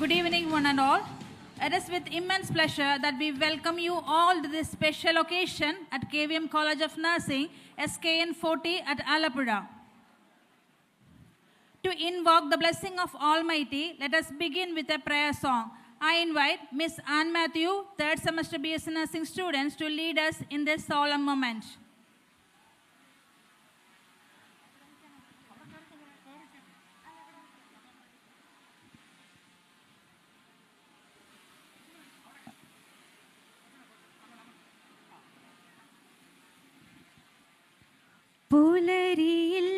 Good evening, one and all. It is with immense pleasure that we welcome you all to this special occasion at KVM College of Nursing, SKN 40 at Alappuzha. To invoke the blessing of Almighty, let us begin with a prayer song. I invite Miss Anne Matthew, third semester BSc Nursing students, to lead us in this solemn moment. പുലരിയിൽ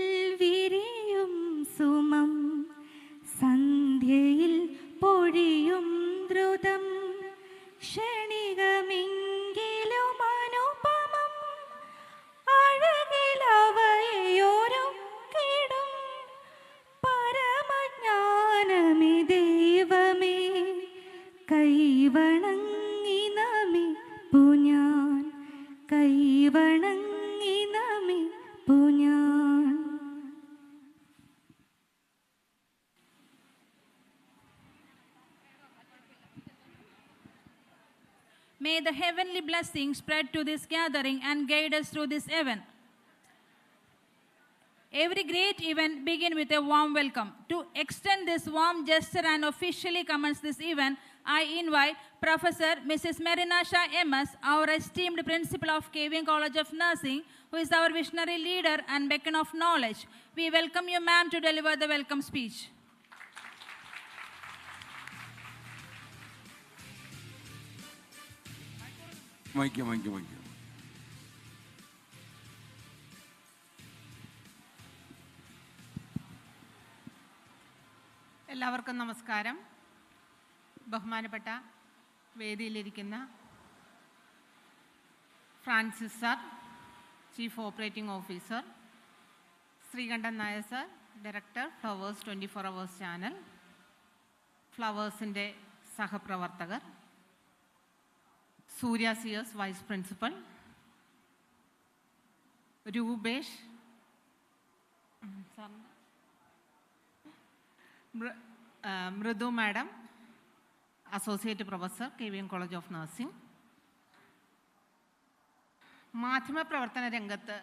വിരിയും സുമം സന്ധ്യയിൽ പൊഴിയും ദ്രുതം ക്ഷണികമെങ്കിലും അനുപമം അഴകിലവയൊരുക്കിടും പരമജ്ഞാനമേ ദൈവമേ കൈവണങ്ങി നമിപ്പു ഞാൻ കൈവണങ്ങി നമിപ്പു May the heavenly blessing spread to this gathering and guide us through this event. Every great event begins with a warm welcome. To extend this warm gesture and officially commence this event, I invite Professor Mrs. Marina Shah MS, our esteemed principal of KVM College of Nursing, who is our visionary leader and beacon of knowledge. We welcome you, ma'am, to deliver the welcome speech. Thank you. എല്ലാവർക്കും നമസ്കാരം. ബഹുമാനപ്പെട്ട വേദിയിലിരിക്കുന്ന Francis sir, chief operating officer, Sreekandan Nair sir, director Flowers 24 hours channel, ഫ്ലവേഴ്സിൻ്റെ സഹപ്രവർത്തകർ, സൂര്യ സിയേഴ്സ് vice principal, Rupesh, Mridu madam, associate professor, KVM college of nursing. മാധ്യമപ്രവർത്തന രംഗത്ത്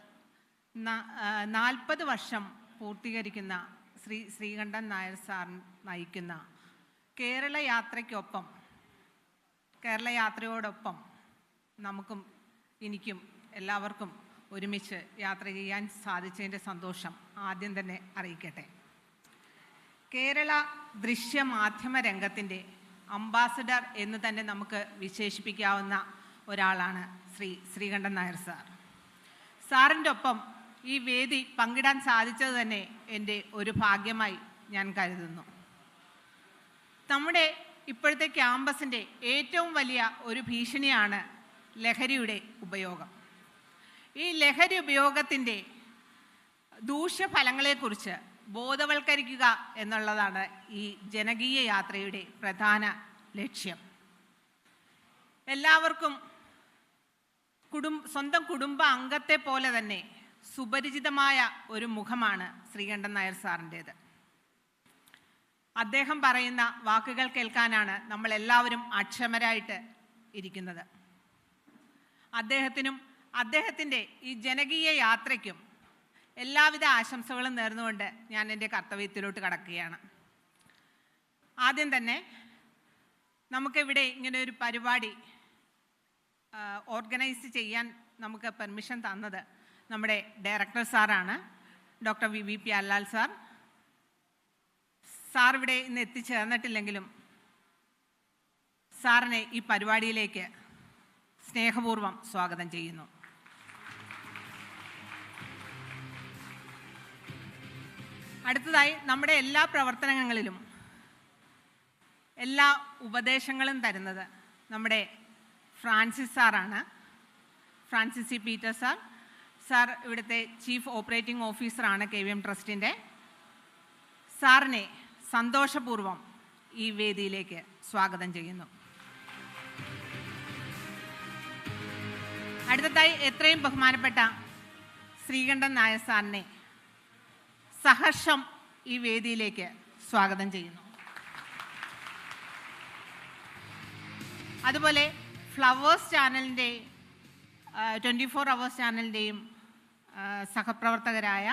40 വർഷം പൂർത്തീകരിക്കുന്ന ശ്രീകണ്ഠൻ നായർ സാർ നയിക്കുന്ന കേരള യാത്രയോടൊപ്പം നമുക്കും എനിക്കും എല്ലാവർക്കും ഒരുമിച്ച് യാത്ര ചെയ്യാൻ സാധിച്ചതിൻ്റെ സന്തോഷം ആദ്യം തന്നെ അറിയിക്കട്ടെ. കേരള ദൃശ്യമാധ്യമ രംഗത്തിൻ്റെ അംബാസഡർ എന്ന് തന്നെ നമുക്ക് വിശേഷിപ്പിക്കാവുന്ന ഒരാളാണ് ശ്രീകണ്ഠൻ നായർ സാർ. സാറിൻ്റെ ഒപ്പം ഈ വേദി പങ്കിടാൻ സാധിച്ചത് തന്നെ എൻ്റെ ഒരു ഭാഗ്യമായി ഞാൻ കരുതുന്നു. നമ്മുടെ ഇപ്പോഴത്തെ ക്യാമ്പസിൻ്റെ ഏറ്റവും വലിയ ഒരു ഭീഷണിയാണ് ലഹരിയുടെ ഉപയോഗം. ഈ ലഹരി ഉപയോഗത്തിൻ്റെ ദൂഷ്യഫലങ്ങളെക്കുറിച്ച് ബോധവൽക്കരിക്കുക എന്നുള്ളതാണ് ഈ ജനകീയ യാത്രയുടെ പ്രധാന ലക്ഷ്യം. എല്ലാവർക്കും സ്വന്തം കുടുംബ അംഗത്തെ പോലെ തന്നെ സുപരിചിതമായ ഒരു മുഖമാണ് ശ്രീകണ്ഠൻ നായർ സാറിൻ്റേത്. അദ്ദേഹം പറയുന്ന വാക്കുകൾ കേൾക്കാനാണ് നമ്മളെല്ലാവരും അക്ഷമരായിട്ട് ഇരിക്കുന്നത്. അദ്ദേഹത്തിൻ്റെ ഈ ജനകീയ യാത്രയ്ക്കും എല്ലാവിധ ആശംസകളും നേർന്നുകൊണ്ട് ഞാൻ എൻ്റെ കർത്തവ്യത്തിലോട്ട് കടക്കുകയാണ്. ആദ്യം തന്നെ നമുക്കിവിടെ ഇങ്ങനെ ഒരു പരിപാടി ഓർഗനൈസ് ചെയ്യാൻ നമുക്ക് പെർമിഷൻ തന്നത് നമ്മുടെ ഡയറക്ടർ സാറാണ്, ഡോക്ടർ VP അല്ലാൽ സാർ. സാർ ഇവിടെ ഇന്ന് എത്തിച്ചേർന്നിട്ടില്ലെങ്കിലും സാറിനെ ഈ പരിപാടിയിലേക്ക് സ്നേഹപൂർവ്വം സ്വാഗതം ചെയ്യുന്നു. അടുത്തതായി നമ്മുടെ എല്ലാ പ്രവർത്തനങ്ങളിലും എല്ലാ ഉപദേശങ്ങളും തരുന്നത് നമ്മുടെ ഫ്രാൻസിസ് സാറാണ്. Francis C Peter sir. Sir ഇവിടുത്തെ ചീഫ് ഓപ്പറേറ്റിംഗ് ഓഫീസറാണ് KVM ട്രസ്റ്റിൻ്റെ. സാറിനെ സന്തോഷപൂർവ്വം ഈ വേദിയിലേക്ക് സ്വാഗതം ചെയ്യുന്നു. അടുത്തതായി എത്രയും ബഹുമാനപ്പെട്ട ശ്രീകണ്ഠൻ നായർ സാറിനെ സഹർഷം ഈ വേദിയിലേക്ക് സ്വാഗതം ചെയ്യുന്നു. അതുപോലെ ഫ്ലവേഴ്സ് ചാനലിൻ്റെ 24 Hours ചാനലിൻ്റെയും സഹപ്രവർത്തകരായ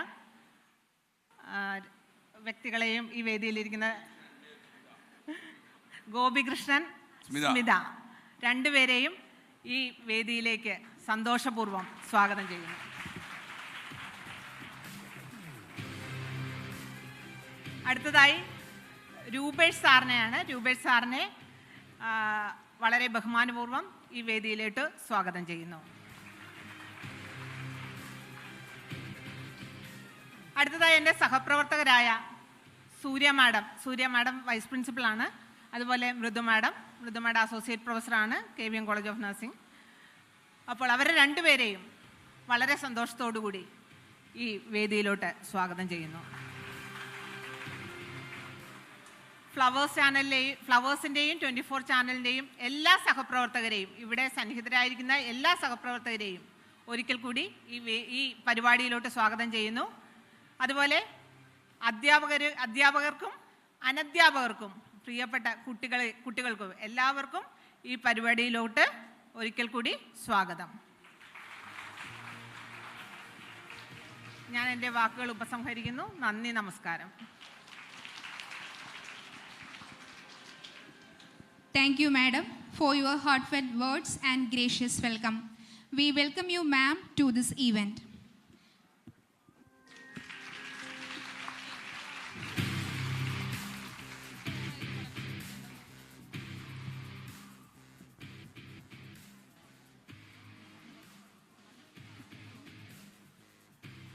വ്യക്തികളെയും ഈ വേദിയിലിരിക്കുന്ന ഗോപികൃഷ്ണൻ, സ്മിത രണ്ടുപേരെയും ഈ വേദിയിലേക്ക് സന്തോഷപൂർവ്വം സ്വാഗതം ചെയ്യുന്നു. അടുത്തതായി രൂപേഷ് സാറിനെയാണ്. രൂപേഷ് സാറിനെ വളരെ ബഹുമാനപൂർവ്വം ഈ വേദിയിലേക്ക് സ്വാഗതം ചെയ്യുന്നു. അടുത്തതായി എൻ്റെ സഹപ്രവർത്തകരായ സൂര്യ മാഡം വൈസ് പ്രിൻസിപ്പളാണ്. അതുപോലെ മൃദു മാഡം അസോസിയേറ്റ് പ്രൊഫസറാണ് KVM കോളേജ് ഓഫ് നഴ്സിംഗ്. അപ്പോൾ അവരെ രണ്ടുപേരെയും വളരെ സന്തോഷത്തോടുകൂടി ഈ വേദിയിലോട്ട് സ്വാഗതം ചെയ്യുന്നു. ഫ്ലവേഴ്സിൻ്റെയും 24 ചാനലിൻ്റെയും എല്ലാ സഹപ്രവർത്തകരെയും, ഇവിടെ സന്നിഹിതരായിരിക്കുന്ന എല്ലാ സഹപ്രവർത്തകരെയും ഒരിക്കൽ കൂടി ഈ പരിപാടിയിലോട്ട് സ്വാഗതം ചെയ്യുന്നു. അതുപോലെ അധ്യാപകർക്കും അനധ്യാപകർക്കും പ്രിയപ്പെട്ട കുട്ടികൾക്കും എല്ലാവർക്കും ഈ പരിപാടിയിലോട്ട് ഒരിക്കൽ കൂടി സ്വാഗതം. ഞാൻ എൻ്റെ വാക്കുകൾ ഉപസംഹരിക്കുന്നു. നന്ദി, നമസ്കാരം. Thank you, Madam, for your heartfelt words and gracious welcome. We welcome you, ma'am, to this event.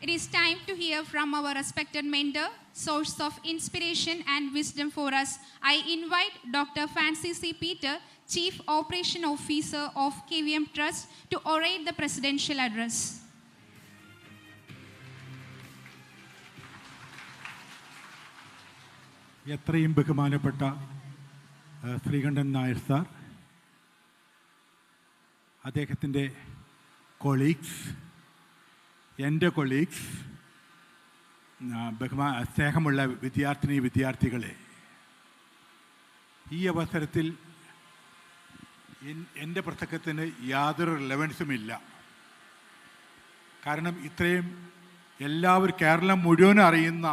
It is time to hear from our respected mentor, source of inspiration and wisdom for us. I invite Dr. Francis C. Peter, Chief Operation Officer of KVM Trust, to orate the presidential address. എത്രയും ബഹുമാനപ്പെട്ട Sreekandan Nair sir, അദ്ദേഹത്തിൻ്റെ colleagues, എൻ്റെ colleagues, സ്നേഹമുള്ള വിദ്യാർത്ഥികളെ, ഈ അവസരത്തിൽ എൻ്റെ പ്രസംഗത്തിന് യാതൊരു റിലവൻസുമില്ല. കാരണം ഇത്രയും കേരളം മുഴുവൻ അറിയുന്ന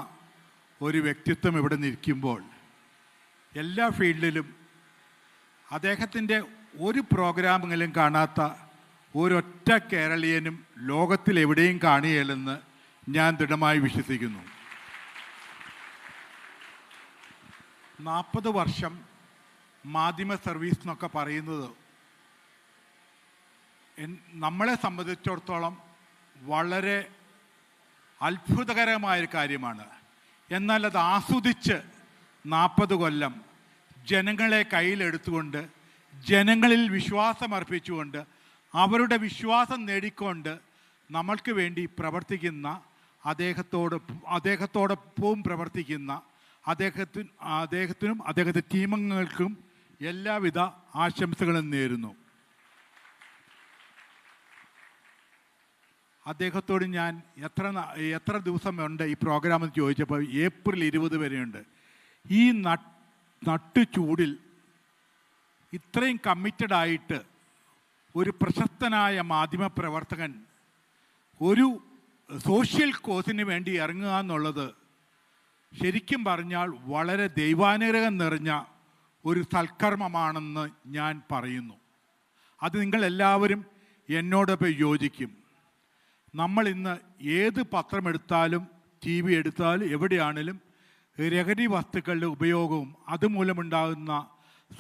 ഒരു വ്യക്തിത്വം ഇവിടെ നിൽക്കുമ്പോൾ എല്ലാ ഫീൽഡിലും അദ്ദേഹത്തിൻ്റെ ഒരു പ്രോഗ്രാമുകളും കാണാത്ത ഒരൊറ്റ കേരളീയനും ലോകത്തിലെവിടെയും കാണുകയില്ലെന്ന് ഞാൻ ദൃഢമായി വിശ്വസിക്കുന്നു. 40 വർഷം മാധ്യമ സർവീസ് എന്നൊക്കെ പറയുന്നത് നമ്മളെ സംബന്ധിച്ചിടത്തോളം വളരെ അത്ഭുതകരമായൊരു കാര്യമാണ്. എന്നാൽ അത് ആസ്വദിച്ച് 40 കൊല്ലം ജനങ്ങളെ കയ്യിലെടുത്തുകൊണ്ട്, ജനങ്ങളിൽ വിശ്വാസമർപ്പിച്ചുകൊണ്ട്, അവരുടെ വിശ്വാസം നേടിക്കൊണ്ട് നമ്മൾക്ക് വേണ്ടി പ്രവർത്തിക്കുന്ന അദ്ദേഹത്തോടൊപ്പവും പ്രവർത്തിക്കുന്ന അദ്ദേഹത്തിനും അദ്ദേഹത്തെ ടീമംഗങ്ങൾക്കും എല്ലാവിധ ആശംസകളും നേരുന്നു. അദ്ദേഹത്തോട് ഞാൻ എത്ര ദിവസമുണ്ട് ഈ പ്രോഗ്രാം എന്ന് ചോദിച്ചപ്പോൾ ഏപ്രിൽ 20 വരെയുണ്ട്. ഈ നട്ടുചൂടിൽ ഇത്രയും കമ്മിറ്റഡായിട്ട് ഒരു പ്രശസ്തനായ മാധ്യമപ്രവർത്തകൻ ഒരു സോഷ്യൽ കോസിന് വേണ്ടി ഇറങ്ങുക എന്നുള്ളത് ശരിക്കും പറഞ്ഞാൽ വളരെ ദൈവാനുഗ്രഹം നിറഞ്ഞ ഒരു സൽക്കർമ്മമാണെന്ന് ഞാൻ പറയുന്നു. അത് നിങ്ങളെല്ലാവരും എന്നോടൊപ്പം യോജിക്കും. നമ്മൾ ഇന്ന് ഏത് പത്രമെടുത്താലും TV എടുത്താലും എവിടെയാണെങ്കിലും ലഹരി വസ്തുക്കളുടെ ഉപയോഗവും അതുമൂലമുണ്ടാകുന്ന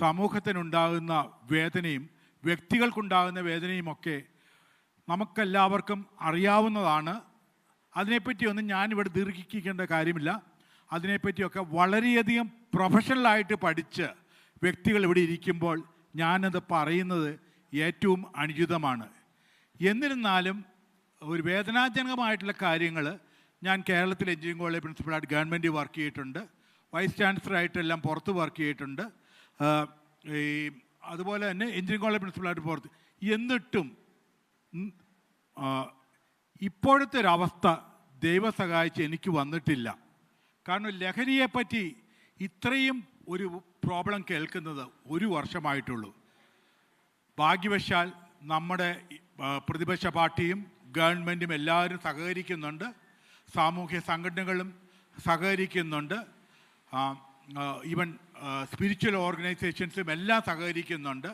സമൂഹത്തിനുണ്ടാകുന്ന വേദനയും വ്യക്തികൾക്കുണ്ടാകുന്ന വേദനയുമൊക്കെ നമുക്കെല്ലാവർക്കും അറിയാവുന്നതാണ്. അതിനെപ്പറ്റിയൊന്നും ഞാനിവിടെ ദീർഘിക്കേണ്ട കാര്യമില്ല. അതിനെപ്പറ്റിയൊക്കെ വളരെയധികം പ്രൊഫഷണലായിട്ട് പഠിച്ച് വ്യക്തികൾ ഇവിടെ ഇരിക്കുമ്പോൾ ഞാനത് പറയുന്നത് ഏറ്റവും അനുചിതമാണ്. എന്നിരുന്നാലും ഒരു വേദനാജനകമായിട്ടുള്ള കാര്യങ്ങൾ ഞാൻ കേരളത്തിൽ എഞ്ചിനീയറിംഗ് കോളേജ് പ്രിൻസിപ്പളായിട്ട് ഗവൺമെൻറ് വർക്ക് ചെയ്തിട്ടുണ്ട്, വൈസ് ചാൻസലറായിട്ടെല്ലാം പുറത്ത് വർക്ക് ചെയ്തിട്ടുണ്ട്, അതുപോലെ തന്നെ എഞ്ചിനീയറിംഗ് കോളേജ് പ്രിൻസിപ്പളായിട്ട് പുറത്ത്. എന്നിട്ടും ഇപ്പോഴത്തെ ഒരവസ്ഥ ദൈവം സഹായിച്ച് എനിക്ക് വന്നിട്ടില്ല. കാരണം ലഹരിയെപ്പറ്റി ഇത്രയും ഒരു പ്രോബ്ലം കേൾക്കുന്നത് 1 വർഷമായിട്ടുള്ളൂ. ഭാഗ്യവശാൽ നമ്മുടെ പ്രതിപക്ഷ പാർട്ടിയും ഗവൺമെൻറ്റും എല്ലാവരും സഹകരിക്കുന്നുണ്ട്, സാമൂഹ്യ സംഘടനകളും സഹകരിക്കുന്നുണ്ട്, ഈവൻ സ്പിരിച്വൽ ഓർഗനൈസേഷൻസും എല്ലാം സഹകരിക്കുന്നുണ്ട്.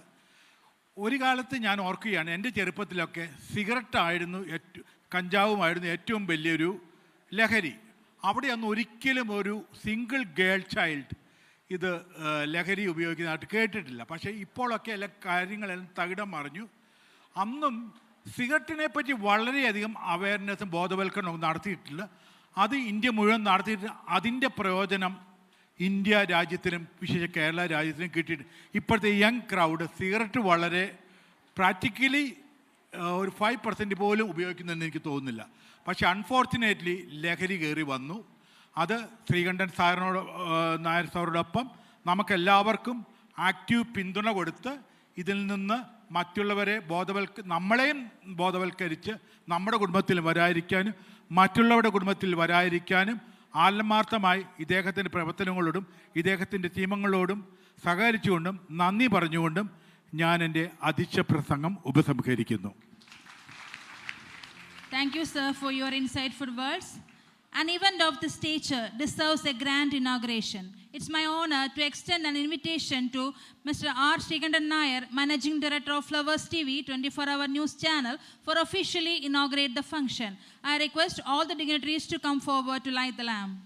ഒരു കാലത്ത് ഞാൻ ഓർക്കുകയാണ്, എൻ്റെ ചെറുപ്പത്തിലൊക്കെ സിഗരറ്റായിരുന്നു കഞ്ചാവുമായിരുന്നു ഏറ്റവും വലിയൊരു ലഹരി. അവിടെയൊന്നും ഒരിക്കലും ഒരു സിംഗിൾ ഗേൾ ചൈൽഡ് ഇത് ലഹരി ഉപയോഗിക്കുന്നതായിട്ട് കേട്ടിട്ടില്ല. പക്ഷേ ഇപ്പോഴൊക്കെ എല്ലാ കാര്യങ്ങളെല്ലാം തകിടം മറിഞ്ഞു. അന്നും സിഗരറ്റിനെ പറ്റി വളരെയധികം അവയർനെസ്സും ബോധവൽക്കരണവും നടത്തിയിട്ടില്ല. അത് ഇന്ത്യ മുഴുവൻ നടത്തിയിട്ട് അതിൻ്റെ പ്രയോജനം ഇന്ത്യ രാജ്യത്തിനും വിശേഷിച്ച് കേരള രാജ്യത്തിനും കിട്ടിയിട്ട് ഇപ്പോഴത്തെ യങ് ക്രൗഡ് സിഗരറ്റ് വളരെ പ്രാക്ടിക്കലി ഒരു 5% പോലും ഉപയോഗിക്കുന്നതെന്ന് എനിക്ക് തോന്നുന്നില്ല. പക്ഷേ അൺഫോർച്ചുനേറ്റ്ലി ലഹരി കയറി വന്നു. അത് ശ്രീകണ്ഠൻ നായർ സാറിനോടൊപ്പം നമുക്കെല്ലാവർക്കും ആക്റ്റീവ് പിന്തുണ കൊടുത്ത് ഇതിൽ നിന്ന് മറ്റുള്ളവരെ നമ്മളെയും ബോധവൽക്കരിച്ച് നമ്മുടെ കുടുംബത്തിൽ വരാതിരിക്കാനും മറ്റുള്ളവരുടെ കുടുംബത്തിൽ വരാതിരിക്കാനും ആത്മാർത്ഥമായി ഇദ്ദേഹത്തിൻ്റെ പ്രവർത്തനങ്ങളോടും ഇദ്ദേഹത്തിൻ്റെ ടീമങ്ങളോടും സഹകരിച്ചുകൊണ്ടും നന്ദി പറഞ്ഞുകൊണ്ടും ഞാൻ എൻ്റെ അധ്യക്ഷ പ്രസംഗം ഉപസംഹരിക്കുന്നു. Thank you, sir, for your insightful words. An event of this nature deserves a grand inauguration. It's my honor to extend an invitation to Mr. R. Srikandan Nair, Managing Director of Flowers TV, 24-hour news channel, for officially inaugurate the function. I request all the dignitaries to come forward to light the lamp.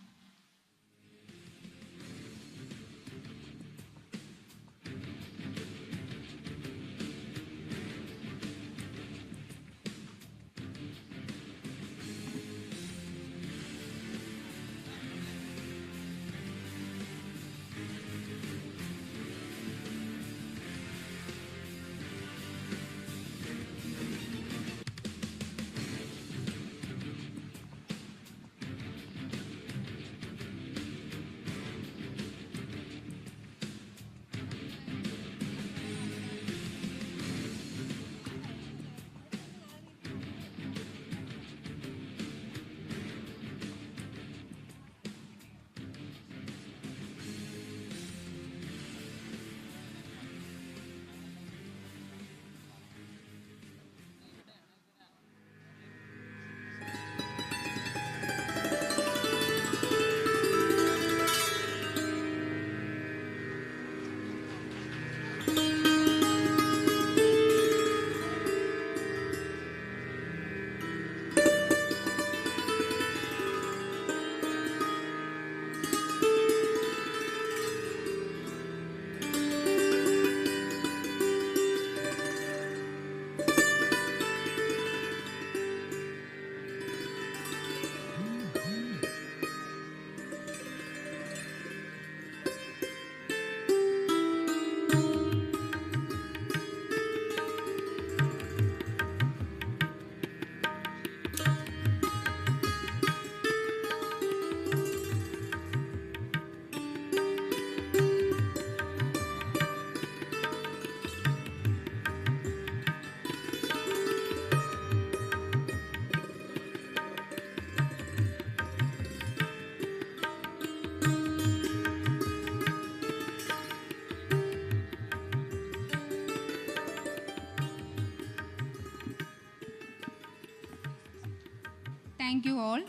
Thank you all.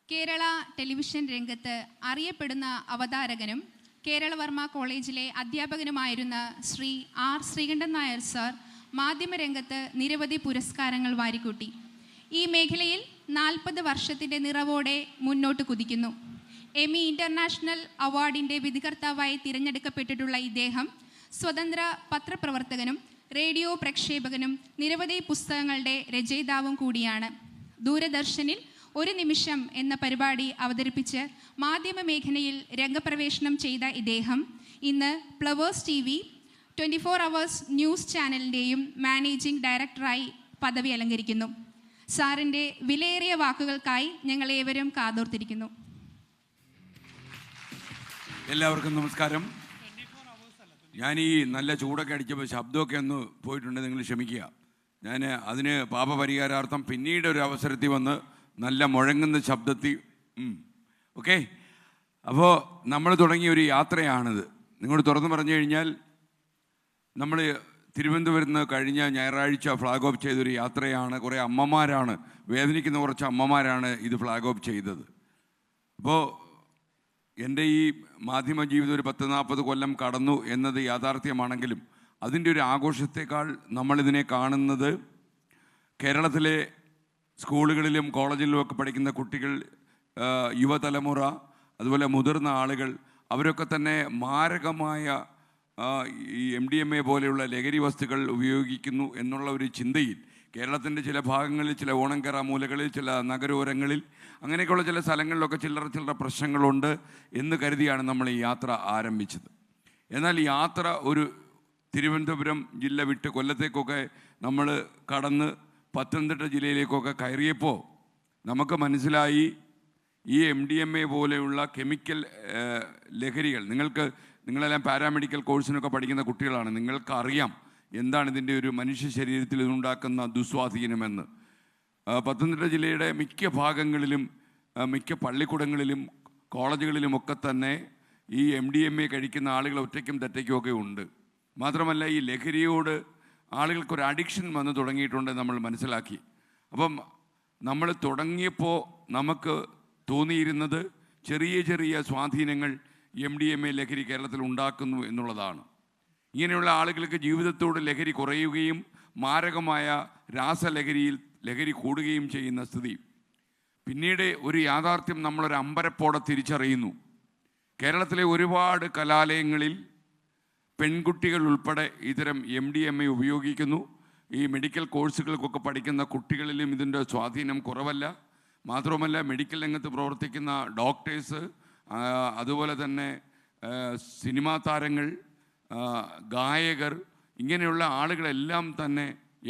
Kerala television രംഗത്ത് അറിയപ്പെടുന്ന അവതാരകനും കേരളവർമ്മ കോളേജിലെ അധ്യാപകനുമായിരുന്ന Shri R Sreekandan Nair sir മാധ്യമരംഗത്ത് നിരവധി പുരസ്കാരങ്ങൾ വാരിക്കൂട്ടി. ഈ മേഖലയിൽ 40 വർഷത്തിൻ്റെ നിറവോടെ മുന്നോട്ട് കുതിക്കുന്നു. Amy international അവാർഡിൻ്റെ വിധികർത്താവായി തിരഞ്ഞെടുക്കപ്പെട്ടിട്ടുള്ള ഇദ്ദേഹം സ്വതന്ത്ര പത്രപ്രവർത്തകനും റേഡിയോ പ്രക്ഷേപകനും നിരവധി പുസ്തകങ്ങളുടെ രചയിതാവും കൂടിയാണ്. ദൂരദർശനിൽ ഒരു നിമിഷം എന്ന പരിപാടി അവതരിപ്പിച്ച് മാധ്യമ മേഖലയിൽ രംഗപ്രവേശനം ചെയ്ത ഇദ്ദേഹം ഇന്ന് ഫ്ലവേഴ്സ് TV 24 Hours ന്യൂസ് ചാനലിൻ്റെയും മാനേജിംഗ് ഡയറക്ടറായി പദവി അലങ്കരിക്കുന്നു. സാറിൻ്റെ വിലയേറിയ വാക്കുകൾക്കായി ഞങ്ങളേവരും കാതോർത്തിരിക്കുന്നു. എല്ലാവർക്കും നമസ്കാരം. ഞാൻ ഈ നല്ല ചൂടൊക്കെ അടിച്ചപ്പോൾ ശബ്ദമൊക്കെ ഒന്ന് പോയിട്ടുണ്ട്, നിങ്ങൾ ക്ഷമിക്കുക. ഞാൻ അതിന് പാപപരിഹാരാർത്ഥം പിന്നീട് ഒരു അവസരത്തിൽ വന്ന് നല്ല മുഴങ്ങുന്ന ശബ്ദത്തിൽ ഓക്കെ. അപ്പോൾ നമ്മൾ തുടങ്ങിയ ഒരു യാത്രയാണിത്. നിങ്ങളോട് തുറന്നു പറഞ്ഞു കഴിഞ്ഞാൽ നമ്മൾ തിരുവനന്തപുരത്ത് നിന്ന് കഴിഞ്ഞ ഞായറാഴ്ച ഫ്ലാഗ് ഓഫ് ചെയ്തൊരു യാത്രയാണ്. കുറേ അമ്മമാരാണ്, വേദനിക്കുന്ന കുറച്ച് അമ്മമാരാണ് ഇത് ഫ്ലാഗ് ഓഫ് ചെയ്തത്. അപ്പോൾ എൻ്റെ ഈ മാധ്യമ ജീവിതം ഒരു 10-40 കൊല്ലം കടന്നു എന്നത് യാഥാർത്ഥ്യമാണെങ്കിലും അതിൻ്റെ ഒരു ആഘോഷത്തേക്കാൾ നമ്മളിതിനെ കാണുന്നത് കേരളത്തിലെ സ്കൂളുകളിലും കോളേജിലുമൊക്കെ പഠിക്കുന്ന കുട്ടികൾ, യുവതലമുറ, അതുപോലെ മുതിർന്ന ആളുകൾ, അവരൊക്കെ തന്നെ മാരകമായ ഈ MDMA പോലെയുള്ള ലഹരി വസ്തുക്കൾ ഉപയോഗിക്കുന്നു എന്നുള്ള ഒരു ചിന്തയിൽ കേരളത്തിൻ്റെ ചില ഭാഗങ്ങളിൽ, ചില ഓണംകര മൂലകളിൽ, ചില നഗരോരങ്ങളിൽ, അങ്ങനെയൊക്കെയുള്ള ചില സ്ഥലങ്ങളിലൊക്കെ ചില്ലറ പ്രശ്നങ്ങളുണ്ട് എന്ന് കരുതിയാണ് നമ്മൾ ഈ യാത്ര ആരംഭിച്ചത്. എന്നാൽ യാത്ര ഒരു തിരുവനന്തപുരം ജില്ല വിട്ട് കൊല്ലത്തേക്കൊക്കെ നമ്മൾ കടന്ന് പത്തനംതിട്ട ജില്ലയിലേക്കൊക്കെ കയറിയപ്പോൾ നമുക്ക് മനസ്സിലായി ഈ MDMA പോലെയുള്ള കെമിക്കൽ ലഹരികൾ, നിങ്ങളെല്ലാം പാരാമെഡിക്കൽ കോഴ്സിനൊക്കെ പഠിക്കുന്ന കുട്ടികളാണ്, നിങ്ങൾക്കറിയാം എന്താണ് ഇതിൻ്റെ ഒരു മനുഷ്യ ശരീരത്തിൽ ഇതുണ്ടാക്കുന്ന ദുസ്വാധീനമെന്ന്. പത്തനംതിട്ട ജില്ലയുടെ മിക്ക ഭാഗങ്ങളിലും, മിക്ക പള്ളിക്കൂടങ്ങളിലും കോളേജുകളിലുമൊക്കെ തന്നെ ഈ MDMA കഴിക്കുന്ന ആളുകൾ ഒറ്റയ്ക്കും തെറ്റയ്ക്കും ഒക്കെ ഉണ്ട്. മാത്രമല്ല ഈ ലഹരിയോട് ആളുകൾക്കൊരു അഡിക്ഷൻ വന്ന് തുടങ്ങിയിട്ടുണ്ട് നമ്മൾ മനസ്സിലാക്കി. അപ്പം നമ്മൾ തുടങ്ങിയപ്പോൾ നമുക്ക് തോന്നിയിരുന്നത് ചെറിയ ചെറിയ സ്വാധീനങ്ങൾ MDMA ലഹരി കേരളത്തിൽ ഉണ്ടാക്കുന്നു എന്നുള്ളതാണ്. ഇങ്ങനെയുള്ള ആളുകൾക്ക് ജീവിതത്തോട് ലഹരി കുറയുകയും മാരകമായ രാസലഹരിയിൽ ലഹരി കൂടുകയും ചെയ്യുന്ന സ്ഥിതി. പിന്നീട് ഒരു യാഥാർത്ഥ്യം നമ്മളൊരു അമ്പരപ്പോടെ തിരിച്ചറിയുന്നു. കേരളത്തിലെ ഒരുപാട് കലാലയങ്ങളിൽ പെൺകുട്ടികൾ ഉൾപ്പെടെ ഇത്തരം MDMA ഉപയോഗിക്കുന്നു. ഈ മെഡിക്കൽ കോഴ്സുകൾക്കൊക്കെ പഠിക്കുന്ന കുട്ടികളിലും ഇതിൻ്റെ സ്വാധീനം കുറവല്ല. മാത്രമല്ല മെഡിക്കൽ രംഗത്ത് പ്രവർത്തിക്കുന്ന ഡോക്ടേഴ്സ്, അതുപോലെ തന്നെ സിനിമാ താരങ്ങൾ, ഗായകർ, ഇങ്ങനെയുള്ള ആളുകളെല്ലാം തന്നെ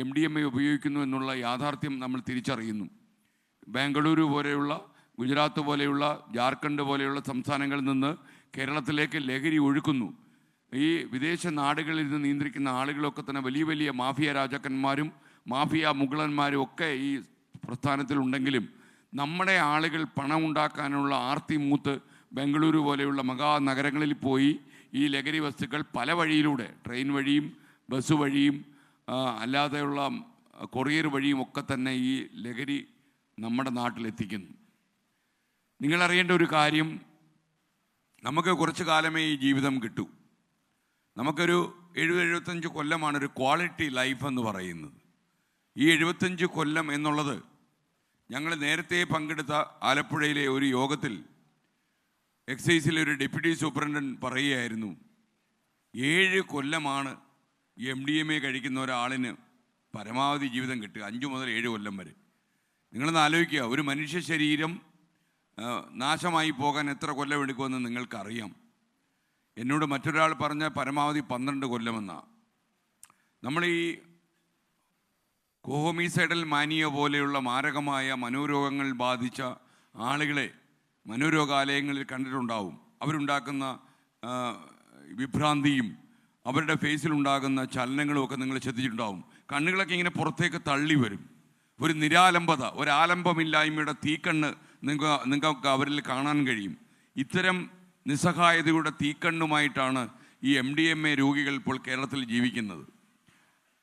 MDMA ഉപയോഗിക്കുന്നു എന്നുള്ള യാഥാർത്ഥ്യം നമ്മൾ തിരിച്ചറിയുന്നു. ബാംഗ്ലൂരു പോലെയുള്ള, ഗുജറാത്ത് പോലെയുള്ള, ജാർഖണ്ഡ് പോലെയുള്ള സംസ്ഥാനങ്ങളിൽ നിന്ന് കേരളത്തിലേക്ക് ലഹരി ഒഴുക്കുന്നു. ഈ വിദേശ നാടുകളിൽ നിന്ന് നിയന്ത്രിക്കുന്ന ആളുകളൊക്കെ തന്നെ വലിയ വലിയ മാഫിയ രാജാക്കന്മാരും മാഫിയ മുഗളന്മാരും ഒക്കെ ഈ പ്രസ്ഥാനത്തിലുണ്ടെങ്കിലും നമ്മുടെ ആളുകൾ പണം ഉണ്ടാക്കാനുള്ള ആർത്തി മൂത്ത് ബംഗളൂരു പോലെയുള്ള മഹാനഗരങ്ങളിൽ പോയി ഈ ലഹരി വസ്തുക്കൾ പല വഴിയിലൂടെ, ട്രെയിൻ വഴിയും ബസ് വഴിയും അല്ലാതെയുള്ള കൊറിയർ വഴിയും ഒക്കെ തന്നെ ഈ ലഹരി നമ്മുടെ നാട്ടിലെത്തിക്കുന്നു. നിങ്ങളറിയേണ്ട ഒരു കാര്യം, നമുക്ക് കുറച്ച് കാലമേ ഈ ജീവിതം കിട്ടൂ. നമുക്കൊരു 70-75 കൊല്ലമാണ് ഒരു ക്വാളിറ്റി ലൈഫ് എന്ന് പറയുന്നത്. ഈ 75 കൊല്ലം എന്നുള്ളത് ഞങ്ങൾ നേരത്തെ പങ്കെടുത്ത ആലപ്പുഴയിലെ ഒരു യോഗത്തിൽ എക്സൈസിലെ ഒരു ഡെപ്യൂട്ടി സൂപ്രണ്ടൻറ്റ് പറയുകയായിരുന്നു, 7 കൊല്ലമാണ് MDMA കഴിക്കുന്ന ഒരാളിന് പരമാവധി ജീവിതം കിട്ടുക, 5 മുതൽ 7 കൊല്ലം വരെ. നിങ്ങളൊന്ന് ആലോചിക്കുക, ഒരു മനുഷ്യ ശരീരം നാശമായി പോകാൻ എത്ര കൊല്ലം എടുക്കുമെന്ന് നിങ്ങൾക്കറിയാം. എന്നോട് മറ്റൊരാൾ പറഞ്ഞ പരമാവധി 12 കൊല്ലമെന്നാണ്. നമ്മൾ ഈ കോഹോമീസൈഡൽ മാനിയ പോലെയുള്ള മാരകമായ മനോരോഗങ്ങൾ ബാധിച്ച ആളുകളെ മനോരോഗാലയങ്ങളിൽ കണ്ടിട്ടുണ്ടാവും. അവരുണ്ടാക്കുന്ന വിഭ്രാന്തിയും അവരുടെ ഫേസിലുണ്ടാകുന്ന ചലനങ്ങളുമൊക്കെ നിങ്ങൾ ശ്രദ്ധിച്ചിട്ടുണ്ടാവും. കണ്ണുകളൊക്കെ ഇങ്ങനെ പുറത്തേക്ക് തള്ളി വരും. ഒരു നിരാലംബത, ഒരാലംബമില്ലായ്മയുടെ തീക്കണ്ണ് നിങ്ങൾക്ക് അവരിൽ കാണാൻ കഴിയും. ഇത്തരം നിസ്സഹായതയുടെ തീക്കണ്ണുമായിട്ടാണ് ഈ MDMA രോഗികൾ ഇപ്പോൾ കേരളത്തിൽ ജീവിക്കുന്നത്.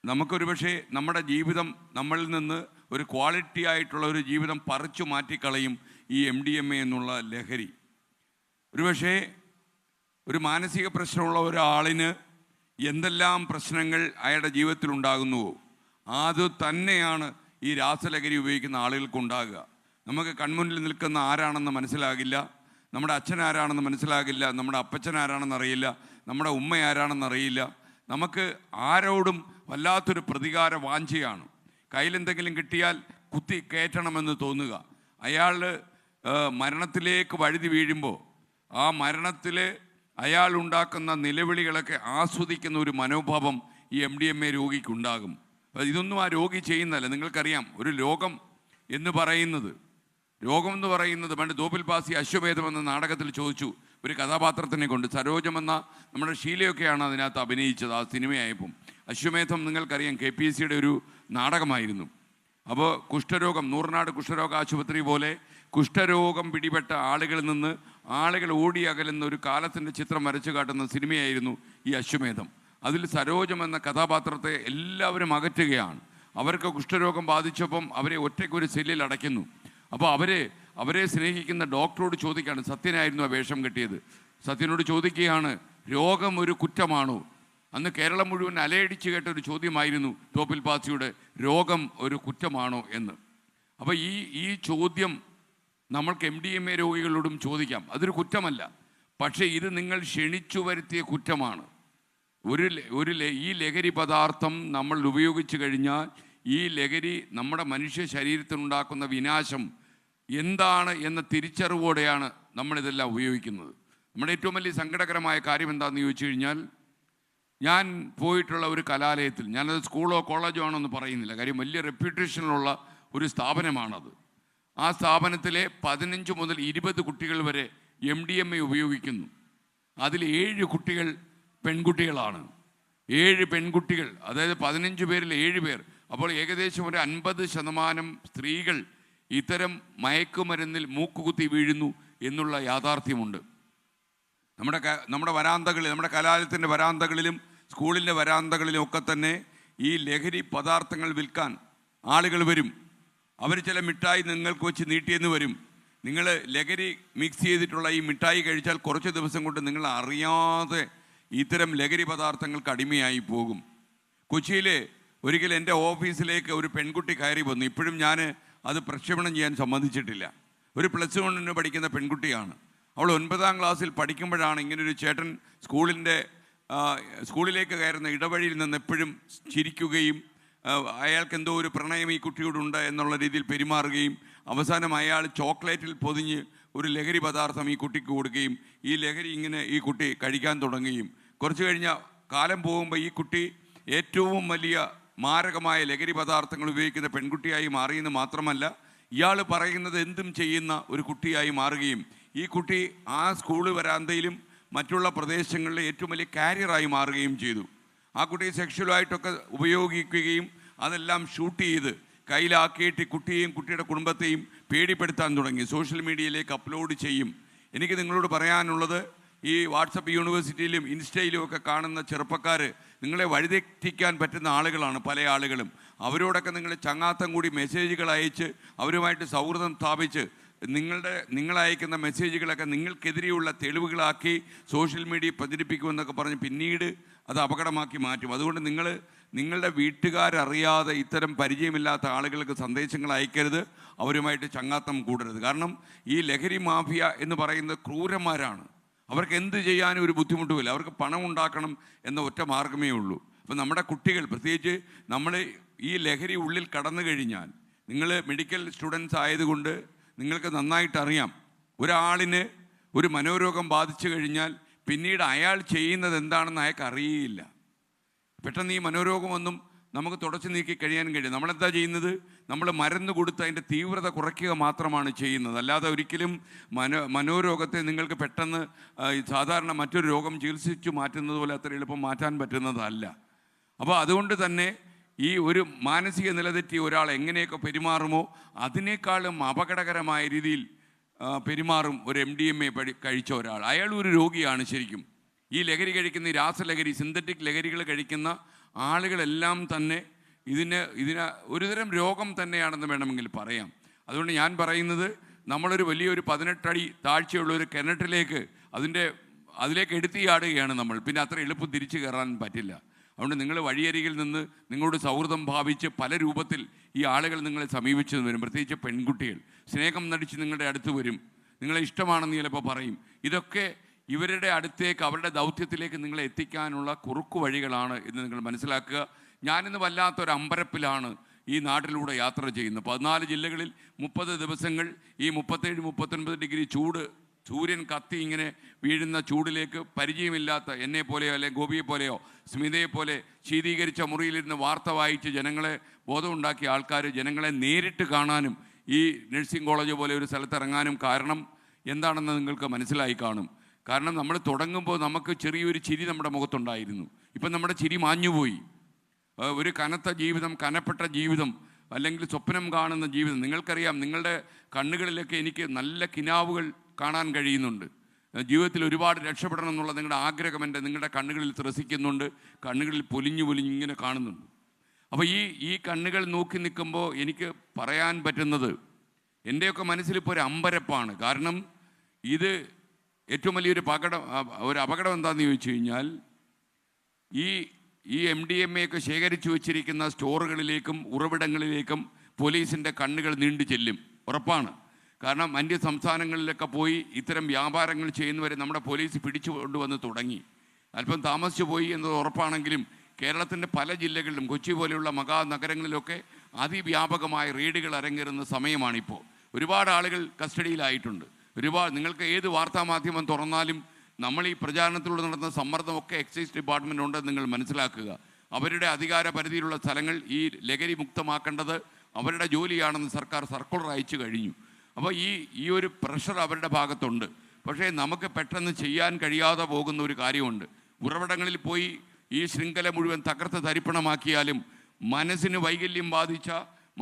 നമുക്കൊരു പക്ഷേ നമ്മുടെ ജീവിതം, നമ്മളിൽ നിന്ന് ഒരു ക്വാളിറ്റി ആയിട്ടുള്ള ഒരു ജീവിതം പറിച്ചു മാറ്റിക്കളയും ഈ MDMA എന്നുള്ള ലഹരി. ഒരുപക്ഷേ ഒരു മാനസിക പ്രശ്നമുള്ള ഒരാളിന് എന്തെല്ലാം പ്രശ്നങ്ങൾ അയാളുടെ ജീവിതത്തിൽ ഉണ്ടാകുന്നുവോ അത് തന്നെയാണ് ഈ രാസലഹരി ഉപയോഗിക്കുന്ന ആളുകൾക്കുണ്ടാകുക. നമുക്ക് കൺമുന്നിൽ നിൽക്കുന്ന ആരാണെന്ന് മനസ്സിലാകില്ല. നമ്മുടെ അച്ഛൻ ആരാണെന്ന് മനസ്സിലാകില്ല, നമ്മുടെ അപ്പച്ചൻ ആരാണെന്ന് അറിയില്ല, നമ്മുടെ ഉമ്മ ആരാണെന്ന് അറിയില്ല. നമുക്ക് ആരോടും വല്ലാത്തൊരു പ്രതികാര വാഞ്ചയാണ്. കയ്യിലെന്തെങ്കിലും കിട്ടിയാൽ കുത്തി കയറ്റണമെന്ന് തോന്നുക. അയാൾ മരണത്തിലേക്ക് വഴുതി വീഴുമ്പോൾ ആ മരണത്തിൽ അയാൾ ഉണ്ടാക്കുന്ന നിലവിളികളൊക്കെ ആസ്വദിക്കുന്ന ഒരു മനോഭാവം ഈ MDMA രോഗിക്കുണ്ടാകും. ഇതൊന്നും ആ രോഗി ചെയ്യുന്നതല്ല. നിങ്ങൾക്കറിയാം, ഒരു രോഗം എന്ന് പറയുന്നത് പണ്ട് തോപ്പിൽ പാസി അശ്വമേധം എന്ന നാടകത്തിൽ ചോദിച്ചു ഒരു കഥാപാത്രത്തിനെ കൊണ്ട്. സരോജമെന്ന നമ്മുടെ ഷീലയൊക്കെയാണ് അതിനകത്ത് അഭിനയിച്ചത് ആ സിനിമയായപ്പം. അശ്വമേധം നിങ്ങൾക്കറിയാം KPSCയുടെ ഒരു നാടകമായിരുന്നു. അപ്പോൾ കുഷ്ഠരോഗം, നൂറനാട് കുഷ്ഠരോഗ ആശുപത്രി പോലെ കുഷ്ഠരോഗം പിടിപെട്ട ആളുകളിൽ നിന്ന് ആളുകൾ ഓടി അകലുന്ന ഒരു കാലത്തിൻ്റെ ചിത്രം വരച്ചു കാട്ടുന്ന സിനിമയായിരുന്നു ഈ അശ്വമേധം. അതിൽ സരോജം എന്ന കഥാപാത്രത്തെ എല്ലാവരും അകറ്റുകയാണ്. അവർക്ക് കുഷ്ഠരോഗം ബാധിച്ചപ്പം അവരെ ഒറ്റയ്ക്കൊരു സെല്ലിൽ അടയ്ക്കുന്നു. അപ്പോൾ അവരെ സ്നേഹിക്കുന്ന ഡോക്ടറോട് ചോദിക്കുകയാണ്, സത്യനായിരുന്നു ആ വേഷം കെട്ടിയത്, സത്യനോട് ചോദിക്കുകയാണ്, രോഗം ഒരു കുറ്റമാണോ? അന്ന് കേരളം മുഴുവൻ അലയടിച്ച് കേട്ട ഒരു ചോദ്യമായിരുന്നു തോപ്പിൽ പാസിയുടെ രോഗം ഒരു കുറ്റമാണോ എന്ന്. അപ്പോൾ ഈ ചോദ്യം നമ്മൾക്ക് MDMA രോഗികളോടും ചോദിക്കാം. അതൊരു കുറ്റമല്ല, പക്ഷേ ഇത് നിങ്ങൾ ക്ഷണിച്ചു വരുത്തിയ കുറ്റമാണ്. ഈ ലഹരി പദാർത്ഥം നമ്മൾ ഉപയോഗിച്ചു കഴിഞ്ഞാൽ ഈ ലഹരി നമ്മുടെ മനുഷ്യ ശരീരത്തിനുണ്ടാക്കുന്ന വിനാശം എന്താണ് എന്ന തിരിച്ചറിവോടെയാണ് നമ്മളിതെല്ലാം ഉപയോഗിക്കുന്നത്. നമ്മുടെ ഏറ്റവും വലിയ സങ്കടകരമായ കാര്യം എന്താണെന്ന് ചോദിച്ചു കഴിഞ്ഞാൽ, ഞാൻ പോയിട്ടുള്ള ഒരു കലാലയത്തിൽ, ഞാനത് സ്കൂളോ കോളേജോ ആണോ എന്ന് പറയുന്നില്ല, കാര്യം വലിയ റെപ്യൂട്ടേഷനിലുള്ള ഒരു സ്ഥാപനമാണത്. ആ സ്ഥാപനത്തിലെ 15 മുതൽ 20 കുട്ടികൾ വരെ MDMA ഉപയോഗിക്കുന്നു. അതിൽ 7 കുട്ടികൾ പെൺകുട്ടികളാണ്. 7 പെൺകുട്ടികൾ, അതായത് 15 പേരിൽ 7 പേർ. അപ്പോൾ ഏകദേശം ഒരു 50% സ്ത്രീകൾ ഇത്തരം മയക്കുമരുന്നിൽ മൂക്കുകുത്തി വീഴുന്നു എന്നുള്ള യാഥാർത്ഥ്യമുണ്ട്. നമ്മുടെ വരാന്തകളിൽ, നമ്മുടെ കലാലയത്തിൻ്റെ വരാന്തകളിലും സ്കൂളിൻ്റെ വരാന്തകളിലും ഒക്കെ തന്നെ ഈ ലഹരി പദാർത്ഥങ്ങൾ വിൽക്കാൻ ആളുകൾ വരും. അവർ ചില മിഠായി നിങ്ങൾക്ക് വെച്ച് നീട്ടിയെന്ന് വരും. നിങ്ങൾ ലഹരി മിക്സ് ചെയ്തിട്ടുള്ള ഈ മിഠായി കഴിച്ചാൽ കുറച്ച് ദിവസം കൊണ്ട് നിങ്ങൾ അറിയാതെ ഇത്തരം ലഹരി പദാർത്ഥങ്ങൾക്ക് അടിമയായി പോകും. കൊച്ചിയിൽ ഒരിക്കൽ എൻ്റെ ഓഫീസിലേക്ക് ഒരു പെൺകുട്ടി കയറി വന്നു. ഇപ്പോഴും ഞാൻ അത് പ്രക്ഷേപണം ചെയ്യാൻ സമ്മതിച്ചിട്ടില്ല. ഒരു +1 പഠിക്കുന്ന പെൺകുട്ടിയാണ്. അവൾ 9ാം ക്ലാസ്സിൽ പഠിക്കുമ്പോഴാണ് ഇങ്ങനൊരു ചേട്ടൻ സ്കൂളിലേക്ക് കയറുന്ന ഇടവഴിയിൽ നിന്ന് എപ്പോഴും ചിരിക്കുകയും അയാൾക്ക് എന്തോ ഒരു പ്രണയം ഈ കുട്ടിയോടുണ്ട് എന്നുള്ള രീതിയിൽ പെരുമാറുകയും അവസാനം അയാൾ ചോക്ലേറ്റിൽ പൊതിഞ്ഞ് ഒരു ലഹരി പദാർത്ഥം ഈ കുട്ടിക്ക് കൊടുക്കുകയും ഈ ലഹരി ഇങ്ങനെ ഈ കുട്ടി കഴിക്കാൻ തുടങ്ങുകയും കുറച്ച് കഴിഞ്ഞ കാലം പോകുമ്പോൾ ഈ കുട്ടി ഏറ്റവും വലിയ മാരകമായ ലഹരി പദാർത്ഥങ്ങൾ ഉപയോഗിക്കുന്ന പെൺകുട്ടിയായി മാറിയെന്ന് മാത്രമല്ല, ഇയാൾ പറയുന്നത് എന്തും ചെയ്യുന്ന ഒരു കുട്ടിയായി മാറുകയും ഈ കുട്ടി ആ സ്കൂൾ വരാന്തയിലും മറ്റുള്ള പ്രദേശങ്ങളിലെ ഏറ്റവും വലിയ കാരിയറായി മാറുകയും ചെയ്തു. ആ കുട്ടിയെ സെക്ഷുവലായിട്ടൊക്കെ ഉപയോഗിക്കുകയും അതെല്ലാം ഷൂട്ട് ചെയ്ത് കയ്യിലാക്കിയിട്ട് കുട്ടിയെയും കുട്ടിയുടെ കുടുംബത്തെയും പേടിപ്പെടുത്താൻ തുടങ്ങി. സോഷ്യൽ മീഡിയയിലേക്ക് അപ്ലോഡ് ചെയ്യും. എനിക്ക് നിങ്ങളോട് പറയാനുള്ളത്, ഈ വാട്സപ്പ് യൂണിവേഴ്സിറ്റിയിലും ഇൻസ്റ്റയിലും ഒക്കെ കാണുന്ന ചെറുപ്പക്കാർ നിങ്ങളെ വഴിതെറ്റിക്കാൻ പറ്റുന്ന ആളുകളാണ് പല ആളുകളും. അവരോടൊക്കെ നിങ്ങൾ ചങ്ങാത്തം കൂടി മെസ്സേജുകൾ അയച്ച് അവരുമായിട്ട് സൗഹൃദം സ്ഥാപിച്ച് നിങ്ങളയക്കുന്ന മെസ്സേജുകളൊക്കെ നിങ്ങൾക്കെതിരെയുള്ള തെളിവുകളാക്കി സോഷ്യൽ മീഡിയ പ്രചരിപ്പിക്കുമെന്നൊക്കെ പറഞ്ഞ് പിന്നീട് അത് അപകടമാക്കി മാറ്റും. അതുകൊണ്ട് നിങ്ങളുടെ വീട്ടുകാരറിയാതെ ഇത്തരം പരിചയമില്ലാത്ത ആളുകൾക്ക് സന്ദേശങ്ങൾ അയക്കരുത്, അവരുമായിട്ട് ചങ്ങാത്തം കൂടരുത്. കാരണം ഈ ലഹരി മാഫിയ എന്ന് പറയുന്നത് ക്രൂരന്മാരാണ്. അവർക്ക് എന്ത് ചെയ്യാനും ഒരു ബുദ്ധിമുട്ടുമില്ല. അവർക്ക് പണം ഉണ്ടാക്കണം എന്ന ഒറ്റ മാർഗമേ ഉള്ളൂ. അപ്പം നമ്മുടെ കുട്ടികൾ, പ്രത്യേകിച്ച് നമ്മൾ ഈ ലഹരി ഉള്ളിൽ കടന്നു കഴിഞ്ഞാൽ, നിങ്ങൾ മെഡിക്കൽ സ്റ്റുഡൻസ് ആയതുകൊണ്ട് നിങ്ങൾക്ക് നന്നായിട്ടറിയാം, ഒരാളിന് ഒരു മനോരോഗം ബാധിച്ചു കഴിഞ്ഞാൽ പിന്നീട് അയാൾ ചെയ്യുന്നത് എന്താണെന്ന് അയാൾക്ക് അറിയില്ല. പെട്ടെന്ന് ഈ മനോരോഗമൊന്നും നമുക്ക് തുടച്ചു നീക്കി കഴിയാൻ കഴിയും. നമ്മളെന്താ ചെയ്യുന്നത്? നമ്മൾ മരുന്ന് കൊടുത്ത് അതിൻ്റെ തീവ്രത കുറയ്ക്കുക മാത്രമാണ് ചെയ്യുന്നത്. അല്ലാതെ ഒരിക്കലും മനോരോഗത്തെ നിങ്ങൾക്ക് പെട്ടെന്ന് സാധാരണ മറ്റൊരു രോഗം ചികിത്സിച്ചു മാറ്റുന്നത് പോലെ അത്ര എളുപ്പം മാറ്റാൻ പറ്റുന്നതല്ല. അപ്പോൾ അതുകൊണ്ട് തന്നെ ഈ ഒരു മാനസിക നിലതെറ്റിയ ഒരാൾ എങ്ങനെയൊക്കെ പെരുമാറുമോ അതിനേക്കാളും അപകടകരമായ രീതിയിൽ പെരുമാറും ഒരു MDMA കഴിച്ച ഒരാൾ. അയാൾ ഒരു രോഗിയാണ് ശരിക്കും. ഈ ലഹരി കഴിക്കുന്ന, ഈ രാസലഹരി, സിന്തറ്റിക് ലഹരികൾ കഴിക്കുന്ന ആളുകളെല്ലാം തന്നെ ഇതിന് ഒരുതരം രോഗം തന്നെയാണെന്ന് വേണമെങ്കിൽ പറയാം. അതുകൊണ്ട് ഞാൻ പറയുന്നത്, നമ്മളൊരു വലിയൊരു 18 അടി താഴ്ചയുള്ള ഒരു കിണറ്റിലേക്ക് അതിലേക്ക് എടുത്തിയാടുകയാണ് നമ്മൾ. പിന്നെ അത്ര എളുപ്പം തിരിച്ചു കയറാൻ പറ്റില്ല. അതുകൊണ്ട് നിങ്ങൾ വഴിയരികിൽ നിന്ന് നിങ്ങളോട് സൗഹൃദം ഭാവിച്ച് പല രൂപത്തിൽ ഈ ആളുകൾ നിങ്ങളെ സമീപിച്ചു വരും. പ്രത്യേകിച്ച് പെൺകുട്ടികൾ സ്നേഹം നടിച്ച് നിങ്ങളുടെ അടുത്ത് വരും. നിങ്ങളെ ഇഷ്ടമാണെന്ന് ചിലപ്പോൾ പറയും. ഇതൊക്കെ ഇവരുടെ അടുത്തേക്ക്, അവരുടെ ദൗത്യത്തിലേക്ക് നിങ്ങളെ എത്തിക്കാനുള്ള കുറുക്കു വഴികളാണ് എന്ന് നിങ്ങൾ മനസ്സിലാക്കുക. ഞാനിന്ന് വല്ലാത്തൊരു അമ്പരപ്പിലാണ് ഈ നാട്ടിലൂടെ യാത്ര ചെയ്യുന്നത്. 14 ജില്ലകളിൽ 30 ദിവസങ്ങൾ ഈ 37-39 ഡിഗ്രി ചൂട്, സൂര്യൻ കത്തി ഇങ്ങനെ വീഴുന്ന ചൂടിലേക്ക് പരിചയമില്ലാത്ത എന്നെ പോലെയോ അല്ലെങ്കിൽ ഗോപിയെ പോലെയോ സ്മിതയെ പോലെ ശീതീകരിച്ച മുറിയിലിരുന്ന് വാർത്ത വായിച്ച് ജനങ്ങളെ ബോധമുണ്ടാക്കിയ ആൾക്കാർ ജനങ്ങളെ നേരിട്ട് കാണാനും ഈ നഴ്സിംഗ് കോളേജ് പോലെ ഒരു സ്ഥലത്ത് ഇറങ്ങാനും കാരണം എന്താണെന്ന് നിങ്ങൾക്ക് മനസ്സിലായി കാണും. കാരണം നമ്മൾ തുടങ്ങുമ്പോൾ നമുക്ക് ചെറിയൊരു ചിരി നമ്മുടെ മുഖത്തുണ്ടായിരുന്നു. ഇപ്പം നമ്മുടെ ചിരി മാഞ്ഞുപോയി. ഒരു കനത്ത ജീവിതം, കനപ്പെട്ട ജീവിതം, അല്ലെങ്കിൽ സ്വപ്നം കാണുന്ന ജീവിതം. നിങ്ങൾക്കറിയാം, നിങ്ങളുടെ കണ്ണുകളിലൊക്കെ എനിക്ക് നല്ല കിനാവുകൾ കാണാൻ കഴിയുന്നുണ്ട്. ജീവിതത്തിൽ ഒരുപാട് രക്ഷപ്പെടണം എന്നുള്ള നിങ്ങളുടെ ആഗ്രഹം നിങ്ങളുടെ കണ്ണുകളിൽ ത്രസിക്കുന്നുണ്ട്. കണ്ണുകളിൽ പൊലിഞ്ഞു ഇങ്ങനെ കാണുന്നുണ്ട്. അപ്പോൾ ഈ കണ്ണുകൾ നോക്കി നിൽക്കുമ്പോൾ എനിക്ക് പറയാൻ പറ്റുന്നത്, എൻ്റെയൊക്കെ മനസ്സിലിപ്പോൾ ഒരു അമ്പരപ്പാണ്. കാരണം ഇത് ഏറ്റവും വലിയൊരു അപകടം എന്താണെന്ന് ചോദിച്ചു കഴിഞ്ഞാൽ, ഈ MDMA ഒക്കെ ശേഖരിച്ചു വച്ചിരിക്കുന്ന സ്റ്റോറുകളിലേക്കും ഉറവിടങ്ങളിലേക്കും പോലീസിൻ്റെ കണ്ണുകൾ നീണ്ടു ചെല്ലും, ഉറപ്പാണ്. കാരണം അന്യ സംസ്ഥാനങ്ങളിലൊക്കെ പോയി ഇത്തരം വ്യാപാരങ്ങൾ ചെയ്യുന്നവരെ നമ്മുടെ പോലീസ് പിടിച്ചു കൊണ്ടുവന്ന് തുടങ്ങി. അല്പം താമസിച്ചു പോയി എന്നത് ഉറപ്പാണെങ്കിലും കേരളത്തിൻ്റെ പല ജില്ലകളിലും, കൊച്ചി പോലെയുള്ള മഹാനഗരങ്ങളിലൊക്കെ അതിവ്യാപകമായ റെയ്ഡുകൾ അരങ്ങേറുന്ന സമയമാണിപ്പോൾ. ഒരുപാട് ആളുകൾ കസ്റ്റഡിയിലായിട്ടുണ്ട്. നിങ്ങൾക്ക് ഏത് വാർത്താമാധ്യമം തുറന്നാലും നമ്മൾ ഈ പ്രചാരണത്തിലൂടെ നടന്ന സമ്മർദ്ദമൊക്കെ എക്സൈസ് ഡിപ്പാർട്ട്മെൻറ്റ് ഉണ്ടെന്ന് നിങ്ങൾ മനസ്സിലാക്കുക. അവരുടെ അധികാര പരിധിയിലുള്ള സ്ഥലങ്ങൾ ഈ ലഹരി മുക്തമാക്കേണ്ടത് അവരുടെ ജോലിയാണെന്ന് സർക്കുലർ അയച്ചു കഴിഞ്ഞു. അപ്പോൾ ഈ ഒരു പ്രഷർ അവരുടെ ഭാഗത്തുണ്ട്. പക്ഷേ നമുക്ക് പെട്ടെന്ന് ചെയ്യാൻ കഴിയാതെ പോകുന്ന ഒരു കാര്യമുണ്ട്. ഉറവിടങ്ങളിൽ പോയി ഈ ശൃംഖല മുഴുവൻ തകർത്ത് തരിപ്പണമാക്കിയാലും മനസ്സിന് വൈകല്യം ബാധിച്ച,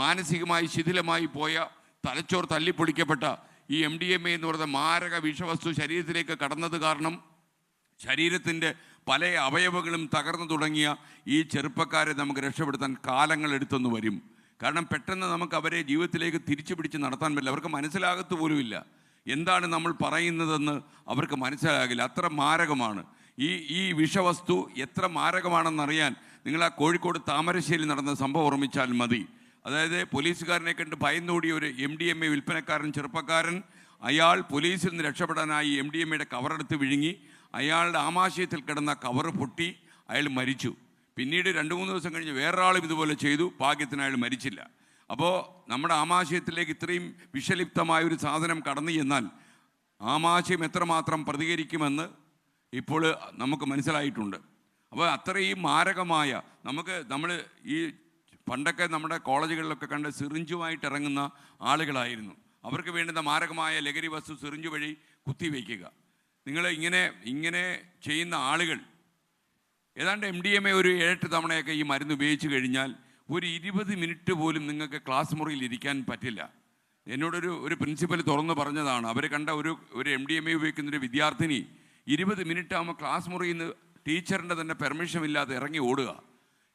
മാനസികമായി ശിഥിലമായി പോയ, തലച്ചോർ തല്ലിപ്പൊളിക്കപ്പെട്ട ഈ MDMA എന്ന് പറയുന്ന മാരക വിഷവസ്തു ശരീരത്തിലേക്ക് കടന്നത് കാരണം ശരീരത്തിൻ്റെ പല അവയവങ്ങളും തകർന്നു തുടങ്ങിയ ഈ ചെറുപ്പക്കാരെ നമുക്ക് രക്ഷപ്പെടുത്താൻ കാലങ്ങൾ എടുത്തെന്ന് വരും. കാരണം പെട്ടെന്ന് നമുക്ക് അവരെ ജീവിതത്തിലേക്ക് തിരിച്ചു പിടിച്ച് നടത്താൻ പറ്റില്ല. അവർക്ക് മനസ്സിലാകത്തു പോലുമില്ല എന്താണ് നമ്മൾ പറയുന്നതെന്ന് അവർക്ക് മനസ്സിലാകില്ല. അത്ര മാരകമാണ് ഈ വിഷവസ്തു. എത്ര മാരകമാണെന്നറിയാൻ നിങ്ങൾ ആ കോഴിക്കോട് താമരശ്ശേരി നടന്ന സംഭവം ഓർമ്മിച്ചാൽ മതി. അതായത് പോലീസുകാരനെ കണ്ട് ഭയന്നോടിയ ഒരു MDMA വിൽപ്പനക്കാരൻ, ചെറുപ്പക്കാരൻ, അയാൾ പോലീസിൽ നിന്ന് രക്ഷപ്പെടാനായി MDMAയുടെ കവറെടുത്ത് വിഴുങ്ങി. അയാളുടെ ആമാശയത്തിൽ കിടന്ന കവറ് പൊട്ടി, അയാൾ മരിച്ചു. പിന്നീട് 2-3 ദിവസം കഴിഞ്ഞ് വേറൊരാളും ഇതുപോലെ ചെയ്തു. ഭാഗ്യത്തിന് അയാൾ മരിച്ചില്ല. അപ്പോൾ നമ്മുടെ ആമാശയത്തിലേക്ക് ഇത്രയും വിഷലിപ്തമായ ഒരു സാധനം കടന്നു ചെന്നാൽ ആമാശയം എത്രമാത്രം പ്രതികരിക്കുമെന്ന് ഇപ്പോൾ നമുക്ക് മനസ്സിലായിട്ടുണ്ട്. അപ്പോൾ അത്രയും മാരകമായ നമ്മൾ ഈ പണ്ടൊക്കെ നമ്മുടെ കോളേജുകളിലൊക്കെ കണ്ട് സിറിഞ്ചുമായിട്ട് ഇറങ്ങുന്ന ആളുകളായിരുന്നു. അവർക്ക് വേണ്ടുന്ന മാരകമായ ലഹരി വസ്തു സിറിഞ്ച് വഴി കുത്തിവയ്ക്കുക. നിങ്ങൾ ഇങ്ങനെ ചെയ്യുന്ന ആളുകൾ ഏതാണ്ട് MDMA ഒരു 7-8 തവണയൊക്കെ ഈ മരുന്ന് ഉപയോഗിച്ച് കഴിഞ്ഞാൽ ഒരു 20 മിനിറ്റ് പോലും നിങ്ങൾക്ക് ക്ലാസ് മുറിയിൽ ഇരിക്കാൻ പറ്റില്ല. എന്നോടൊരു പ്രിൻസിപ്പൽ തുറന്നു പറഞ്ഞതാണ്. അവർ കണ്ട ഒരു MDMA ഉപയോഗിക്കുന്നൊരു വിദ്യാർത്ഥിനി 20 മിനിറ്റ് ആകുമ്പോൾ ക്ലാസ് മുറിയിൽ നിന്ന് ടീച്ചറിൻ്റെ തന്നെ പെർമിഷൻ ഇല്ലാതെ ഇറങ്ങി ഓടുക.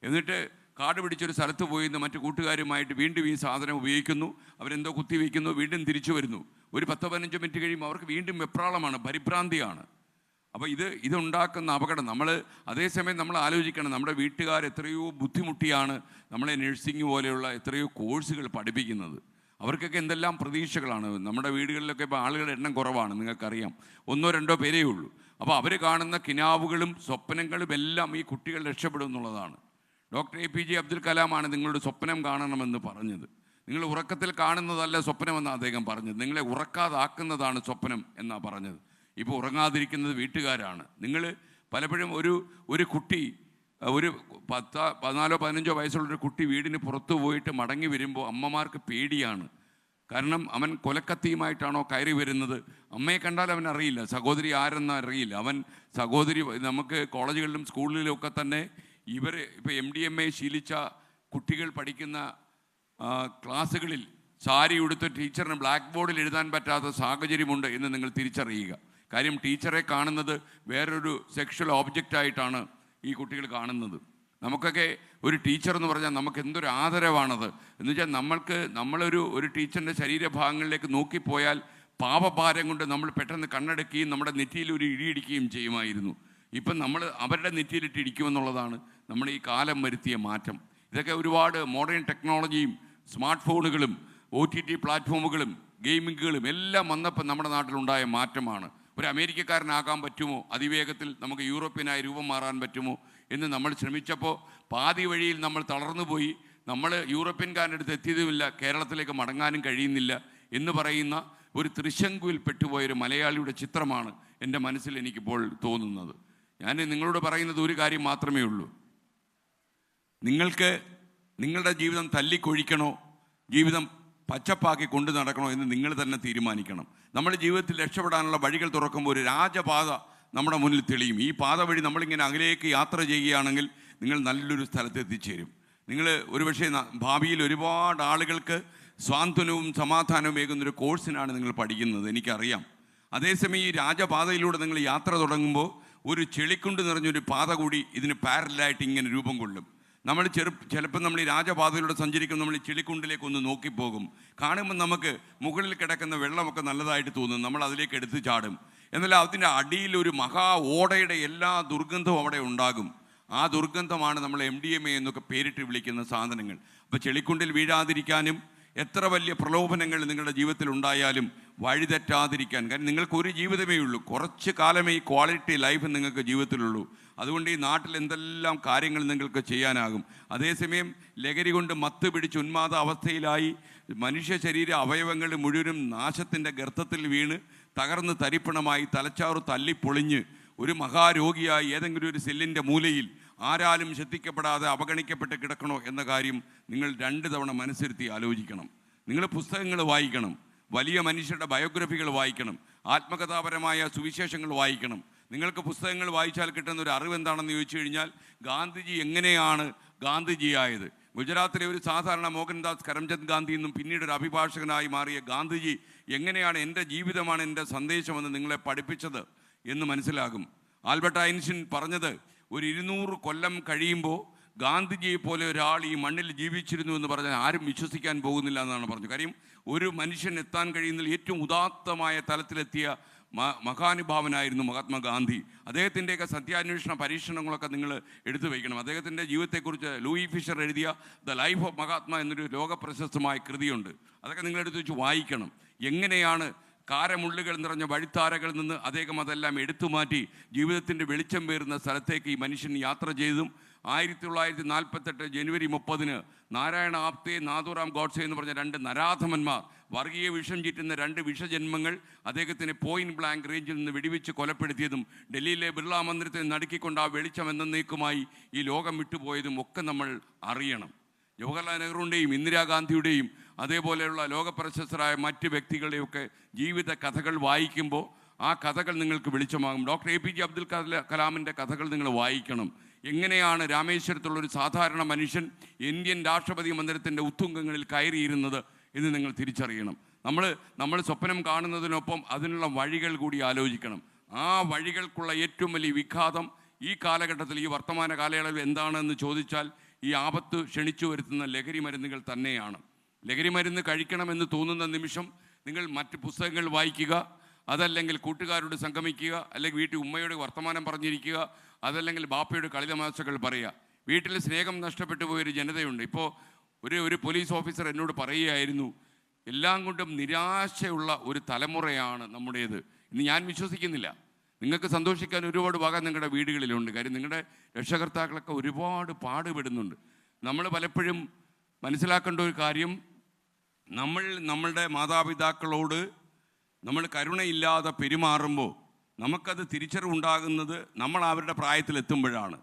എന്നിട്ട് കാട് പിടിച്ചൊരു സ്ഥലത്ത് പോയി നിന്ന് മറ്റു കൂട്ടുകാരുമായിട്ട് വീണ്ടും ഈ സാധനം ഉപയോഗിക്കുന്നു. അവരെന്തോ കുത്തിവയ്ക്കുന്നു, വീണ്ടും തിരിച്ചു വരുന്നു. ഒരു 10-15 മിനിറ്റ് കഴിയുമ്പോൾ അവർക്ക് വീണ്ടും വെപ്രാളമാണ്, പരിഭ്രാന്തിയാണ്. അപ്പോൾ ഇതുണ്ടാക്കുന്ന അപകടം അതേസമയം നമ്മൾ ആലോചിക്കണം. നമ്മുടെ വീട്ടുകാർ എത്രയോ ബുദ്ധിമുട്ടിയാണ് നമ്മളെ നഴ്സിംഗ് പോലെയുള്ള എത്രയോ കോഴ്സുകൾ പഠിപ്പിക്കുന്നത്. അവർക്കൊക്കെ എന്തെല്ലാം പ്രതീക്ഷകളാണ്. നമ്മുടെ വീടുകളിലൊക്കെ ഇപ്പോൾ ആളുകളുടെ എണ്ണം കുറവാണ്, നിങ്ങൾക്കറിയാം. 1-2 പേരേ ഉള്ളൂ. അപ്പോൾ അവർ കാണുന്ന കിനാവുകളും സ്വപ്നങ്ങളും എല്ലാം ഈ കുട്ടികൾ രക്ഷപ്പെടും എന്നുള്ളതാണ്. ഡോക്ടർ APJ അബ്ദുൽ കലാമാണ് നിങ്ങളുടെ സ്വപ്നം കാണണമെന്ന് പറഞ്ഞത്. നിങ്ങൾ ഉറക്കത്തിൽ കാണുന്നതല്ല സ്വപ്നമെന്ന് അദ്ദേഹം പറഞ്ഞത്. നിങ്ങളെ ഉറക്കാതാക്കുന്നതാണ് സ്വപ്നം എന്നാണ് പറഞ്ഞത്. ഇപ്പോൾ ഉറങ്ങാതിരിക്കുന്നത് വീട്ടുകാരാണ്. നിങ്ങൾ പലപ്പോഴും ഒരു കുട്ടി, ഒരു 14-15 വയസ്സുള്ളൊരു കുട്ടി വീടിന് പുറത്തു പോയിട്ട് മടങ്ങി വരുമ്പോൾ അമ്മമാർക്ക് പേടിയാണ്. കാരണം അവൻ കൊലക്കത്തിയുമായിട്ടാണോ കയറി വരുന്നത്. അമ്മയെ കണ്ടാൽ അവൻ അറിയില്ല, സഹോദരി ആരെന്ന് അറിയില്ല. സഹോദരി നമുക്ക് കോളേജുകളിലും സ്കൂളിലും ഒക്കെ തന്നെ ഇപ്പോൾ MDMA ശീലിച്ച കുട്ടികൾ പഠിക്കുന്ന ക്ലാസ്സുകളിൽ സാരി ഉടുത്ത് ടീച്ചറിന് ബ്ലാക്ക് ബോർഡിൽ എഴുതാൻ പറ്റാത്ത സാഹചര്യമുണ്ട് എന്ന് നിങ്ങൾ തിരിച്ചറിയുക. കാര്യം ടീച്ചറെ കാണുന്നത് വേറൊരു സെക്ഷൽ ഓബ്ജക്റ്റായിട്ടാണ് ഈ കുട്ടികൾ കാണുന്നത്. നമുക്കൊക്കെ ഒരു ടീച്ചർ എന്ന് പറഞ്ഞാൽ നമുക്ക് എന്തൊരു ആദരവാണത്. എന്ന് വെച്ചാൽ നമ്മളൊരു ടീച്ചറിൻ്റെ ശരീരഭാഗങ്ങളിലേക്ക് നോക്കിപ്പോയാൽ പാപഭാരം കൊണ്ട് നമ്മൾ പെട്ടെന്ന് കണ്ണടക്കുകയും നമ്മുടെ നെറ്റിയിൽ ഒരു ഇടിയിടിക്കുകയും ചെയ്യുമായിരുന്നു. ഇപ്പം നമ്മൾ അവരുടെ നെറ്റിയിലിട്ട് ഇടിക്കുമെന്നുള്ളതാണ് നമ്മൾ ഈ കാലം വരുത്തിയ മാറ്റം. ഇതൊക്കെ ഒരുപാട് മോഡേൺ ടെക്നോളജിയും സ്മാർട്ട് ഫോണുകളും OTT പ്ലാറ്റ്ഫോമുകളും ഗെയിമിങ്ങുകളും എല്ലാം വന്നപ്പോൾ നമ്മുടെ നാട്ടിലുണ്ടായ മാറ്റമാണ്. ഒരു അമേരിക്കക്കാരനാകാൻ പറ്റുമോ, അതിവേഗത്തിൽ നമുക്ക് യൂറോപ്യനായി രൂപം മാറാൻ പറ്റുമോ എന്ന് നമ്മൾ ശ്രമിച്ചപ്പോൾ പാതി വഴിയിൽ നമ്മൾ തളർന്നു പോയി. നമ്മൾ യൂറോപ്യൻകാരൻ്റെ അടുത്ത് എത്തിയതുമില്ല, കേരളത്തിലേക്ക് മടങ്ങാനും കഴിയുന്നില്ല എന്ന് പറയുന്ന ഒരു ത്രിശങ്കുവിൽ പെട്ടുപോയൊരു മലയാളിയുടെ ചിത്രമാണ് എൻ്റെ മനസ്സിൽ എനിക്കിപ്പോൾ തോന്നുന്നത്. ഞാൻ നിങ്ങളോട് പറയുന്നത് ഒരു കാര്യം മാത്രമേ ഉള്ളൂ. നിങ്ങൾക്ക് നിങ്ങളുടെ ജീവിതം തല്ലിക്കൊഴിക്കണോ, ജീവിതം പച്ചപ്പാക്കി കൊണ്ടു നടക്കണോ എന്ന് നിങ്ങൾ തന്നെ തീരുമാനിക്കണം. നമ്മുടെ ജീവിതത്തിൽ രക്ഷപ്പെടാനുള്ള വഴികൾ തുറക്കുമ്പോൾ ഒരു രാജപാത നമ്മുടെ മുന്നിൽ തെളിയും. ഈ പാത വഴി നമ്മളിങ്ങനെ അകലേക്ക് യാത്ര ചെയ്യുകയാണെങ്കിൽ നിങ്ങൾ നല്ലൊരു സ്ഥലത്ത് എത്തിച്ചേരും. നിങ്ങൾ ഒരുപക്ഷെ ഭാവിയിൽ ഒരുപാട് ആളുകൾക്ക് സ്വാന്തനവും സമാധാനവും ഏകുന്നൊരു കോഴ്സിനാണ് നിങ്ങൾ പഠിക്കുന്നത്, എനിക്കറിയാം. അതേസമയം ഈ രാജപാതയിലൂടെ നിങ്ങൾ യാത്ര തുടങ്ങുമ്പോൾ ഒരു ചെളിക്കുണ്ട് നിറഞ്ഞൊരു പാത കൂടി ഇതിന് പാരലായിട്ട് ഇങ്ങനെ രൂപം കൊള്ളും. നമ്മൾ ചിലപ്പോൾ നമ്മൾ ഈ രാജപാതയിലൂടെ സഞ്ചരിക്കും, നമ്മൾ ഈ ചെളിക്കുണ്ടിലേക്ക് ഒന്ന് നോക്കിപ്പോകും. കാണുമ്പോൾ നമുക്ക് മുകളിൽ കിടക്കുന്ന വെള്ളമൊക്കെ നല്ലതായിട്ട് തോന്നും, നമ്മൾ അതിലേക്ക് എടുത്ത് ചാടും. എന്നാൽ അതിൻ്റെ അടിയിൽ ഒരു മഹാ ഓടയുടെ എല്ലാ ദുർഗന്ധവും അവിടെ ഉണ്ടാകും. ആ ദുർഗന്ധമാണ് നമ്മൾ MDMA എന്നൊക്കെ പേരിട്ട് വിളിക്കുന്ന സാധനങ്ങൾ. അപ്പോൾ ചെളിക്കുണ്ടിൽ വീഴാതിരിക്കാനും എത്ര വലിയ പ്രലോഭനങ്ങൾ നിങ്ങളുടെ ജീവിതത്തിൽ ഉണ്ടായാലും വഴിതെറ്റാതിരിക്കാൻ, കാരണം നിങ്ങൾക്കൊരു ജീവിതമേ ഉള്ളൂ, കുറച്ച് കാലമേ ഈ ക്വാളിറ്റി ലൈഫ് നിങ്ങൾക്ക് ജീവിതത്തിലുള്ളൂ. അതുകൊണ്ട് ഈ നാട്ടിൽ എന്തെല്ലാം കാര്യങ്ങൾ നിങ്ങൾക്ക് ചെയ്യാനാകും. അതേസമയം ലഹരി കൊണ്ട് മത്ത് പിടിച്ച് ഉന്മാദ അവസ്ഥയിലായി മനുഷ്യ ശരീര അവയവങ്ങൾ മുഴുവനും നാശത്തിൻ്റെ ഗർത്തത്തിൽ വീണ് തകർന്ന് തരിപ്പണമായി തലച്ചാറ് തല്ലിപ്പൊളിഞ്ഞ് ഒരു മഹാരോഗിയായി ഏതെങ്കിലും ഒരു സെല്ലിൻ്റെ മൂലയിൽ ആരാലും ശ്രദ്ധിക്കപ്പെടാതെ അവഗണിക്കപ്പെട്ട് കിടക്കണോ എന്ന കാര്യം നിങ്ങൾ 2 തവണ മനസ്സിരുത്തി ആലോചിക്കണം. നിങ്ങൾ പുസ്തകങ്ങൾ വായിക്കണം, വലിയ മനുഷ്യരുടെ ബയോഗ്രഫികൾ വായിക്കണം, ആത്മകഥാപരമായ സുവിശേഷങ്ങൾ വായിക്കണം. നിങ്ങൾക്ക് പുസ്തകങ്ങൾ വായിച്ചാൽ കിട്ടുന്ന ഒരു അറിവ് എന്താണെന്ന് ചോദിച്ചു കഴിഞ്ഞാൽ, ഗാന്ധിജി എങ്ങനെയാണ് ഗാന്ധിജിയായത്. ഗുജറാത്തിലെ ഒരു സാധാരണ മോഹൻദാസ് കരംചന്ദ് ഗാന്ധി എന്നും പിന്നീട് ഒരു അഭിഭാഷകനായി മാറിയ ഗാന്ധിജി എങ്ങനെയാണ് എൻ്റെ ജീവിതമാണ് എൻ്റെ സന്ദേശമെന്ന് നിങ്ങളെ പഠിപ്പിച്ചത് എന്ന് മനസ്സിലാകും. ആൽബർട്ട് ഐൻസ്റ്റീൻ പറഞ്ഞത്, ഒരു 200 കൊല്ലം കഴിയുമ്പോൾ ഗാന്ധിജിയെ പോലെ ഒരാൾ ഈ മണ്ണിൽ ജീവിച്ചിരുന്നു എന്ന് പറഞ്ഞാൽ ആരും വിശ്വസിക്കാൻ പോകുന്നില്ല എന്നാണ് പറഞ്ഞത്. കാര്യം ഒരു മനുഷ്യൻ എത്താൻ കഴിയുന്നതിൽ ഏറ്റവും ഉദാത്തമായ തലത്തിലെത്തിയ മഹാനുഭാവനായിരുന്നു മഹാത്മാഗാന്ധി. അദ്ദേഹത്തിൻ്റെയൊക്കെ സത്യാന്വേഷണ പരീക്ഷണങ്ങളൊക്കെ നിങ്ങൾ എടുത്തു വയ്ക്കണം. അദ്ദേഹത്തിൻ്റെ ജീവിതത്തെക്കുറിച്ച് ലൂയി ഫിഷർ എഴുതിയ ദ ലൈഫ് ഓഫ് മഹാത്മാ എന്നൊരു ലോകപ്രശസ്തമായ കൃതിയുണ്ട്. അതൊക്കെ നിങ്ങൾ എടുത്തു വെച്ച് വായിക്കണം. എങ്ങനെയാണ് കാരമുള്ളുകൾ നിറഞ്ഞ വഴിത്താരകളിൽ നിന്ന് അദ്ദേഹം അതെല്ലാം എടുത്തുമാറ്റി ജീവിതത്തിൻ്റെ വെളിച്ചം പേറുന്ന സ്ഥലത്തേക്ക് ഈ മനുഷ്യൻ യാത്ര ചെയ്തും 1948 ജനുവരി 30 നാരായണ ആപ്തേ, നാഥുറാം ഗോഡ്സെ എന്ന് പറഞ്ഞ 2 നരാധമന്മാർ, വർഗീയ വിഷം ചീറ്റുന്ന 2 വിഷജന്മങ്ങൾ അദ്ദേഹത്തിന് പോയിന്റ് ബ്ലാങ്ക് റേഞ്ചിൽ നിന്ന് വെടിവെച്ച് കൊലപ്പെടുത്തിയതും ഡൽഹിയിലെ ബിർള മന്ദിരത്തിൽ നടുക്കിക്കൊണ്ട് ആ വെളിച്ചം എന്നേക്കുമായി ഈ ലോകം വിട്ടുപോയതും ഒക്കെ നമ്മൾ അറിയണം. ജവഹർലാൽ നെഹ്റുവിൻ്റെയും ഇന്ദിരാഗാന്ധിയുടെയും അതേപോലെയുള്ള ലോകപ്രശസ്തരായ മറ്റ് വ്യക്തികളുടെയൊക്കെ ജീവിത കഥകൾ വായിക്കുമ്പോൾ ആ കഥകൾ നിങ്ങൾക്ക് വെളിച്ചമാകും. ഡോക്ടർ APJ അബ്ദുൽ കലാമിൻ്റെ കഥകൾ നിങ്ങൾ വായിക്കണം. എങ്ങനെയാണ് രാമേശ്വരത്തുള്ളൊരു സാധാരണ മനുഷ്യൻ ഇന്ത്യൻ രാഷ്ട്രപതി മന്ദിരത്തിൻ്റെ ഉത്തുംഗങ്ങളിൽ കയറിയിരുന്നത് എന്ന് നിങ്ങൾ തിരിച്ചറിയണം. നമ്മൾ സ്വപ്നം കാണുന്നതിനൊപ്പം അതിനുള്ള വഴികൾ കൂടി ആലോചിക്കണം. ആ വഴികൾക്കുള്ള ഏറ്റവും വലിയ വിഘാതം ഈ കാലഘട്ടത്തിൽ, ഈ വർത്തമാന കാലയളവിൽ എന്താണെന്ന് ചോദിച്ചാൽ ഈ ആപത്ത് ക്ഷണിച്ചു വരുത്തുന്ന ലഹരി മരുന്നുകൾ തന്നെയാണ്. ലഹരി മരുന്ന് കഴിക്കണമെന്ന് തോന്നുന്ന നിമിഷം നിങ്ങൾ മറ്റ് പുസ്തകങ്ങൾ വായിക്കുക, അതല്ലെങ്കിൽ കൂട്ടുകാരോട് സംഗമിക്കുക, അല്ലെങ്കിൽ വീട്ടിൽ ഉമ്മയോട് വർത്തമാനം പറഞ്ഞിരിക്കുക, അതല്ലെങ്കിൽ ബാപ്പയോട് കളിതമാശകൾ പറയുക. വീട്ടിൽ സ്നേഹം നഷ്ടപ്പെട്ടു പോയൊരു ജനതയുണ്ട്. ഇപ്പോൾ ഒരു പോലീസ് ഓഫീസർ എന്നോട് പറയുകയായിരുന്നു, എല്ലാം കൊണ്ടും നിരാശയുള്ള ഒരു തലമുറയാണ് നമ്മുടേത്. ഇന്ന് ഞാൻ വിശ്വസിക്കുന്നില്ല. നിങ്ങൾക്ക് സന്തോഷിക്കാൻ ഒരുപാട് വക നിങ്ങളുടെ വീടുകളിലുണ്ട്. കാര്യം നിങ്ങളുടെ രക്ഷകർത്താക്കളൊക്കെ ഒരുപാട് പാടുപെടുന്നുണ്ട്. നമ്മൾ പലപ്പോഴും മനസ്സിലാക്കേണ്ട ഒരു കാര്യം, നമ്മളുടെ മാതാപിതാക്കളോട് നമ്മൾ കരുണയില്ലാതെ പെരുമാറുമ്പോൾ നമുക്കത് തിരിച്ചറിവുണ്ടാകുന്നത് നമ്മൾ അവരുടെ പ്രായത്തിലെത്തുമ്പോഴാണ്.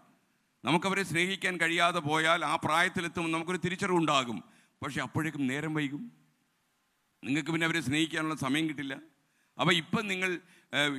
നമുക്കവരെ സ്നേഹിക്കാൻ കഴിയാതെ പോയാൽ ആ പ്രായത്തിലെത്തുമ്പോൾ നമുക്കൊരു തിരിച്ചറിവുണ്ടാകും. പക്ഷെ അപ്പോഴേക്കും നേരം വൈകും, നിങ്ങൾക്ക് പിന്നെ അവരെ സ്നേഹിക്കാനുള്ള സമയം കിട്ടില്ല. അപ്പോൾ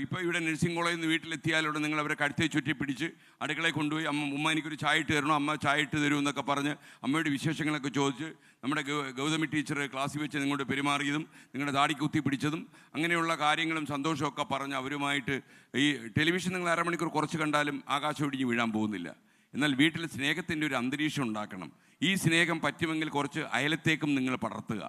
ഇപ്പോൾ ഇവിടെ നഴ്സിംഗ് കോളേജിൽ നിന്ന് വീട്ടിലെത്തിയാലൂടെ നിങ്ങൾ അവരെ കഴുത്തെ ചുറ്റി പിടിച്ച് അടുക്കളയിൽ കൊണ്ടുപോയി ഉമ്മ എനിക്കൊരു ചായ ഇട്ട് തരണോ, അമ്മ ചായ ഇട്ട് തരൂ എന്നൊക്കെ പറഞ്ഞ് അമ്മയുടെ വിശേഷങ്ങളൊക്കെ ചോദിച്ച് നമ്മുടെ ഗൗതമി ടീച്ചർ ക്ലാസ്സിൽ വെച്ച് നിങ്ങളോട് പെരുമാറിയതും നിങ്ങളുടെ താടി കുത്തി പിടിച്ചതും അങ്ങനെയുള്ള കാര്യങ്ങളും സന്തോഷമൊക്കെ പറഞ്ഞ് അവരുമായിട്ട് ഈ ടെലിവിഷൻ നിങ്ങൾ അരമണിക്കൂർ കുറച്ച് കണ്ടാലും ആകാശം ഒടിഞ്ഞ് വീഴാൻ പോകുന്നില്ല. എന്നാൽ വീട്ടിൽ സ്നേഹത്തിൻ്റെ ഒരു അന്തരീക്ഷം ഉണ്ടാക്കണം. ഈ സ്നേഹം പറ്റുമെങ്കിൽ കുറച്ച് അയലത്തേക്കും നിങ്ങൾ പടർത്തുക.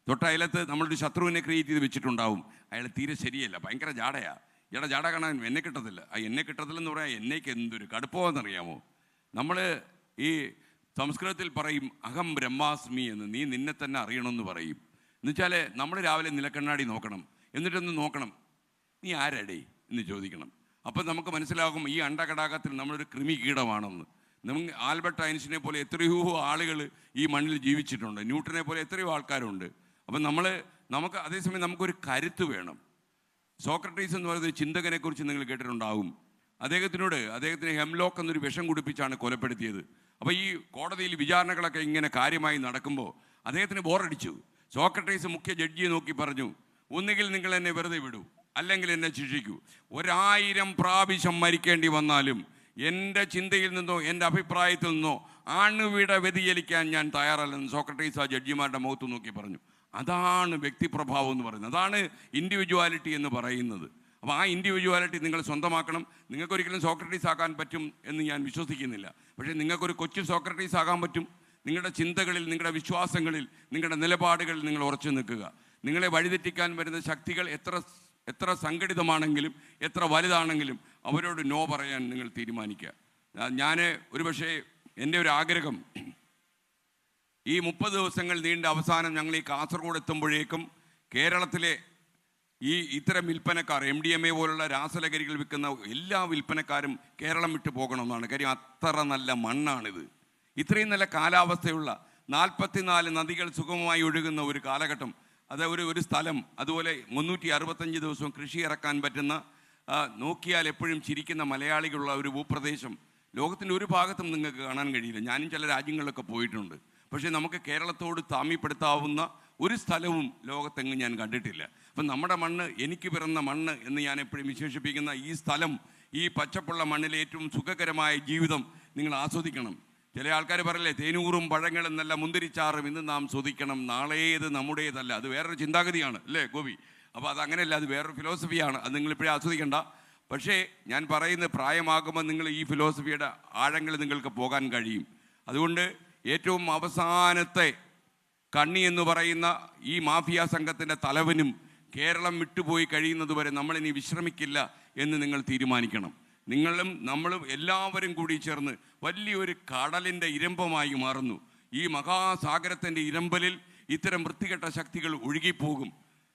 തൊട്ടയലത്ത് നമ്മളൊരു ശത്രുവിനെ ക്രിയേറ്റ് ചെയ്ത് വെച്ചിട്ടുണ്ടാവും. അയാൾ തീരെ ശരിയല്ല, ഭയങ്കര ജാടയാണ്, ഇയാളുടെ ജാട കാണാൻ എന്നെ കിട്ടത്തില്ല. ആ എന്നെ കിട്ടത്തില്ലെന്ന് പറയാൻ എന്നേക്ക് എന്തൊരു കടുപ്പമെന്നറിയാമോ? നമ്മൾ ഈ സംസ്കൃതത്തിൽ പറയും അഹം ബ്രഹ്മാസ്മി എന്ന്, നീ നിന്നെ തന്നെ അറിയണമെന്ന് പറയും. എന്നുവെച്ചാൽ നമ്മൾ രാവിലെ നിലക്കണ്ണാടി നോക്കണം, എന്നിട്ടൊന്ന് നോക്കണം നീ ആരടേ എന്ന് ചോദിക്കണം. അപ്പം നമുക്ക് മനസ്സിലാകും ഈ അണ്ടകടാകത്തിൽ നമ്മളൊരു കൃമി കീടമാണെന്ന്. നമുക്ക് ആൽബർട്ട് ഐൻസ്റ്റീനെ പോലെ എത്രയോ ആളുകൾ ഈ മണ്ണിൽ ജീവിച്ചിട്ടുണ്ട്, ന്യൂട്ടനെ പോലെ എത്രയോ ആൾക്കാരുണ്ട്. അപ്പം നമുക്ക് അതേസമയം നമുക്കൊരു കരുത്ത് വേണം. സോക്രട്ടീസ് എന്ന് പറയുന്ന ചിന്തകനെക്കുറിച്ച് നിങ്ങൾ കേട്ടിട്ടുണ്ടാകും. അദ്ദേഹത്തിന് ഹെംലോക്ക് എന്നൊരു വിഷം കുടിപ്പിച്ചാണ് കൊലപ്പെടുത്തിയത്. അപ്പോൾ ഈ കോടതിയിൽ വിചാരണകളൊക്കെ ഇങ്ങനെ കാര്യമായി നടക്കുമ്പോൾ അദ്ദേഹത്തിന് ബോറടിച്ചു. സോക്രട്ടീസ് മുഖ്യ ജഡ്ജിയെ നോക്കി പറഞ്ഞു, ഒന്നുകിൽ നിങ്ങൾ എന്നെ വെറുതെ വിടൂ, അല്ലെങ്കിൽ എന്നെ ശിക്ഷിക്കൂ. 1000 പ്രാവശ്യം മരിക്കേണ്ടി വന്നാലും എൻ്റെ ചിന്തയിൽ നിന്നോ എൻ്റെ അഭിപ്രായത്തിൽ നിന്നോ അണുവിട വ്യതിചലിക്കാൻ ഞാൻ തയ്യാറല്ലെന്ന് സോക്രട്ടീസ് ആ ജഡ്ജിമാരുടെ മുഖത്ത് നോക്കി പറഞ്ഞു. അതാണ് വ്യക്തിപ്രഭാവം എന്ന് പറയുന്നത്, അതാണ് ഇൻഡിവിജ്വാലിറ്റി എന്ന് പറയുന്നത്. അപ്പോൾ ആ ഇൻഡിവിജ്വാലിറ്റി നിങ്ങൾ സ്വന്തമാക്കണം. നിങ്ങൾക്കൊരിക്കലും സോക്രട്ടീസ് ആക്കാൻ പറ്റും എന്ന് ഞാൻ വിശ്വസിക്കുന്നില്ല, പക്ഷേ നിങ്ങൾക്കൊരു കൊച്ചു സോക്രട്ടീസ് ആകാൻ പറ്റും. നിങ്ങളുടെ ചിന്തകളിൽ, നിങ്ങളുടെ വിശ്വാസങ്ങളിൽ, നിങ്ങളുടെ നിലപാടുകളിൽ നിങ്ങൾ ഉറച്ചു നിൽക്കുക. നിങ്ങളെ വഴിതെറ്റിക്കാൻ വരുന്ന ശക്തികൾ എത്ര സംഘടിതമാണെങ്കിലും എത്ര വലുതാണെങ്കിലും അവരോട് നോ പറയാൻ നിങ്ങൾ തീരുമാനിക്കുക. ഞാൻ ഒരുപക്ഷെ എൻ്റെ ഒരു ആഗ്രഹം, ഈ 30 ദിവസങ്ങൾ നീണ്ട അവസാനം ഞങ്ങൾ ഈ കാസർഗോഡ് എത്തുമ്പോഴേക്കും കേരളത്തിലെ ഇത്തരം വിൽപ്പനക്കാർ, MDMA പോലുള്ള രാസലഹരികൾ വിൽക്കുന്ന എല്ലാ വിൽപ്പനക്കാരും കേരളം വിട്ടു പോകണമെന്നാണ്. കാര്യം അത്ര നല്ല മണ്ണാണിത്. ഇത്രയും നല്ല കാലാവസ്ഥയുള്ള 44 നദികൾ സുഗമമായി ഒഴുകുന്ന ഒരു കാലഘട്ടം, അത് ഒരു സ്ഥലം, അതുപോലെ 365 ദിവസവും കൃഷി ഇറക്കാൻ പറ്റുന്ന, നോക്കിയാൽ എപ്പോഴും ചിരിക്കുന്ന മലയാളികളുള്ള ഒരു ഭൂപ്രദേശം ലോകത്തിൻ്റെ ഒരു ഭാഗത്തും നിങ്ങൾക്ക് കാണാൻ കഴിയില്ല. ഞാനും ചില രാജ്യങ്ങളിലൊക്കെ പോയിട്ടുണ്ട്, പക്ഷേ നമുക്ക് കേരളത്തോട് സാമ്യപ്പെടുത്താവുന്ന ഒരു സ്ഥലവും ലോകത്തെങ്ങും ഞാൻ കണ്ടിട്ടില്ല. അപ്പം നമ്മുടെ മണ്ണ്, എനിക്ക് പിറന്ന മണ്ണ് എന്ന് ഞാൻ എപ്പോഴും വിശേഷിപ്പിക്കുന്ന ഈ സ്ഥലം, ഈ പച്ചപ്പുള്ള മണ്ണിലെ ഏറ്റവും സുഖകരമായ ജീവിതം നിങ്ങൾ ആസ്വദിക്കണം. ചില ആൾക്കാർ പറയില്ലേ, തേനൂറും പഴങ്ങളും നല്ല മുന്തിരിച്ചാറും ഇന്ന് നാം സ്വദിക്കണം, നാളേത് നമ്മുടേതല്ല. അത് വേറൊരു ചിന്താഗതിയാണ് അല്ലേ ഗോപി? അപ്പോൾ അതങ്ങനെയല്ല, അത് വേറൊരു ഫിലോസഫിയാണ്. അത് നിങ്ങളിപ്പോഴേ ആസ്വദിക്കേണ്ട. പക്ഷേ ഞാൻ പറയുന്നത്, പ്രായമാകുമ്പോൾ നിങ്ങൾ ഈ ഫിലോസഫിയുടെ ആഴങ്ങളിൽ നിങ്ങൾക്ക് പോകാൻ കഴിയും. അതുകൊണ്ട് ഏറ്റവും അവസാനത്തെ കണ്ണി എന്ന് പറയുന്ന ഈ മാഫിയ സംഘത്തിൻ്റെ തലവനും കേരളം വിട്ടുപോയി കഴിയുന്നത് വരെ നമ്മളിനി വിശ്രമിക്കില്ല എന്ന് നിങ്ങൾ തീരുമാനിക്കണം. നിങ്ങളും നമ്മളും എല്ലാവരും കൂടി ചേർന്ന് വലിയൊരു കടലിൻ്റെ ഇരമ്പമായി മാറുന്നു. ഈ മഹാസാഗരത്തിൻ്റെ ഇരമ്പലിൽ ഇത്തരം വൃത്തികെട്ട ശക്തികൾ ഒഴുകിപ്പോകും.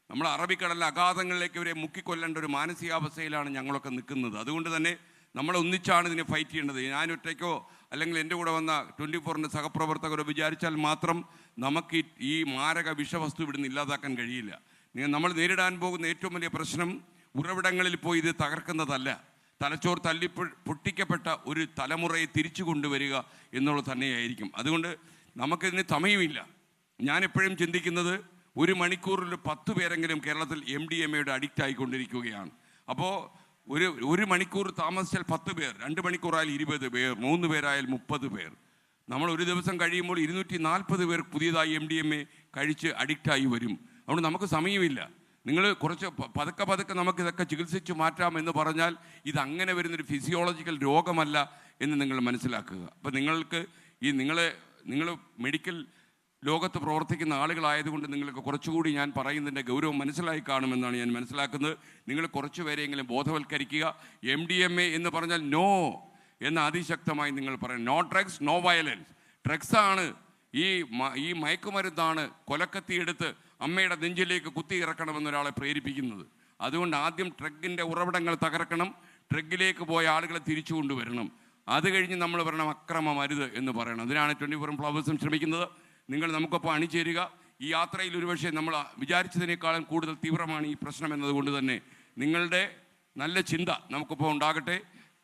നമ്മൾ അറബിക്കടലിലെ അഗാധങ്ങളിലേക്ക് വരെ മുക്കിക്കൊല്ലേണ്ട ഒരു മാനസികാവസ്ഥയിലാണ് ഞങ്ങളൊക്കെ നിൽക്കുന്നത്. അതുകൊണ്ട് തന്നെ നമ്മൾ ഒന്നിച്ചാണ് ഇതിനെ ഫൈറ്റ് ചെയ്യേണ്ടത്. ഞാൻ ഒറ്റയ്ക്കോ അല്ലെങ്കിൽ എൻ്റെ കൂടെ വന്ന 24ൻ്റെ സഹപ്രവർത്തകരോ വിചാരിച്ചാൽ മാത്രം നമുക്ക് ഈ മാരക വിഷവസ്തു ഇവിടുന്ന് ഇല്ലാതാക്കാൻ കഴിയില്ല. നമ്മൾ നേരിടാൻ പോകുന്ന ഏറ്റവും വലിയ പ്രശ്നം ഉറവിടങ്ങളിൽ പോയി ഇത് തകർക്കുന്നതല്ല, തലച്ചോർ പൊട്ടിക്കപ്പെട്ട ഒരു തലമുറയെ തിരിച്ചു കൊണ്ടുവരിക എന്നുള്ളത് തന്നെയായിരിക്കും. അതുകൊണ്ട് നമുക്കിതിന് സമയമില്ല. ഞാനെപ്പോഴും ചിന്തിക്കുന്നത്, 1 മണിക്കൂറിൽ 10 പേരെങ്കിലും കേരളത്തിൽ MDMAയുടെ അഡിക്റ്റ് ആയിക്കൊണ്ടിരിക്കുകയാണ്. അപ്പോൾ ഒരു മണിക്കൂർ താമസിച്ചാൽ 10 പേർ, 2 മണിക്കൂറായാൽ 20 പേർ, 3 പേരായാൽ 30 പേർ. നമ്മൾ ഒരു ദിവസം കഴിയുമ്പോൾ 240 പേർ പുതിയതായി MDMA കഴിച്ച് അഡിക്റ്റായി വരും. അതുകൊണ്ട് നമുക്ക് സമയമില്ല. നിങ്ങൾ കുറച്ച് പതുക്കെ നമുക്കിതൊക്കെ ചികിത്സിച്ച് മാറ്റാം എന്ന് പറഞ്ഞാൽ ഇതങ്ങനെ വരുന്നൊരു ഫിസിയോളജിക്കൽ രോഗമല്ല എന്ന് നിങ്ങൾ മനസ്സിലാക്കുക. അപ്പോൾ നിങ്ങൾ മെഡിക്കൽ ലോകത്ത് പ്രവർത്തിക്കുന്ന ആളുകളായതുകൊണ്ട് നിങ്ങൾക്ക് കുറച്ചുകൂടി ഞാൻ പറയുന്നതിൻ്റെ ഗൗരവം മനസ്സിലായി കാണുമെന്നാണ് ഞാൻ മനസ്സിലാക്കുന്നത്. നിങ്ങൾ കുറച്ച് പേരെയെങ്കിലും ബോധവൽക്കരിക്കുക. MDMA എന്ന് പറഞ്ഞാൽ നോ എന്ന് അതിശക്തമായി നിങ്ങൾ പറയണം. No drugs, no violence. ഡ്രഗ്സാണ്, ഈ മയക്കുമരുന്നാണ് കൊലക്കത്തിയെടുത്ത് അമ്മയുടെ നെഞ്ചിലേക്ക് കുത്തി ഇറക്കണമെന്നൊരാളെ പ്രേരിപ്പിക്കുന്നത്. അതുകൊണ്ട് ആദ്യം ഡ്രഗിൻ്റെ ഉറവിടങ്ങൾ തകർക്കണം, ഡ്രഗിലേക്ക് പോയ ആളുകളെ തിരിച്ചു കൊണ്ടുവരണം. അത് കഴിഞ്ഞ് നമ്മൾ പറയണം അക്രമം അരുത് എന്ന് പറയണം. അതിനാണ് 24 ഫ്ലവേഴ്സും ശ്രമിക്കുന്നത്. നിങ്ങൾ നമുക്കൊപ്പം അണിചേരുക. ഈ യാത്രയിൽ ഒരുപക്ഷെ നമ്മൾ വിചാരിച്ചതിനേക്കാളും കൂടുതൽ തീവ്രമാണ് ഈ പ്രശ്നം എന്നതുകൊണ്ട് തന്നെ നിങ്ങളുടെ നല്ല ചിന്ത നമുക്കൊപ്പം ഉണ്ടാകട്ടെ.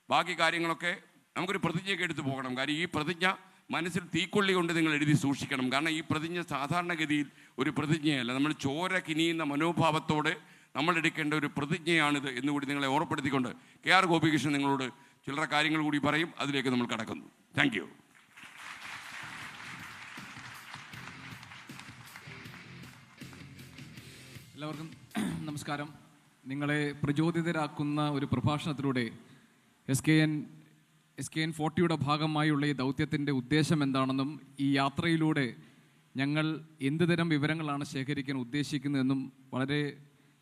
ബാക്കി കാര്യങ്ങളൊക്കെ നമുക്കൊരു പ്രതിജ്ഞയൊക്കെ എടുത്തു പോകണം. കാര്യം ഈ പ്രതിജ്ഞ മനസ്സിൽ തീക്കൊള്ളി കൊണ്ട് നിങ്ങൾ എഴുതി സൂക്ഷിക്കണം. കാരണം ഈ പ്രതിജ്ഞ സാധാരണഗതിയിൽ ഒരു പ്രതിജ്ഞയല്ല, നമ്മൾ ചോര കിനിയുന്ന മനോഭാവത്തോടെ നമ്മൾ എടുക്കേണ്ട ഒരു പ്രതിജ്ഞയാണിത് എന്നുകൂടി നിങ്ങളെ ഓർമ്മപ്പെടുത്തിക്കൊണ്ട് KR ഗോപികൃഷ്ണൻ നിങ്ങളോട് ചില്ലറ കാര്യങ്ങൾ കൂടി പറയും. അതിലേക്ക് നമ്മൾ കടക്കുന്നു. Thank you. എല്ലാവർക്കും നമസ്കാരം. നിങ്ങളെ പ്രചോദിതരാക്കുന്ന ഒരു പ്രഭാഷണത്തിലൂടെ SKN 40യുടെ ഭാഗമായുള്ള ഈ ദൗത്യത്തിൻ്റെ ഉദ്ദേശം എന്താണെന്നും ഈ യാത്രയിലൂടെ ഞങ്ങൾ എന്തുതരം വിവരങ്ങളാണ് ശേഖരിക്കാൻ ഉദ്ദേശിക്കുന്നതെന്നും വളരെ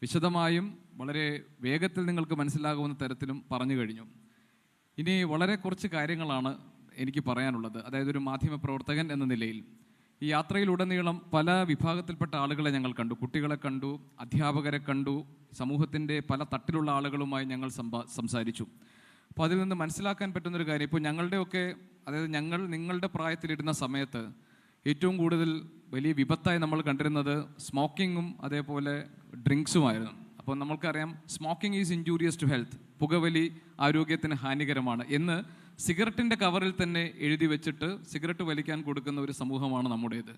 വിശദമായും വളരെ വേഗത്തിൽ നിങ്ങൾക്ക് മനസ്സിലാകുന്ന തരത്തിലും പറഞ്ഞു കഴിഞ്ഞു. ഇനി വളരെ കുറച്ച് കാര്യങ്ങളാണ് എനിക്ക് പറയാനുള്ളത്. അതായത് ഒരു മാധ്യമപ്രവർത്തകൻ എന്ന നിലയിൽ ഈ യാത്രയിലുടനീളം പല വിഭാഗത്തിൽപ്പെട്ട ആളുകളെ ഞങ്ങൾ കണ്ടു. കുട്ടികളെ കണ്ടു, അധ്യാപകരെ കണ്ടു, സമൂഹത്തിൻ്റെ പല തട്ടിലുള്ള ആളുകളുമായി ഞങ്ങൾ സംസാരിച്ചു. അപ്പോൾ അതിൽ നിന്ന് മനസ്സിലാക്കാൻ പറ്റുന്നൊരു കാര്യം, ഇപ്പോൾ ഞങ്ങളുടെയൊക്കെ, അതായത് നിങ്ങളുടെ പ്രായത്തിലിരുന്ന സമയത്ത് ഏറ്റവും കൂടുതൽ വലിയ വിപത്തായി നമ്മൾ കണ്ടിരുന്നത് സ്മോക്കിങ്ങും അതേപോലെ ഡ്രിങ്ക്സുമായിരുന്നു. അപ്പോൾ നമ്മൾക്കറിയാം, smoking is injurious to health, പുകവലി ആരോഗ്യത്തിന് ഹാനികരമാണ് എന്ന് സിഗരറ്റിൻ്റെ കവറിൽ തന്നെ എഴുതി വെച്ചിട്ട് സിഗരറ്റ് വലിക്കാൻ കൊടുക്കുന്ന ഒരു സമൂഹമാണ് നമ്മുടേത്.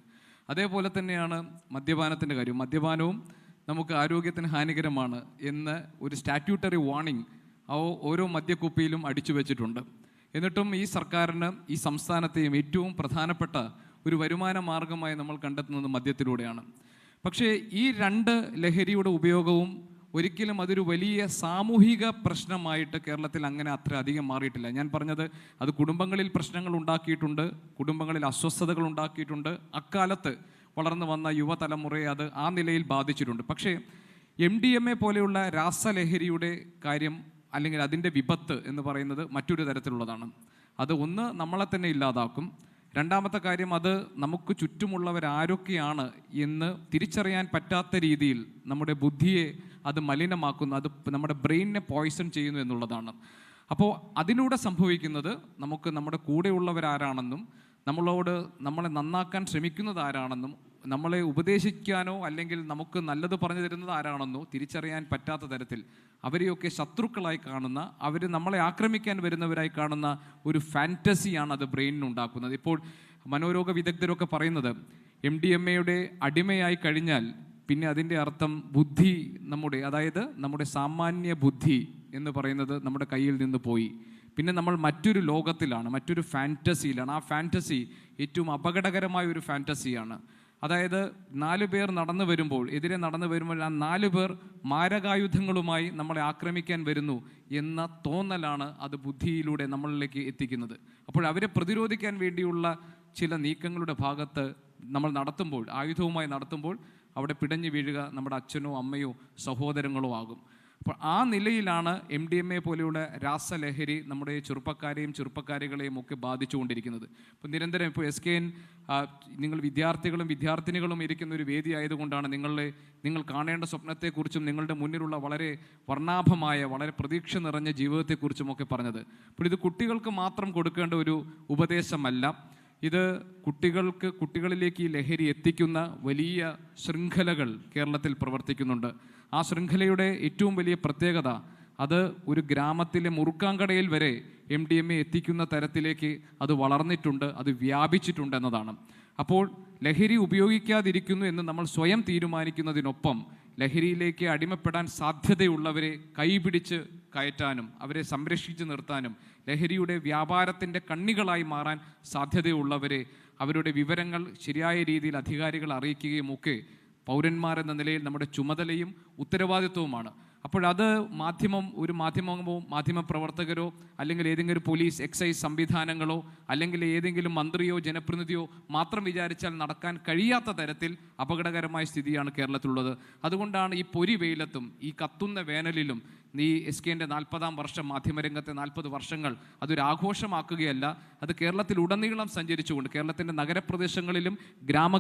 അതേപോലെ തന്നെയാണ് മദ്യപാനത്തിൻ്റെ കാര്യം. മദ്യപാനവും നമുക്ക് ആരോഗ്യത്തിന് ഹാനികരമാണ് എന്ന് ഒരു സ്റ്റാറ്റ്യൂട്ടറി വാർണിംഗ് ഓരോ മദ്യക്കുപ്പിയിലും അടിച്ചു വെച്ചിട്ടുണ്ട്. എന്നിട്ടും ഈ സർക്കാരിന്, ഈ സംസ്ഥാനത്തെയും ഏറ്റവും പ്രധാനപ്പെട്ട ഒരു വരുമാന മാർഗമായി നമ്മൾ കണ്ടെത്തുന്നത് മദ്യത്തിലൂടെയാണ്. പക്ഷേ ഈ രണ്ട് ലഹരിയുടെ ഉപയോഗവും ഒരിക്കലും അതൊരു വലിയ സാമൂഹിക പ്രശ്നമായിട്ട് കേരളത്തിൽ അങ്ങനെ അത്ര അധികം മാറിയിട്ടില്ല. ഞാൻ പറഞ്ഞത്, അത് കുടുംബങ്ങളിൽ പ്രശ്നങ്ങൾ ഉണ്ടാക്കിയിട്ടുണ്ട്, കുടുംബങ്ങളിൽ അസ്വസ്ഥതകൾ ഉണ്ടാക്കിയിട്ടുണ്ട്, അക്കാലത്ത് വളർന്നു വന്ന യുവതലമുറയെ അത് ആ നിലയിൽ ബാധിച്ചിട്ടുണ്ട്. പക്ഷേ MDMA പോലെയുള്ള രാസലഹരിയുടെ കാര്യം, അല്ലെങ്കിൽ അതിൻ്റെ വിപത്ത് എന്ന് പറയുന്നത് മറ്റൊരു തരത്തിലുള്ളതാണ്. അത് ഒന്ന് നമ്മളെ തന്നെ ഇല്ലാതാക്കും. രണ്ടാമത്തെ കാര്യം, അത് നമുക്ക് ചുറ്റുമുള്ളവരാരൊക്കെയാണ് എന്ന് തിരിച്ചറിയാൻ പറ്റാത്ത രീതിയിൽ നമ്മുടെ ബുദ്ധിയെ അത് മലിനമാക്കുന്നു, അത് നമ്മുടെ ബ്രെയിനിനെ പോയ്സൺ ചെയ്യുന്നു എന്നുള്ളതാണ്. അപ്പോൾ അതിലൂടെ സംഭവിക്കുന്നത്, നമുക്ക് നമ്മുടെ കൂടെയുള്ളവരാരാണെന്നും നമ്മളെ നന്നാക്കാൻ ശ്രമിക്കുന്നത് ആരാണെന്നും നമ്മളെ ഉപദേശിക്കാനോ അല്ലെങ്കിൽ നമുക്ക് നല്ലത് പറഞ്ഞു തരുന്നത് ആരാണെന്നോ തിരിച്ചറിയാൻ പറ്റാത്ത തരത്തിൽ അവരെയൊക്കെ ശത്രുക്കളായി കാണുന്ന, അവർ നമ്മളെ ആക്രമിക്കാൻ വരുന്നവരായി കാണുന്ന ഒരു ഫാൻറ്റസിയാണ് അത് ബ്രെയിനിനുണ്ടാക്കുന്നത്. ഇപ്പോൾ മനോരോഗ വിദഗ്ധരൊക്കെ പറയുന്നത്, MDMAയുടെ അടിമയായി കഴിഞ്ഞാൽ പിന്നെ അതിൻ്റെ അർത്ഥം ബുദ്ധി, അതായത് നമ്മുടെ സാമാന്യ ബുദ്ധി എന്ന് പറയുന്നത് നമ്മുടെ കയ്യിൽ നിന്ന് പോയി. പിന്നെ നമ്മൾ മറ്റൊരു ലോകത്തിലാണ്, മറ്റൊരു ഫാൻറ്റസിയിലാണ്. ആ ഫാൻറ്റസി ഏറ്റവും അപകടകരമായ ഒരു ഫാൻറ്റസിയാണ്. അതായത് 4 പേർ എതിരെ നടന്നു വരുമ്പോൾ ആ 4 പേർ മാരകായുധങ്ങളുമായി നമ്മളെ ആക്രമിക്കാൻ വരുന്നു എന്ന തോന്നലാണ് അത് ബുദ്ധിയിലൂടെ നമ്മളിലേക്ക് എത്തിക്കുന്നത്. അപ്പോൾ അവരെ പ്രതിരോധിക്കാൻ വേണ്ടിയുള്ള ചില നീക്കങ്ങളുടെ ഭാഗത്ത് നമ്മൾ നടത്തുമ്പോൾ, ആയുധവുമായി നടത്തുമ്പോൾ, അവിടെ പിടഞ്ഞു വീഴുക നമ്മുടെ അച്ഛനോ അമ്മയോ സഹോദരങ്ങളോ ആകും. അപ്പോൾ ആ നിലയിലാണ് MDMA പോലെയുള്ള രാസലഹരി നമ്മുടെ ചെറുപ്പക്കാരെയും ഒക്കെ ബാധിച്ചുകൊണ്ടിരിക്കുന്നത്. ഇപ്പോൾ നിരന്തരം ഇപ്പോൾ SKN നിങ്ങൾ വിദ്യാർത്ഥികളും വിദ്യാർത്ഥിനികളും ഇരിക്കുന്ന ഒരു വേദി ആയതുകൊണ്ടാണ് നിങ്ങൾ കാണേണ്ട സ്വപ്നത്തെക്കുറിച്ചും നിങ്ങളുടെ മുന്നിലുള്ള വളരെ വർണ്ണാഭമായ, വളരെ പ്രതീക്ഷ നിറഞ്ഞ ജീവിതത്തെക്കുറിച്ചുമൊക്കെ പറഞ്ഞത്. അപ്പോൾ ഇത് കുട്ടികൾക്ക് മാത്രം കൊടുക്കേണ്ട ഒരു ഉപദേശമല്ല. ഇത് കുട്ടികളിലേക്ക് ഈ ലഹരി എത്തിക്കുന്ന വലിയ ശൃംഖലകൾ കേരളത്തിൽ പ്രവർത്തിക്കുന്നുണ്ട്. ആ ശൃംഖലയുടെ ഏറ്റവും വലിയ പ്രത്യേകത, അത് ഒരു ഗ്രാമത്തിലെ മുറുക്കാങ്കടയിൽ വരെ MDMA എത്തിക്കുന്ന തരത്തിലേക്ക് അത് വളർന്നിട്ടുണ്ട്, അത് വ്യാപിച്ചിട്ടുണ്ട് എന്നതാണ്. അപ്പോൾ ലഹരി ഉപയോഗിക്കാതിരിക്കുന്നു എന്ന് നമ്മൾ സ്വയം തീരുമാനിക്കുന്നതിനൊപ്പം ലഹരിയിലേക്ക് അടിമപ്പെടാൻ സാധ്യതയുള്ളവരെ കൈപിടിച്ച് കയറ്റാനും അവരെ സംരക്ഷിച്ചു നിർത്താനും ലഹരിയുടെ വ്യാപാരത്തിൻ്റെ കണ്ണികളായി മാറാൻ സാധ്യതയുള്ളവരെ അവരുടെ വിവരങ്ങൾ ശരിയായ രീതിയിൽ അധികാരികൾ അറിയിക്കുകയും ഒക്കെ പൗരന്മാരെന്ന നിലയിൽ നമ്മുടെ ചുമതലയും ഉത്തരവാദിത്വവുമാണ്. അപ്പോഴത് ഒരു മാധ്യമമോ മാധ്യമപ്രവർത്തകരോ അല്ലെങ്കിൽ ഏതെങ്കിലും പോലീസ് എക്സൈസ് സംവിധാനങ്ങളോ അല്ലെങ്കിൽ ഏതെങ്കിലും മന്ത്രിയോ ജനപ്രതിനിധിയോ മാത്രം വിചാരിച്ചാൽ നടക്കാൻ കഴിയാത്ത തരത്തിൽ അപകടകരമായ സ്ഥിതിയാണ് കേരളത്തിലുള്ളത്. അതുകൊണ്ടാണ് ഈ പൊരി വെയിലത്തും ഈ കത്തുന്ന വേനലിലും ഈ SKൻ്റെ 40-ാം വർഷം, മാധ്യമരംഗത്തെ 40 വർഷങ്ങൾ അതൊരു ആഘോഷമാക്കുകയല്ല, അത് കേരളത്തിലുടനീളം സഞ്ചരിച്ചുകൊണ്ട്, കേരളത്തിൻ്റെ നഗരപ്രദേശങ്ങളിലും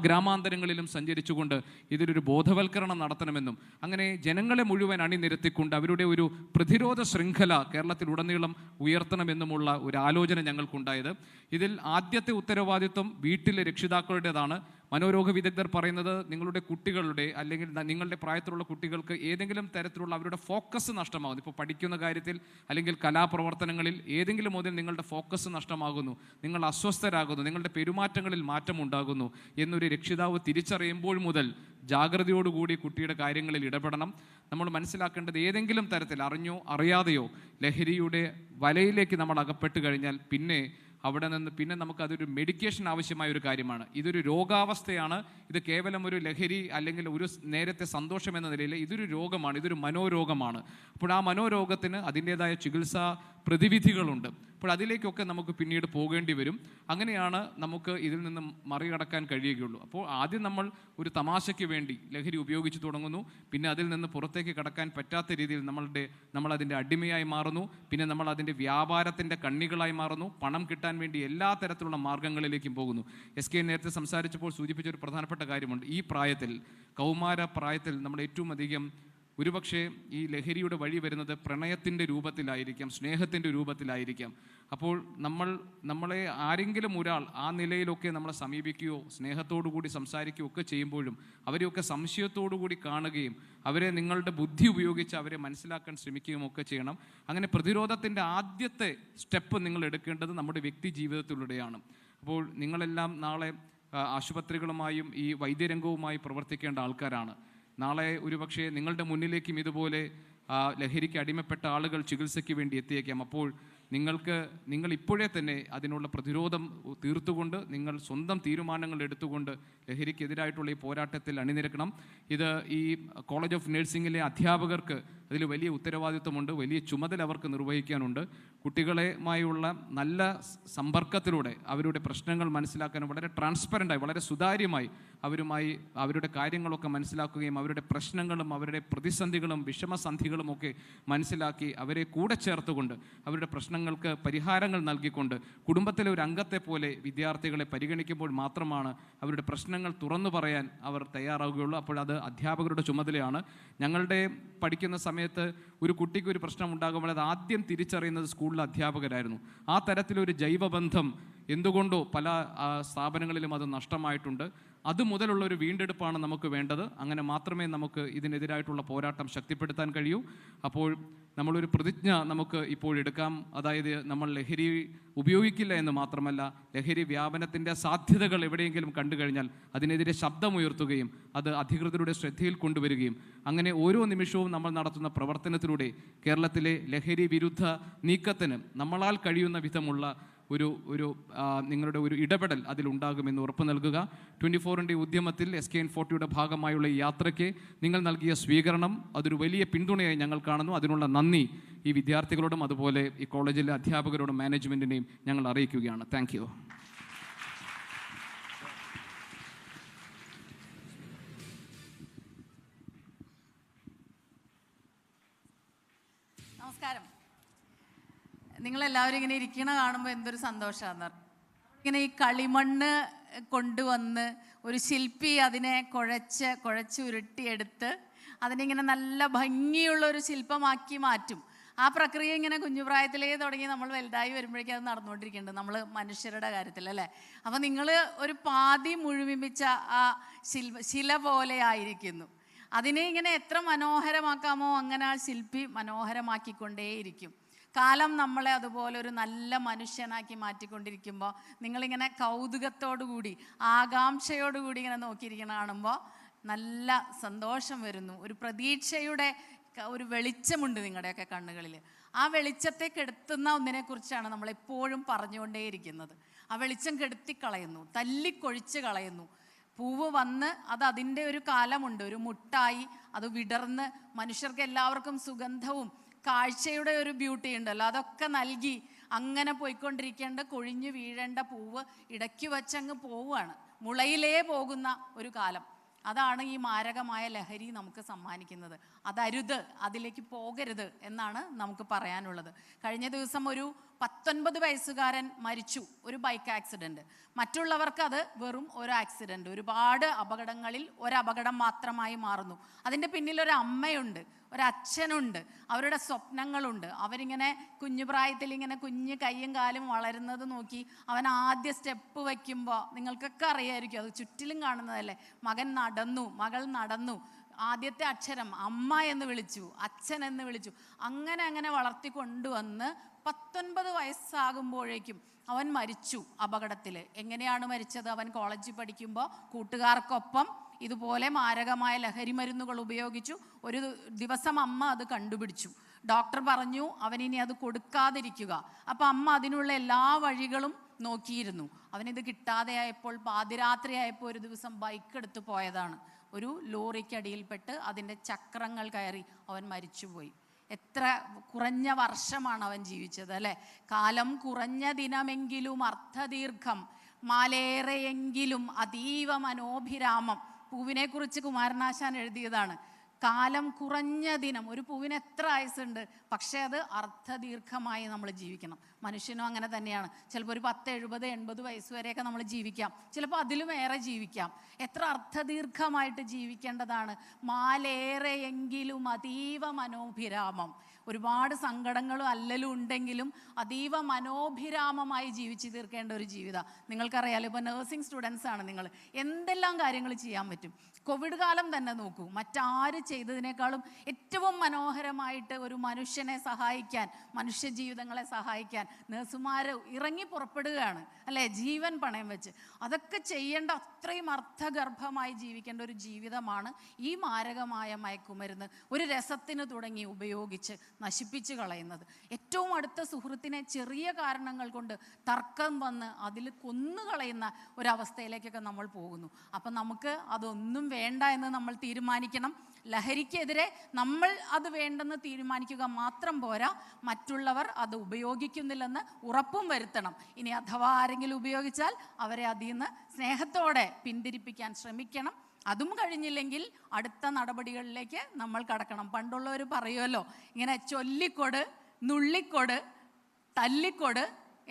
ഗ്രാമാന്തരങ്ങളിലും സഞ്ചരിച്ചുകൊണ്ട് ഇതിലൊരു ബോധവൽക്കരണം നടത്തണമെന്നും അങ്ങനെ ജനങ്ങളെ മുഴുവൻ അണിനിരത്തിക്കൊണ്ട് അവരുടെ ഒരു പ്രതിരോധ ശൃംഖല കേരളത്തിലുടനീളം ഉയർത്തണമെന്നുമുള്ള ഒരു ആലോചന ഞങ്ങൾക്കുണ്ടായത്. ഇതിൽ ആദ്യത്തെ ഉത്തരവാദിത്വം വീട്ടിലെ രക്ഷിതാക്കളുടേതാണ്. മനോരോഗ വിദഗ്ധർ പറയുന്നത്, നിങ്ങളുടെ കുട്ടികളുടെ അല്ലെങ്കിൽ നിങ്ങളുടെ പ്രായത്തിലുള്ള കുട്ടികൾക്ക് ഏതെങ്കിലും തരത്തിലുള്ള അവരുടെ ഫോക്കസ് നഷ്ടമാകുന്നു. ഇപ്പോൾ പഠിക്കുന്ന കാര്യത്തിൽ അല്ലെങ്കിൽ കലാപ്രവർത്തനങ്ങളിൽ ഏതെങ്കിലും മുതൽ നിങ്ങളുടെ ഫോക്കസ് നഷ്ടമാകുന്നു, നിങ്ങൾ അസ്വസ്ഥരാകുന്നു, നിങ്ങളുടെ പെരുമാറ്റങ്ങളിൽ മാറ്റമുണ്ടാകുന്നു എന്നൊരു രക്ഷിതാവ് തിരിച്ചറിയുമ്പോൾ മുതൽ ജാഗ്രതയോടുകൂടി കുട്ടിയുടെ കാര്യങ്ങളിൽ ഇടപെടണം. നമ്മൾ മനസ്സിലാക്കേണ്ടത്, ഏതെങ്കിലും തരത്തിൽ അറിഞ്ഞോ അറിയാതെയോ ലഹരിയുടെ വലയിലേക്ക് നമ്മൾ അകപ്പെട്ട് കഴിഞ്ഞാൽ അവിടെ നിന്ന് നമുക്കതൊരു മെഡിക്കേഷൻ ആവശ്യമായ ഒരു കാര്യമാണ്. ഇതൊരു രോഗാവസ്ഥയാണ്. ഇത് കേവലം ഒരു ലഹരി അല്ലെങ്കിൽ ഒരു നേരത്തെ സന്തോഷം എന്ന നിലയിൽ ഇതൊരു രോഗമാണ്, ഇതൊരു മനോരോഗമാണ്. അപ്പോൾ ആ മനോരോഗത്തിന് അതിൻ്റേതായ ചികിത്സാ പ്രതിവിധികളുണ്ട്. അപ്പോൾ അതിലേക്കൊക്കെ നമുക്ക് പിന്നീട് പോകേണ്ടി വരും. അങ്ങനെയാണ് നമുക്ക് ഇതിൽ നിന്നും മറികടക്കാൻ കഴിയുകയുള്ളൂ. അപ്പോൾ ആദ്യം നമ്മൾ ഒരു തമാശയ്ക്ക് വേണ്ടി ലഹരി ഉപയോഗിച്ച് തുടങ്ങുന്നു, പിന്നെ അതിൽ നിന്ന് പുറത്തേക്ക് കടക്കാൻ പറ്റാത്ത രീതിയിൽ നമ്മളതിൻ്റെ അടിമയായി മാറുന്നു, പിന്നെ നമ്മൾ അതിൻ്റെ വ്യാപാരത്തിൻ്റെ കണ്ണികളായി മാറുന്നു, പണം കിട്ടാൻ വേണ്ടി എല്ലാ തരത്തിലുള്ള മാർഗങ്ങളിലേക്കും പോകുന്നു. SK നേരത്തെ സംസാരിച്ചപ്പോൾ സൂചിപ്പിച്ച ഒരു പ്രധാനപ്പെട്ട കാര്യമുണ്ട്. ഈ പ്രായത്തിൽ, കൗമാര പ്രായത്തിൽ നമ്മൾ ഏറ്റവും അധികം ഒരുപക്ഷെ ഈ ലഹരിയുടെ വഴി വരുന്നത് പ്രണയത്തിൻ്റെ രൂപത്തിലായിരിക്കാം, സ്നേഹത്തിൻ്റെ രൂപത്തിലായിരിക്കാം. അപ്പോൾ നമ്മളെ ആരെങ്കിലും ഒരാൾ ആ നിലയിലൊക്കെ നമ്മളെ സമീപിക്കുകയോ സ്നേഹത്തോടു കൂടി സംസാരിക്കുകയോ ഒക്കെ ചെയ്യുമ്പോഴും അവരെയൊക്കെ സംശയത്തോടു കൂടി കാണുകയും അവരെ നിങ്ങളുടെ ബുദ്ധി ഉപയോഗിച്ച് അവരെ മനസ്സിലാക്കാൻ ശ്രമിക്കുകയും ഒക്കെ ചെയ്യണം. അങ്ങനെ പ്രതിരോധത്തിൻ്റെ ആദ്യത്തെ സ്റ്റെപ്പ് നിങ്ങൾ എടുക്കേണ്ടത് നമ്മുടെ വ്യക്തി ജീവിതത്തിലൂടെയാണ്. അപ്പോൾ നിങ്ങളെല്ലാം നാളെ ആശുപത്രികളുമായും ഈ വൈദ്യരംഗവുമായി പ്രവർത്തിക്കേണ്ട ആൾക്കാരാണ്. നാളെ ഒരുപക്ഷെ നിങ്ങളുടെ മുന്നിലേക്കും ഇതുപോലെ ലഹരിക്ക് അടിമപ്പെട്ട ആളുകൾ ചികിത്സയ്ക്ക് വേണ്ടി എത്തിയേക്കാം. അപ്പോൾ നിങ്ങൾ ഇപ്പോഴേ തന്നെ അതിനുള്ള പ്രതിരോധം തീർത്തുകൊണ്ട് നിങ്ങൾ സ്വന്തം തീരുമാനങ്ങൾ എടുത്തുകൊണ്ട് ലഹരിക്കെതിരായിട്ടുള്ള ഈ പോരാട്ടത്തിൽ അണിനിരക്കണം. ഇത് ഈ കോളേജ് ഓഫ് നഴ്സിംഗിലെ അധ്യാപകർക്ക് അതിൽ വലിയ ഉത്തരവാദിത്വമുണ്ട്, വലിയ ചുമതല അവർക്ക് നിർവഹിക്കാനുണ്ട്. കുട്ടികളുമായുള്ള നല്ല സമ്പർക്കത്തിലൂടെ അവരുടെ പ്രശ്നങ്ങൾ മനസ്സിലാക്കാനും വളരെ ട്രാൻസ്പെറൻ്റായി, വളരെ സുതാര്യമായി അവരുമായി അവരുടെ കാര്യങ്ങളൊക്കെ മനസ്സിലാക്കുകയും അവരുടെ പ്രശ്നങ്ങളും അവരുടെ പ്രതിസന്ധികളും വിഷമസന്ധികളും ഒക്കെ മനസ്സിലാക്കി അവരെ കൂടെ ചേർത്തുകൊണ്ട് അവരുടെ പ്രശ്നങ്ങൾക്ക് പരിഹാരങ്ങൾ നൽകിക്കൊണ്ട് കുടുംബത്തിലെ ഒരു അംഗത്തെ പോലെ വിദ്യാർത്ഥികളെ പരിഗണിക്കുമ്പോൾ മാത്രമാണ് അവരുടെ പ്രശ്നങ്ങൾ തുറന്നു പറയാൻ അവർ തയ്യാറാവുകയുള്ളൂ. അപ്പോൾ അത് അധ്യാപകരുടെ ചുമതലയാണ്. ഞങ്ങളുടെ പഠിക്കുന്ന സമയത്ത് ഒരു കുട്ടിക്ക് ഒരു പ്രശ്നം ഉണ്ടാകുമ്പോൾ അത് ആദ്യം തിരിച്ചറിയുന്നത് സ്കൂളിലെ അധ്യാപകരായിരുന്നു. ആ തരത്തിലൊരു ജൈവബന്ധം എന്തുകൊണ്ടോ പല സ്ഥാപനങ്ങളിലും അത് നഷ്ടമായിട്ടുണ്ട്. അതുമുതലുള്ളൊരു വീണ്ടെടുപ്പാണ് നമുക്ക് വേണ്ടത്. അങ്ങനെ മാത്രമേ നമുക്ക് ഇതിനെതിരായിട്ടുള്ള പോരാട്ടം ശക്തിപ്പെടുത്താൻ കഴിയൂ. അപ്പോൾ നമ്മളൊരു പ്രതിജ്ഞ നമുക്ക് ഇപ്പോഴെടുക്കാം. അതായത് നമ്മൾ ലഹരി ഉപയോഗിക്കില്ല എന്ന് മാത്രമല്ല, ലഹരി വ്യാപനത്തിൻ്റെ സാധ്യതകൾ എവിടെയെങ്കിലും കണ്ടു കഴിഞ്ഞാൽ അതിനെതിരെ ശബ്ദമുയർത്തുകയും അത് അധികൃതരുടെ ശ്രദ്ധയിൽ കൊണ്ടുവരികയും അങ്ങനെ ഓരോ നിമിഷവും നമ്മൾ നടത്തുന്ന പ്രവർത്തനത്തിലൂടെ കേരളത്തിലെ ലഹരി വിരുദ്ധ നീക്കത്തിന് നമ്മളാൽ കഴിയുന്ന വിധമുള്ള നിങ്ങളുടെ ഒരു ഇടപെടൽ അതിലുണ്ടാകുമെന്ന് ഉറപ്പ് നൽകുക. 24-ൻ്റെ ഉദ്യമത്തിൽ SKN40യുടെ ഭാഗമായുള്ള ഈ യാത്രയ്ക്ക് നിങ്ങൾ നൽകിയ സ്വീകരണം അതൊരു വലിയ പിന്തുണയായി ഞങ്ങൾ കാണുന്നു. അതിനുള്ള നന്ദി ഈ വിദ്യാർത്ഥികളോടും അതുപോലെ ഈ കോളേജിലെ അധ്യാപകരോടും മാനേജ്മെൻറ്റിനെയും ഞങ്ങൾ അറിയിക്കുകയാണ്. Thank you. നമസ്കാരം. നിങ്ങളെല്ലാവരും ഇങ്ങനെ ഇരിക്കണ കാണുമ്പോൾ എന്തൊരു സന്തോഷമാണെന്ന്. ഇങ്ങനെ ഈ കളിമണ്ണ് കൊണ്ടുവന്ന് ഒരു ശില്പി അതിനെ കുഴച്ച് ഉരുട്ടിയെടുത്ത് അതിനിങ്ങനെ നല്ല ഭംഗിയുള്ള ഒരു ശില്പമാക്കി മാറ്റും. ആ പ്രക്രിയ ഇങ്ങനെ കുഞ്ഞുപ്രായത്തിലേ തുടങ്ങി നമ്മൾ വലുതായി വരുമ്പോഴേക്കും അത് നടന്നുകൊണ്ടിരിക്കുന്നുണ്ട് നമ്മൾ മനുഷ്യരുടെ കാര്യത്തിൽ, അല്ലേ? അപ്പം നിങ്ങൾ ഒരു പാതി മുഴുമിപ്പിച്ച ആ ശില പോലെ ആയിരിക്കുന്നു. അതിനെ ഇങ്ങനെ എത്ര മനോഹരമാക്കാമോ അങ്ങനെ ആ ശില്പി മനോഹരമാക്കിക്കൊണ്ടേയിരിക്കും. കാലം നമ്മളെ അതുപോലെ ഒരു നല്ല മനുഷ്യനാക്കി മാറ്റിക്കൊണ്ടിരിക്കുമ്പോൾ നിങ്ങളിങ്ങനെ കൗതുകത്തോടുകൂടി ആകാംക്ഷയോടുകൂടി ഇങ്ങനെ നോക്കിയിരിക്കുന്ന കാണുമ്പോൾ നല്ല സന്തോഷം വരുന്നു. ഒരു പ്രതീക്ഷയുടെ ഒരു വെളിച്ചമുണ്ട് നിങ്ങളുടെയൊക്കെ കണ്ണുകളിൽ. ആ വെളിച്ചത്തെ കെടുത്തുന്ന ഒന്നിനെക്കുറിച്ചാണ് നമ്മളെപ്പോഴും പറഞ്ഞുകൊണ്ടേയിരിക്കുന്നത്. ആ വെളിച്ചം കെടുത്തിക്കളയുന്നു, തല്ലിക്കൊഴിച്ച് കളയുന്നു. പൂവ് വന്ന് അത് അതിൻ്റെ ഒരു കാലമുണ്ട്, ഒരു മുട്ടായി അത് വിടർന്ന് മനുഷ്യർക്ക് എല്ലാവർക്കും സുഗന്ധവും കാഴ്ചയുടെ ഒരു ബ്യൂട്ടി ഉണ്ടല്ലോ, അതൊക്കെ നൽകി അങ്ങനെ പോയിക്കൊണ്ടിരിക്കേണ്ട കൊഴിഞ്ഞു വീഴേണ്ട പൂവ് ഇടയ്ക്ക് വച്ചങ്ങ് പോവുകയാണ്. മുളയിലേ പോകുന്ന ഒരു കാലം. അതാണ് ഈ മാരകമായ ലഹരി നമുക്ക് സമ്മാനിക്കുന്നത്. അതരുത്, അതിലേക്ക് പോകരുത് എന്നാണ് നമുക്ക് പറയാനുള്ളത്. കഴിഞ്ഞ ദിവസം ഒരു 19 വയസ്സുകാരൻ മരിച്ചു, ഒരു ബൈക്ക് ആക്സിഡൻറ്റ്. മറ്റുള്ളവർക്ക് അത് വെറും ഒരു ആക്സിഡൻറ്റ്, ഒരുപാട് അപകടങ്ങളിൽ ഒരപകടം മാത്രമായി മാറുന്നു. അതിൻ്റെ പിന്നിൽ ഒരു അമ്മയുണ്ട്, ഒരച്ഛനുണ്ട്, അവരുടെ സ്വപ്നങ്ങളുണ്ട്. അവരിങ്ങനെ കുഞ്ഞുപ്രായത്തിൽ ഇങ്ങനെ കുഞ്ഞ് കയ്യും കാലും വളരുന്നത് നോക്കി അവൻ ആദ്യ സ്റ്റെപ്പ് വയ്ക്കുമ്പോൾ നിങ്ങൾക്കൊക്കെ അറിയായിരിക്കും, അത് ചുറ്റിലും കാണുന്നതല്ലേ. മകൻ നടന്നു, മകൾ നടന്നു, ആദ്യത്തെ അക്ഷരം അമ്മ എന്ന് വിളിച്ചു, അച്ഛൻ എന്ന് വിളിച്ചു, അങ്ങനെ വളർത്തിക്കൊണ്ടുവന്ന് 19 വയസ്സാകുമ്പോഴേക്കും അവൻ മരിച്ചു അപകടത്തിൽ. എങ്ങനെയാണ് മരിച്ചത്? അവൻ കോളേജിൽ പഠിക്കുമ്പോൾ കൂട്ടുകാർക്കൊപ്പം ഇതുപോലെ മാരകമായ ലഹരി മരുന്നുകൾ ഉപയോഗിച്ചു. ഒരു ദിവസം അമ്മ അത് കണ്ടുപിടിച്ചു. ഡോക്ടർ പറഞ്ഞു അവനിനി അത് കൊടുക്കാതിരിക്കുക. അപ്പം അമ്മ അതിനുള്ള എല്ലാ വഴികളും നോക്കിയിരുന്നു. അവനിത് കിട്ടാതെയായപ്പോൾ പാതിരാത്രിയായപ്പോൾ ഒരു ദിവസം ബൈക്ക് എടുത്ത് പോയതാണ്. ഒരു ലോറിക്കടിയിൽപ്പെട്ട് അതിൻ്റെ ചക്രങ്ങൾ കയറി അവൻ മരിച്ചുപോയി. എത്ര കുറഞ്ഞ വർഷമാണ് അവൻ ജീവിച്ചത് അല്ലേ? കാലം കുറഞ്ഞ ദിനമെങ്കിലും അർത്ഥദീർഘം, മാലേറെയെങ്കിലും അതീവ മനോഭിരാമം. പൂവിനെക്കുറിച്ച് കുമാരനാശാൻ എഴുതിയതാണ്. കാലം കുറഞ്ഞ ദിനം, ഒരു പൂവിന് എത്ര ആയുസുണ്ട്, പക്ഷേ അത് അർത്ഥദീർഘമായി നമ്മൾ ജീവിക്കണം. മനുഷ്യനും അങ്ങനെ തന്നെയാണ്. ചിലപ്പോൾ ഒരു 10, 70, 80 വയസ്സ് വരെയൊക്കെ നമ്മൾ ജീവിക്കാം, ചിലപ്പോൾ അതിലും ഏറെ ജീവിക്കാം. എത്ര അർത്ഥദീർഘമായിട്ട് ജീവിക്കേണ്ടതാണ്. മാലേറെയെങ്കിലും അതീവ മനോഭിരാമം. ഒരുപാട് സങ്കടങ്ങളും അല്ലലും ഉണ്ടെങ്കിലും അതീവ മനോഭിരാമമായി ജീവിച്ചു തീർക്കേണ്ട ഒരു ജീവിതം. നിങ്ങൾക്കറിയാലോ, ഇപ്പോൾ നഴ്സിംഗ് സ്റ്റുഡൻസ് ആണ് നിങ്ങൾ, എന്തെല്ലാം കാര്യങ്ങൾ ചെയ്യാൻ പറ്റും. കോവിഡ് കാലം തന്നെ നോക്കൂ, മറ്റാര് ചെയ്തതിനേക്കാളും ഏറ്റവും മനോഹരമായിട്ട് ഒരു മനുഷ്യനെ സഹായിക്കാൻ, മനുഷ്യ ജീവിതങ്ങളെ സഹായിക്കാൻ നഴ്സുമാർ ഇറങ്ങി പുറപ്പെടുകയാണ് അല്ലേ, ജീവൻ പണയം വെച്ച്. അതൊക്കെ ചെയ്യേണ്ട അത്രയും അർത്ഥഗർഭമായി ജീവിക്കേണ്ട ഒരു ജീവിതമാണ് ഈ മാരകമായ മയക്കുമരുന്ന് ഒരു രസത്തിന് തുടങ്ങി ഉപയോഗിച്ച് നശിപ്പിച്ച് കളയുന്നത്. ഏറ്റവും അടുത്ത സുഹൃത്തിനെ ചെറിയ കാരണങ്ങൾ കൊണ്ട് തർക്കം വന്ന് അതിൽ കൊന്നുകളയുന്ന ഒരവസ്ഥയിലേക്കൊക്കെ നമ്മൾ പോകുന്നു. അപ്പം നമുക്ക് അതൊന്നും വേണ്ട എന്ന് നമ്മൾ തീരുമാനിക്കണം. ലഹരിക്കെതിരെ നമ്മൾ അത് വേണ്ടെന്ന് തീരുമാനിക്കുക മാത്രം പോരാ, മറ്റുള്ളവർ അത് ഉപയോഗിക്കുന്നില്ലെന്ന് ഉറപ്പും വരുത്തണം. ഇനി അഥവാ ആരെങ്കിലും ഉപയോഗിച്ചാൽ അവരെ അതിൽ നിന്ന് സ്നേഹത്തോടെ പിന്തിരിപ്പിക്കാൻ ശ്രമിക്കണം. അതും കഴിഞ്ഞില്ലെങ്കിൽ അടുത്ത നടപടികളിലേക്ക് നമ്മൾ കടക്കണം. പണ്ടുള്ളവർ പറയുമല്ലോ, ഇങ്ങനെ ചൊല്ലിക്കൊട്, നുള്ളിക്കൊട്, തല്ലിക്കൊട്,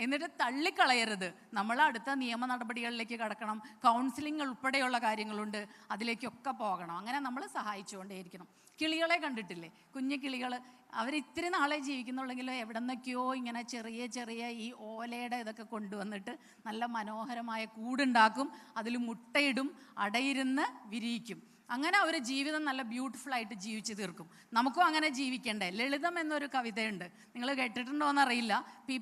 എന്നിട്ട് തള്ളിക്കളയരുത്. നമ്മൾ അടുത്ത നിയമ നടപടികളിലേക്ക് കടക്കണം. കൗൺസിലിംഗ് ഉൾപ്പെടെയുള്ള കാര്യങ്ങളുണ്ട്, അതിലേക്കൊക്കെ പോകണം. അങ്ങനെ നമ്മൾ സഹായിച്ചുകൊണ്ടേയിരിക്കണം. കിളികളെ കണ്ടിട്ടില്ലേ, കുഞ്ഞു കിളികൾ, അവർ ഇത്തിരി നാളെ ജീവിക്കുന്നുള്ളെങ്കിലും എവിടെ നിന്നൊക്കെയോ ഇങ്ങനെ ചെറിയ ചെറിയ ഈ ഓലയുടെ ഇതൊക്കെ കൊണ്ടുവന്നിട്ട് നല്ല മനോഹരമായ കൂടുണ്ടാക്കും, അതിൽ മുട്ടയിടും, അടയിരുന്ന് വിരിയിക്കും. അങ്ങനെ അവർ ജീവിതം നല്ല ബ്യൂട്ടിഫുൾ ആയിട്ട് ജീവിച്ചു തീർക്കും. നമുക്കും അങ്ങനെ ജീവിക്കണ്ടേ? ലളിതം എന്നൊരു കവിതയുണ്ട്, നിങ്ങൾ കേട്ടിട്ടുണ്ടോയെന്നറിയില്ല.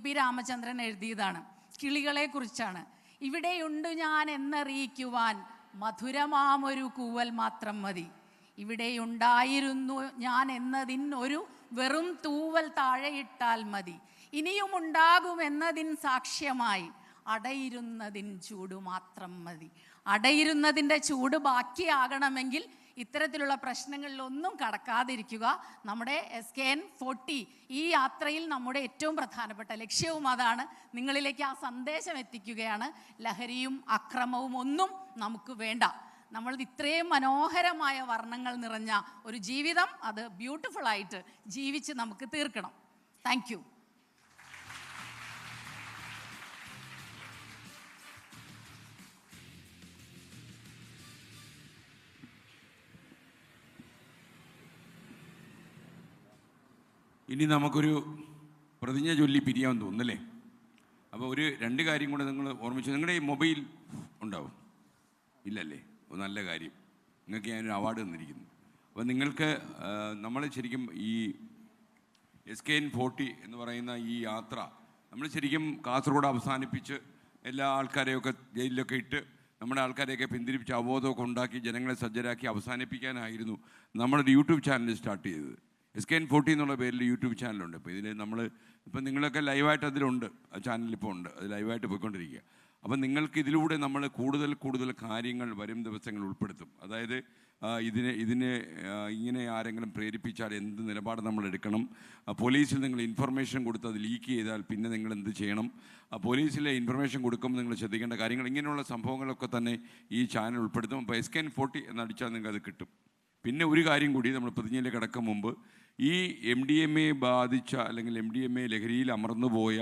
പി രാമചന്ദ്രൻ എഴുതിയതാണ്. കിളികളെ കുറിച്ചാണ്. ഇവിടെയുണ്ട് ഞാൻ എന്നറിയിക്കുവാൻ മധുരമാമൊരു കൂവൽ മാത്രം മതി. ഇവിടെയുണ്ടായിരുന്നു ഞാൻ എന്നതിനൊരു വെറും തൂവൽ താഴെയിട്ടാൽ മതി. ഇനിയും ഉണ്ടാകുമെന്നതിൻ സാക്ഷ്യമായി അടയിരുന്നതിൻ ചൂട് മാത്രം മതി. അടയിരുന്നതിൻ്റെ ചൂട് ബാക്കിയാകണമെങ്കിൽ ഇത്തരത്തിലുള്ള പ്രശ്നങ്ങളിലൊന്നും കടക്കാതിരിക്കുക. നമ്മുടെ SKN40 ഈ യാത്രയിൽ നമ്മുടെ ഏറ്റവും പ്രധാനപ്പെട്ട ലക്ഷ്യവും അതാണ്. നിങ്ങളിലേക്ക് ആ സന്ദേശം എത്തിക്കുകയാണ്. ലഹരിയും അക്രമവും ഒന്നും നമുക്ക് വേണ്ട. നമ്മൾ ഇത്രയും മനോഹരമായ വർണ്ണങ്ങൾ നിറഞ്ഞ ഒരു ജീവിതം, അത് ബ്യൂട്ടിഫുള്ളായിട്ട് ജീവിച്ച് നമുക്ക് തീർക്കണം. Thank you. ഇനി നമുക്കൊരു പ്രതിജ്ഞ ചൊല്ലി പിരിയാൻ തോന്നുന്നല്ലേ? അപ്പോൾ ഒരു 2 കാര്യം കൂടെ നിങ്ങൾ ഓർമ്മിച്ചു. നിങ്ങളുടെ ഈ മൊബൈൽ ഉണ്ടാവും ഇല്ലല്ലേ? നല്ല കാര്യം, നിങ്ങൾക്ക് ഞാനൊരു അവാർഡ് തന്നിരിക്കുന്നു. അപ്പോൾ നിങ്ങൾക്ക് നമ്മൾ ശരിക്കും ഈ SKN40 എന്ന് പറയുന്ന ഈ യാത്ര നമ്മൾ ശരിക്കും കാസർഗോഡ് അവസാനിപ്പിച്ച് എല്ലാ ആൾക്കാരെയൊക്കെ ജയിലിലൊക്കെ ഇട്ട് നമ്മുടെ ആൾക്കാരെയൊക്കെ പിന്തിരിപ്പിച്ച് അവബോധമൊക്കെ ഉണ്ടാക്കി ജനങ്ങളെ സജ്ജരാക്കി അവസാനിപ്പിക്കാനായിരുന്നു നമ്മളൊരു യൂട്യൂബ് ചാനൽ സ്റ്റാർട്ട് ചെയ്തത്. SKN40 എന്നുള്ള പേരിൽ യൂട്യൂബ് ചാനലുണ്ട്. ഇപ്പോൾ ഇതിൽ ഇപ്പം നിങ്ങളൊക്കെ ലൈവായിട്ട് അതിലുണ്ട്, ആ ചാനലിപ്പോൾ ഉണ്ട്, അത് ലൈവായിട്ട് പോയിക്കൊണ്ടിരിക്കുക. അപ്പം നിങ്ങൾക്ക് ഇതിലൂടെ നമ്മൾ കൂടുതൽ കാര്യങ്ങൾ വരും ദിവസങ്ങൾ ഉൾപ്പെടുത്തും. അതായത് ഇതിനെ ഇങ്ങനെ ആരെങ്കിലും പ്രേരിപ്പിച്ചാൽ എന്ത് നിലപാട് നമ്മൾ എടുക്കണം, പോലീസിൽ നിങ്ങൾ ഇൻഫർമേഷൻ കൊടുത്ത് അത് ലീക്ക് ചെയ്താൽ പിന്നെ നിങ്ങൾ എന്ത് ചെയ്യണം, പോലീസിലെ ഇൻഫർമേഷൻ കൊടുക്കുമ്പോൾ നിങ്ങൾ ശ്രദ്ധിക്കേണ്ട കാര്യങ്ങൾ, ഇങ്ങനെയുള്ള സംഭവങ്ങളൊക്കെ തന്നെ ഈ ചാനൽ ഉൾപ്പെടുത്തും. അപ്പോൾ SKN40 എന്നടിച്ചാൽ നിങ്ങൾക്ക് അത് കിട്ടും. പിന്നെ ഒരു കാര്യം കൂടി, നമ്മൾ പ്രതിജ്ഞയിലേക്ക് കടക്കും മുമ്പ്, ഈ MDMA ബാധിച്ച അല്ലെങ്കിൽ MDMA ലഹരിയിൽ അമർന്നുപോയ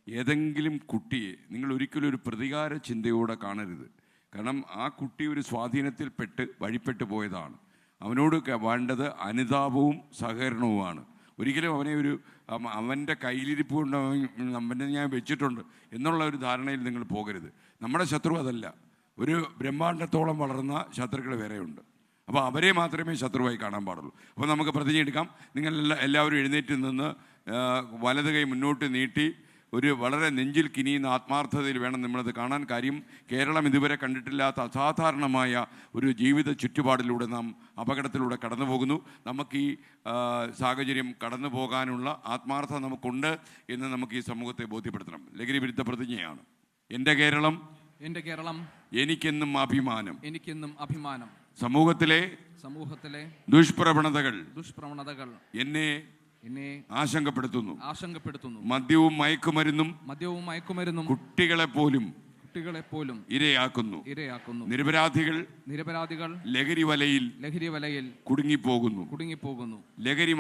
ഏതെങ്കിലും കുട്ടിയെ നിങ്ങൾ ഒരിക്കലും ഒരു പ്രതികാര ചിന്തയോടെ കാണരുത്. കാരണം ആ കുട്ടി ഒരു സ്വാധീനത്തിൽപ്പെട്ട് വഴിപ്പെട്ടു പോയതാണ്. അവനോട് വേണ്ടത് അനുതാപവും സഹകരണവുമാണ്. ഒരിക്കലും അവൻ്റെ കയ്യിലിരിപ്പ് കൊണ്ട് അവനെ ഞാൻ വെച്ചിട്ടുണ്ട് എന്നുള്ള ഒരു ധാരണയിൽ നിങ്ങൾ പോകരുത്. നമ്മുടെ ശത്രു അതല്ല, ഒരു ബ്രഹ്മാണ്ടത്തോളം വളർന്ന ശത്രുക്കൾ വേറെയുണ്ട്. അപ്പോൾ അവരെ മാത്രമേ ശത്രുവായി കാണാൻ പാടുള്ളൂ. അപ്പോൾ നമുക്ക് പ്രതിജ്ഞ എടുക്കാം. എല്ലാവരും എഴുന്നേറ്റ് നിന്ന് വലത് കൈ മുന്നോട്ട് നീട്ടി ഒരു വളരെ നെഞ്ചിൽ കിനിയുന്ന ആത്മാർത്ഥതയിൽ വേണം നമ്മളത് കാണാൻ. കാര്യം കേരളം ഇതുവരെ കണ്ടിട്ടില്ലാത്ത അസാധാരണമായ ഒരു ജീവിത ചുറ്റുപാടിലൂടെ നാം അപകടത്തിലൂടെ കടന്നു പോകുന്നു. നമുക്ക് ഈ സാഹചര്യം കടന്നു പോകാനുള്ള ആത്മാർത്ഥത നമുക്കുണ്ട് എന്ന് നമുക്ക് ഈ സമൂഹത്തെ ബോധ്യപ്പെടുത്തണം. ലഹരി വിരുദ്ധ പ്രതിജ്ഞയാണ്. എൻ്റെ കേരളം എനിക്കെന്നും അഭിമാനം. സമൂഹത്തിലെ ദുഷ്പ്രവണതകൾ എന്നെ എന്നെ ആശങ്കപ്പെടുത്തുന്നു. മദ്യവും മയക്കുമരുന്നും കുട്ടികളെ പോലും ഇരയാക്കുന്നു. നിരപരാധികൾ ലഹരി വലയിൽ കുടുങ്ങിപ്പോകുന്നു. ലഹരി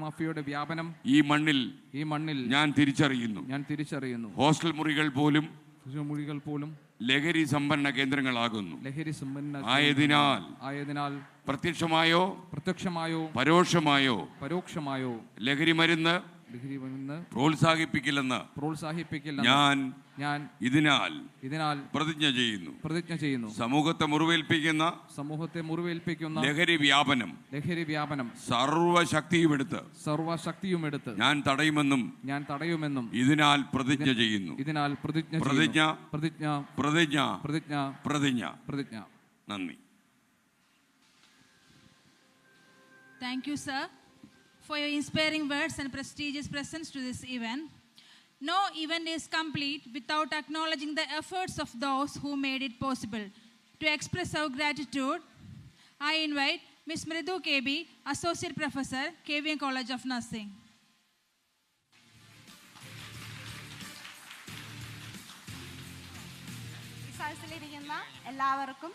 മാഫിയയുടെ വ്യാപനം ഈ മണ്ണിൽ ഞാൻ തിരിച്ചറിയുന്നു. ഹോസ്റ്റൽ മുറികൾ പോലും ലഹരി സമ്പന്ന കേന്ദ്രങ്ങളാകുന്നു. ആയതിനാൽ പ്രത്യക്ഷമായോ പരോക്ഷമായോ ലഹരി മരുന്ന് പ്രോത്സാഹിപ്പിക്കില്ലെന്ന് ഞാൻ ഇതിനാൽ പ്രതിജ്ഞ ചെയ്യുന്നു. സമൂഹത്തെ മുറിവേൽപ്പിക്കുന്ന ലഹരി വ്യാപനം സർവശക്തിയുമെടുത്ത് ഞാൻ തടയുമെന്നും ഇതിനാൽ പ്രതിജ്ഞ ചെയ്യുന്നു. പ്രതിജ്ഞ. നന്ദി. Thank you, sir, for your inspiring words and prestigious presence to this event. No event is complete without acknowledging the efforts of those who made it possible. To express our gratitude, I invite Ms. Mridu KB, Associate Professor, KVM College of Nursing. എല്ലാവർക്കും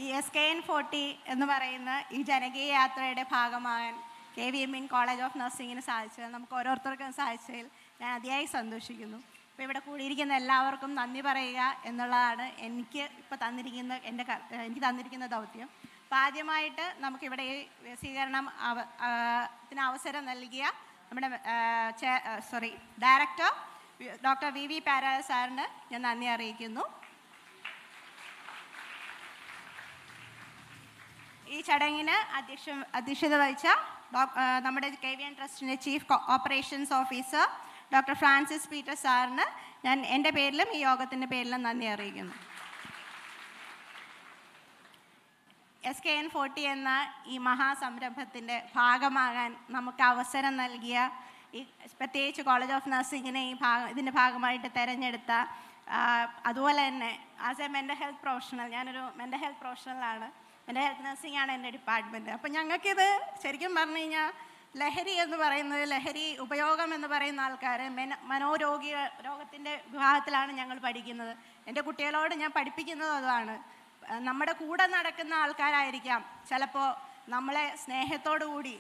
ഈ SKN40 എന്ന് പറയുന്ന ഈ ജനകീയ യാത്രയുടെ ഭാഗമാകാൻ KVM college of നഴ്സിംഗിന് സാധിച്ചത് നമുക്ക് ഓരോരുത്തർക്കും സാധിച്ചതിൽ ഞാൻ അതിയായി സന്തോഷിക്കുന്നു. അപ്പോൾ ഇവിടെ കൂടിയിരിക്കുന്ന എല്ലാവർക്കും നന്ദി പറയുക എന്നുള്ളതാണ് എനിക്ക് തന്നിരിക്കുന്ന ദൗത്യം. അപ്പോൾ ആദ്യമായിട്ട് നമുക്കിവിടെ ഈ സ്വീകരണത്തിന് അവസരം നൽകിയ നമ്മുടെ ഡയറക്ടർ ഡോക്ടർ VV പാരാൽ സാറിന് ഞാൻ നന്ദി അറിയിക്കുന്നു. ഈ ചടങ്ങിന് അധ്യക്ഷത വഹിച്ച നമ്മുടെ KVM ട്രസ്റ്റിൻ്റെ chief operations officer doctor Francis Peter സാറിന് ഞാൻ എൻ്റെ പേരിലും ഈ യോഗത്തിൻ്റെ പേരിലും നന്ദി അറിയിക്കുന്നു. SKN40 എന്ന ഈ മഹാസംരംഭത്തിൻ്റെ ഭാഗമാകാൻ നമുക്ക് അവസരം നൽകിയ ഈ പ്രത്യേകിച്ച് കോളേജ് ഓഫ് നഴ്സിംഗിനെ ഇതിൻ്റെ ഭാഗമായിട്ട് തിരഞ്ഞെടുത്ത അതുപോലെ തന്നെ as a mental health professional, ഞാനൊരു മെൻ്റൽ ഹെൽത്ത് പ്രൊഫഷണലാണ്, മെൻ്റൽ ഹെൽത്ത് നഴ്സിംഗ് ആണ് എൻ്റെ ഡിപ്പാർട്ട്മെൻറ്റ്. അപ്പം ഞങ്ങൾക്കിത് ശരിക്കും പറഞ്ഞു കഴിഞ്ഞാൽ ലഹരി ഉപയോഗം എന്ന് പറയുന്ന ആൾക്കാർ രോഗത്തിൻ്റെ വിഭാഗത്തിലാണ് ഞങ്ങൾ പഠിക്കുന്നത്. എൻ്റെ കുട്ടികളോട് ഞാൻ പഠിപ്പിക്കുന്നത് അതാണ്. നമ്മുടെ കൂടെ നടക്കുന്ന ആൾക്കാരായിരിക്കാം ചിലപ്പോൾ നമ്മളെ സ്നേഹത്തോടു കൂടി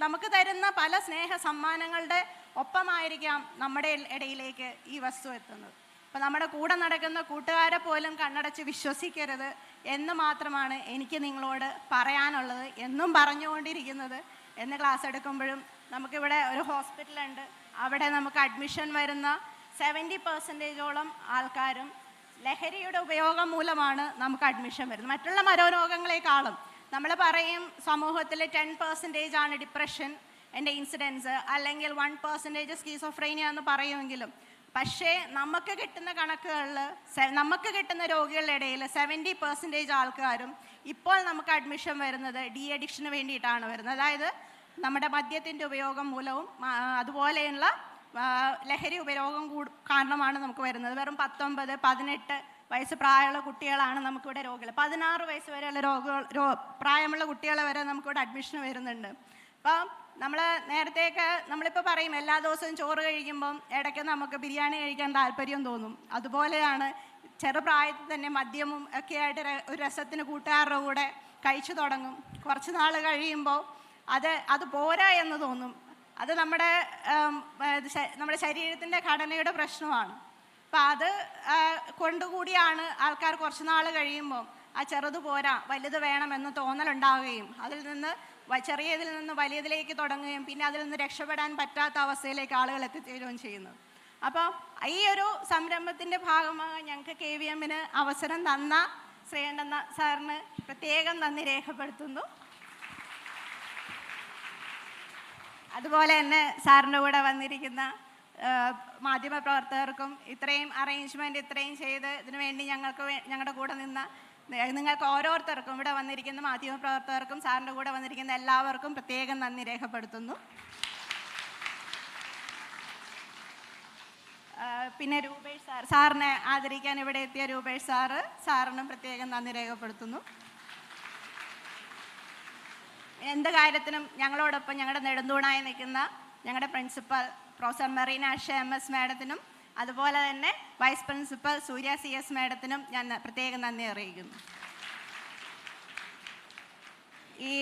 നമുക്ക് തരുന്ന പല സ്നേഹ സമ്മാനങ്ങളുടെ ഒപ്പമായിരിക്കാം നമ്മുടെ ഇടയിലേക്ക് ഈ വസ്തു എത്തുന്നത്. അപ്പോൾ നമ്മുടെ കൂടെ നടക്കുന്ന കൂട്ടുകാരെ പോലും കണ്ണടച്ച് വിശ്വസിക്കരുത് എന്ന് മാത്രമാണ് എനിക്ക് നിങ്ങളോട് പറയാനുള്ളത്. എന്നും പറഞ്ഞുകൊണ്ടിരിക്കുന്നത്. എന്ന് ക്ലാസ് എടുക്കുമ്പോഴും നമുക്കിവിടെ ഒരു ഹോസ്പിറ്റലുണ്ട്, അവിടെ നമുക്ക് അഡ്മിഷൻ വരുന്ന 70% ആൾക്കാരും ലഹരിയുടെ ഉപയോഗം മൂലമാണ് നമുക്ക് അഡ്മിഷൻ വരുന്നത്. മറ്റുള്ള മനോരോഗങ്ങളെക്കാളും നമ്മൾ പറയും സമൂഹത്തിൽ 10% ആണ് ഡിപ്രഷൻ എൻ്റെ ഇൻസിഡൻസ്, അല്ലെങ്കിൽ 1% സ്കീസോഫ്രീനിയ എന്ന് പറയുമെങ്കിലും പക്ഷേ നമുക്ക് കിട്ടുന്ന കണക്കുകളിൽ നമുക്ക് കിട്ടുന്ന രോഗികളുടെ ഇടയിൽ 70% ആൾക്കാരും ഇപ്പോൾ നമുക്ക് അഡ്മിഷൻ വരുന്നത് അഡിക്ഷന് വേണ്ടിയിട്ടാണ് വരുന്നത്. അതായത് നമ്മുടെ മദ്യത്തിൻ്റെ ഉപയോഗം മൂലവും അതുപോലെയുള്ള ലഹരി ഉപയോഗം കാരണമാണ് നമുക്ക് വരുന്നത്. വെറും 19-18 വയസ്സ് പ്രായമുള്ള കുട്ടികളാണ് നമുക്കിവിടെ രോഗികൾ. 16 വയസ്സ് വരെയുള്ള പ്രായമുള്ള കുട്ടികളെ വരെ നമുക്കിവിടെ അഡ്മിഷൻ വരുന്നുണ്ട്. അപ്പം നമ്മൾ നേരത്തെയൊക്കെ നമ്മളിപ്പോൾ പറയും എല്ലാ ദിവസവും ചോറ് കഴിക്കുമ്പം ഇടയ്ക്ക് നമുക്ക് ബിരിയാണി കഴിക്കാൻ താല്പര്യം തോന്നും. അതുപോലെയാണ് ചെറുപ്രായത്തിൽ തന്നെ മദ്യവും ഒക്കെ ആയിട്ട് ഒരു രസത്തിന് കൂട്ടുകാരുടെ കൂടെ കഴിച്ചു തുടങ്ങും. കുറച്ച് നാൾ കഴിയുമ്പോൾ അത് പോരാ എന്ന് തോന്നും. അത് നമ്മുടെ ശരീരത്തിൻ്റെ ഘടനയുടെ പ്രശ്നമാണ്. അപ്പം അത് കൊണ്ടുകൂടിയാണ് ആൾക്കാർ കുറച്ച് നാൾ കഴിയുമ്പോൾ ആ ചെറുത് പോരാ വലുത് വേണമെന്ന് തോന്നലുണ്ടാവുകയും ചെറിയതിൽ നിന്ന് വലിയതിലേക്ക് തുടങ്ങുകയും പിന്നെ അതിൽ നിന്ന് രക്ഷപ്പെടാൻ പറ്റാത്ത അവസ്ഥയിലേക്ക് ആളുകൾ എത്തിച്ചേരുകയും ചെയ്യുന്നത്. അപ്പോൾ ഈ ഒരു സംരംഭത്തിൻ്റെ ഭാഗമായി ഞങ്ങൾക്ക് KVMന് അവസരം തന്ന ശ്രീകണ്ഠൻ സാറിന് പ്രത്യേകം നന്ദി രേഖപ്പെടുത്തുന്നു. അതുപോലെ തന്നെ സാറിൻ്റെ കൂടെ വന്നിരിക്കുന്ന മാധ്യമപ്രവർത്തകർക്കും ഇത്രയും അറേഞ്ച്മെൻറ്റ് ചെയ്ത് ഇതിനു വേണ്ടി ഞങ്ങളുടെ കൂടെ നിന്ന നിങ്ങൾക്ക് ഓരോരുത്തർക്കും ഇവിടെ വന്നിരിക്കുന്ന മാധ്യമപ്രവർത്തകർക്കും സാറിൻ്റെ കൂടെ വന്നിരിക്കുന്ന എല്ലാവർക്കും പ്രത്യേകം നന്ദി രേഖപ്പെടുത്തുന്നു. പിന്നെ രൂപേഷ് സാറിനെ ആദരിക്കാൻ ഇവിടെ എത്തിയ രൂപേഷ് സാറിനും പ്രത്യേകം നന്ദി രേഖപ്പെടുത്തുന്നു. എന്ത് കാര്യത്തിനും ഞങ്ങളോടൊപ്പം ഞങ്ങളുടെ നെടുന്തൂണായി നിൽക്കുന്ന ഞങ്ങളുടെ പ്രിൻസിപ്പൽ പ്രൊഫസർ മെറീനാഷ MS മാഡത്തിനും അതുപോലെ തന്നെ വൈസ് പ്രിൻസിപ്പൽ സൂര്യ CS മാഡത്തിനും ഞാൻ പ്രത്യേകം നന്ദി അറിയിക്കുന്നു. ഈ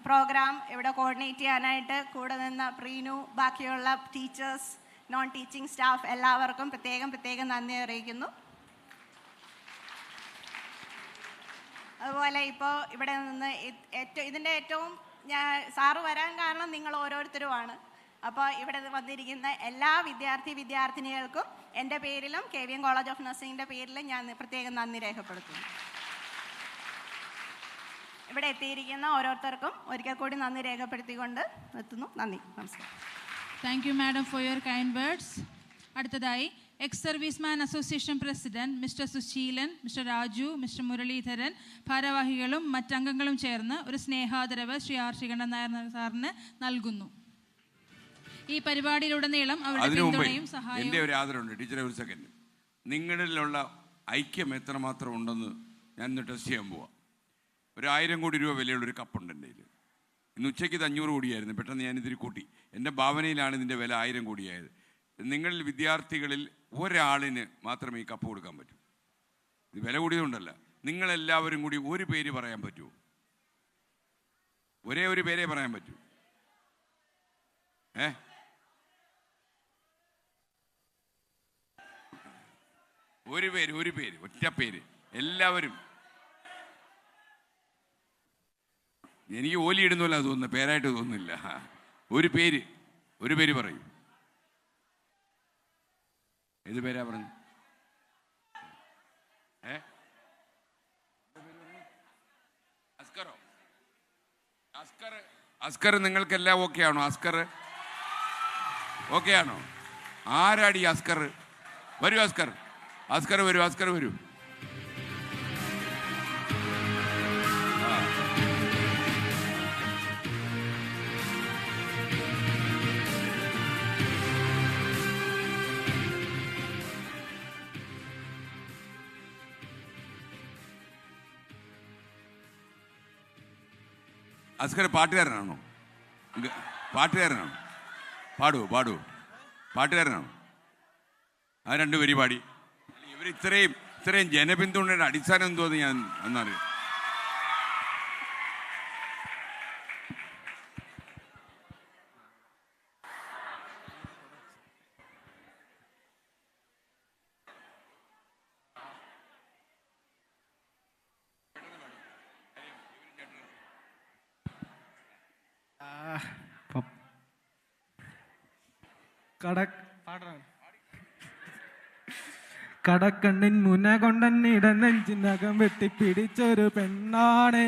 പ്രോഗ്രാം ഇവിടെ കോർഡിനേറ്റ് ചെയ്യാനായിട്ട് കൂടെ നിന്ന പ്രീനു, ബാക്കിയുള്ള ടീച്ചേഴ്സ്, നോൺ ടീച്ചിങ് സ്റ്റാഫ് എല്ലാവർക്കും പ്രത്യേകം നന്ദി അറിയിക്കുന്നു. അതുപോലെ ഇപ്പോൾ ഇവിടെ നിന്ന് ഇതിൻ്റെ ഏറ്റവും സാറ് വരാൻ കാരണം നിങ്ങൾ ഓരോരുത്തരുമാണ്. അപ്പോൾ ഇവിടെ വന്നിരിക്കുന്ന എല്ലാ വിദ്യാർത്ഥിനികൾക്കും എൻ്റെ പേരിലും KVM കോളേജ് ഓഫ് നഴ്സിംഗിൻ്റെ പേരിലും ഞാൻ പ്രത്യേകം നന്ദി രേഖപ്പെടുത്തുന്നു. ഇവിടെ എത്തിയിരിക്കുന്ന ഓരോരുത്തർക്കും ഒരിക്കൽ കൂടി നന്ദി രേഖപ്പെടുത്തിക്കൊണ്ട് എത്തുന്നു. നന്ദി, നമസ്കാരം. Thank you madam for your kind words. അടുത്തതായി ex serviceman association president mister Susheelan, mister Raju, mister Muraleedharan, ഭാരവാഹികളും മറ്റംഗങ്ങളും ചേർന്ന് ഒരു സ്നേഹാദരവ് ശ്രീ R. ശ്രീകണ്ഠൻ നായർ സാറിന് നൽകുന്നു. ഈ പരിപാടിയിലുടനീളം അവരുടെ പിന്തുണയും സഹായവും. എൻ്റെ ഒരു ആദരവുണ്ട് ടീച്ചറെ. ഒരു സെക്കൻഡ്, നിങ്ങളിലുള്ള ഐക്യം എത്രമാത്രം ഉണ്ടെന്ന് ഞാൻ ഇന്ന് ടെസ്റ്റ് ചെയ്യാൻ പോവാം. ഒരു 1000 കോടി രൂപ വിലയുള്ളൊരു കപ്പുണ്ട് എൻ്റെ കയ്യിൽ. ഇന്ന് ഉച്ചയ്ക്ക് ഇത് 500 കോടിയായിരുന്നു. പെട്ടെന്ന് ഞാനിതിരി കൂട്ടി. എൻ്റെ ഭാവനയിലാണ് ഇതിൻ്റെ വില 1000 കോടിയായത്. നിങ്ങളിൽ വിദ്യാർത്ഥികളിൽ ഒരാളിന് മാത്രമേ ഈ കപ്പ് കൊടുക്കാൻ പറ്റൂ. ഇത് വില കൂടിയതുകൊണ്ടല്ല. നിങ്ങളെല്ലാവരും കൂടി ഒരു പേര് പറയാൻ പറ്റുമോ? ഒരേ ഒരു പേരേ പറയാൻ പറ്റൂ. ഒരു പേര് ഒറ്റ പേര് എല്ലാവരും. എനിക്ക് ഓലി ഇടുന്നില്ല തോന്നുന്നു, പേരായിട്ട് തോന്നുന്നില്ല. ഒരു പേര് പറയൂ. ഏത് പേരാ പറഞ്ഞു? അസ്കറോ? അസ്കർ നിങ്ങൾക്കെല്ലാം ഓക്കെ ആണോ? ഓക്കെ ആണോ? ആരാടി അസ്കർ? വരൂ അസ്കർ വരൂ. അസ്കർ പാട്ടുകാരനാണോ? പാട്ടുകാരനാണോ? ആ 2 വരി പാടി. ഇവർ ഇത്രയും ജനപിന്തുണയുടെ അടിസ്ഥാനം എന്തോന്ന് ഞാൻ എന്നറിയാം. കടക്കണ്ണിൻ മുന കൊണ്ടന്നിട നെഞ്ചിനകം വെട്ടിപ്പിടിച്ചൊരു പെണ്ണാണ്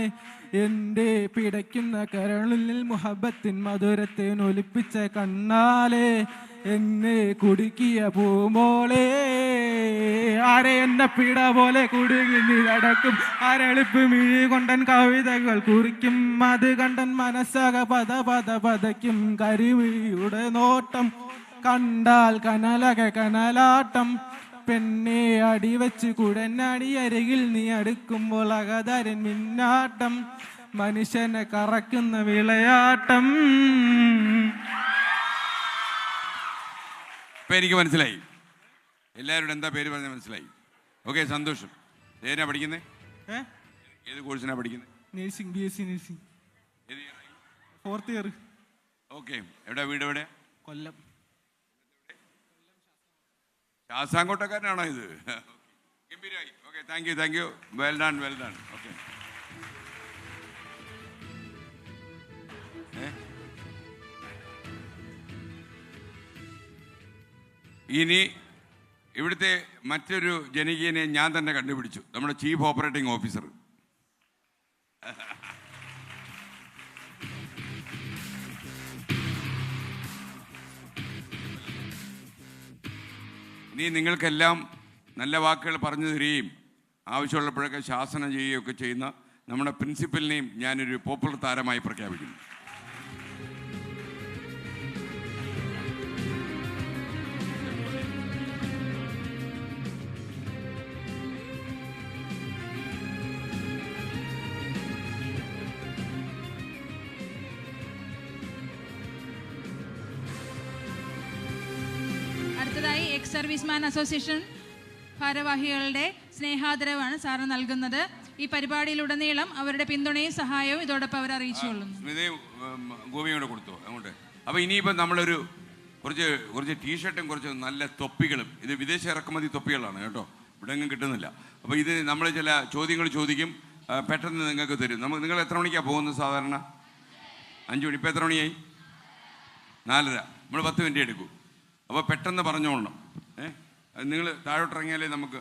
എൻ്റെ പിടയ്ക്കുന്ന കരളിൽ മുഹബത്തിൻ മധുരത്തെ ഒലിപ്പിച്ച കണ്ണാലെ എന്നെ കുടുക്കിയ പൂമോളെ. ആരെ എന്നെ പിട പോലെ കുടുങ്ങി നടക്കും അരളിപ്പ് മിഴി കൊണ്ടൻ കവിതകൾ കുറിക്കും. അത് കണ്ടൻ മനസ്സക പതയ്ക്കും. കരിമിഴിയുടെ നോട്ടം കണ്ടാൽ കനലാട്ടം. പെണ്ണെ അടിവെച്ച് കുടനടി അരികിൽ നീ അടുക്കുമ്പോൾ അകതരൻ മിന്നാട്ടം. മനുഷ്യനെ കറക്കുന്ന വിളയാട്ടം. ഇപ്പം എനിക്ക് മനസ്സിലായി. എല്ലാവരോടും എന്താ പേര് പറഞ്ഞാൽ മനസ്സിലായി. ഓക്കെ, സന്തോഷം. ഏതാ പഠിക്കുന്നത്? ഏത് കോഴ്സിനാ പഠിക്കുന്നത്? Nursing, BSc nursing, 4th year. Okay, വീട് എവിടെ? കൊല്ലം. ശാസ്താംകോട്ടക്കാരനാണോ ഇത്? ഗംഭീരായി. Okay, thank you. Well done. Okay, ഇനി ഇവിടുത്തെ മറ്റൊരു ജനകീയനെ ഞാൻ തന്നെ കണ്ടുപിടിച്ചു. നമ്മുടെ ചീഫ് ഓപ്പറേറ്റിംഗ് ഓഫീസർ. ഇനി നിങ്ങൾക്കെല്ലാം നല്ല വാക്കുകൾ പറഞ്ഞു തരികയും ആവശ്യമുള്ളപ്പോഴൊക്കെ ശാസനം ചെയ്യുകയൊക്കെ ചെയ്യുന്ന നമ്മുടെ പ്രിൻസിപ്പലിനെയും ഞാനൊരു പോപ്പുലർ താരമായി പ്രഖ്യാപിക്കുന്നു. അടുത്തതായി എക്സ് സർവീസ്മാൻ അസോസിയേഷൻ ഭാരവാഹികളുടെ സ്നേഹാദരവാണ് സാറ് നൽകുന്നത്. ഈ പരിപാടിയിലുടനീളം അവരുടെ പിന്തുണയും സഹായവും ഇതോടൊപ്പം അവർ അറിയിച്ചുകൊള്ളുന്നു. ഗോപിയോടെ കൊടുത്തു അങ്ങോട്ട്. അപ്പോൾ ഇനിയിപ്പോൾ നമ്മളൊരു കുറച്ച് ടീഷർട്ടും കുറച്ച് നല്ല തൊപ്പികളും, ഇത് വിദേശ ഇറക്കുമതി തൊപ്പികളാണ് കേട്ടോ, ഇവിടെ എങ്ങും കിട്ടുന്നില്ല. അപ്പോൾ ഇത് നമ്മൾ ചില ചോദ്യങ്ങൾ ചോദിക്കും, പെട്ടെന്ന് നിങ്ങൾക്ക് തരും. നിങ്ങൾ എത്ര മണിക്കാണ് പോകുന്നത് സാധാരണ? 5 മണി. ഇപ്പോൾ എത്ര മണിയായി? 4:30. നമ്മൾ 10 മിനിറ്റ് എടുക്കും. അപ്പോൾ പെട്ടെന്ന് പറഞ്ഞോളണം. നിങ്ങൾ താഴോട്ടിറങ്ങിയാലേ നമുക്ക്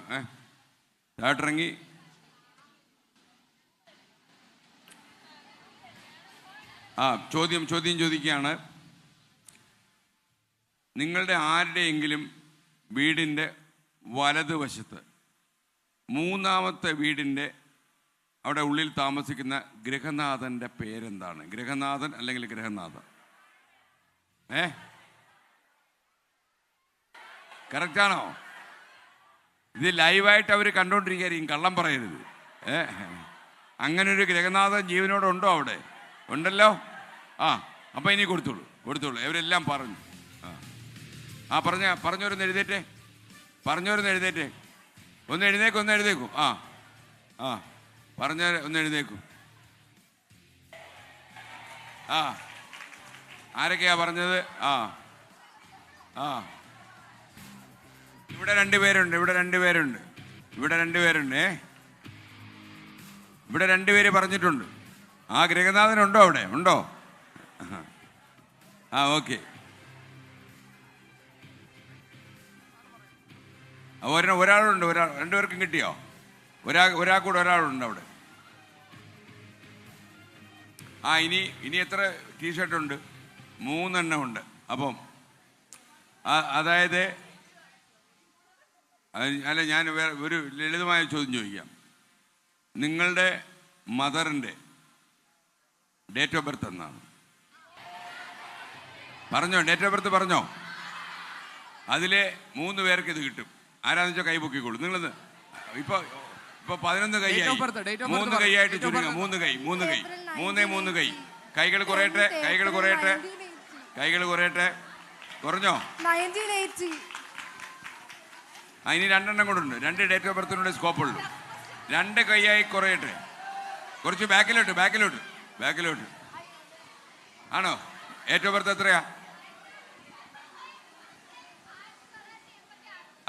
താഴോട്ടിറങ്ങി ചോദ്യം ചോദിക്കുകയാണ്. നിങ്ങളുടെ ആരുടെയെങ്കിലും വീടിൻ്റെ വലതുവശത്ത് 3ാമത്തെ വീടിൻ്റെ അവിടെ ഉള്ളിൽ താമസിക്കുന്ന ഗൃഹനാഥൻ്റെ പേരെന്താണ്? ഗൃഹനാഥൻ അല്ലെങ്കിൽ ഗൃഹനാഥ? കറക്റ്റാണോ? ഇത് ലൈവായിട്ട് അവർ കണ്ടുകൊണ്ടിരിക്കുകയായിരിക്കും, കള്ളം പറയരുത്. അങ്ങനൊരു ഗൃഹനാഥൻ ജീവനോടുണ്ടോ അവിടെ? ഉണ്ടല്ലോ. അപ്പം ഇനി കൊടുത്തോളൂ. ഇവരെല്ലാം പറഞ്ഞു. പറഞ്ഞവരൊന്ന് എഴുതേറ്റേ. ഒന്ന് എഴുതേക്കും. ഒന്ന് എഴുതേക്കും. ആരൊക്കെയാ പറഞ്ഞത്? ഇവിടെ രണ്ടുപേരുണ്ട്. ഇവിടെ 2 പേര് പറഞ്ഞിട്ടുണ്ട്. ഗൃഹനാഥനുണ്ടോ അവിടെ? ഉണ്ടോ? ഓക്കെ. ഒരാളുണ്ട്. 2 പേർക്കും കിട്ടിയോ? ഒരാളുണ്ട് അവിടെ. ഇനി എത്ര ടീഷർട്ടുണ്ട്? 3 എണ്ണം ഉണ്ട്. അപ്പം അതായത് ഞാൻ ഒരു ലളിതമായ ചോദ്യം ചോദിക്കാം. നിങ്ങളുടെ മദറിൻ്റെ ഡേറ്റ് ഓഫ് ബർത്ത് എന്നാണ്? പറഞ്ഞോ, ഡേറ്റ് ഓഫ് ബർത്ത് പറഞ്ഞോ. അതിലെ 3 പേർക്ക് ഇത് കിട്ടും. ആരാന്ന് വെച്ചാൽ കൈ പൊക്കിക്കോളൂ. നിങ്ങളിത് ഇപ്പൊ 11 കൈയായി. 3 കൈയായിട്ട് ചുരുങ്ങുക. 3 കൈ. 3 കൈ. കൈകൾ കുറയട്ടെ. കുറഞ്ഞോ? ഇനി 2 എണ്ണം കൂടെ ഉണ്ട്. 2 ഡേറ്റ് ഓഫ് ബർത്തിനുള്ള സ്കോപ്പുള്ളൂ. 2 കൈയായി കുറയട്ടെ. കുറച്ച് ബാക്കിലോട്ട്. ആണോ? ഡേറ്റ് ഓഫ് ബർത്ത് എത്രയാ?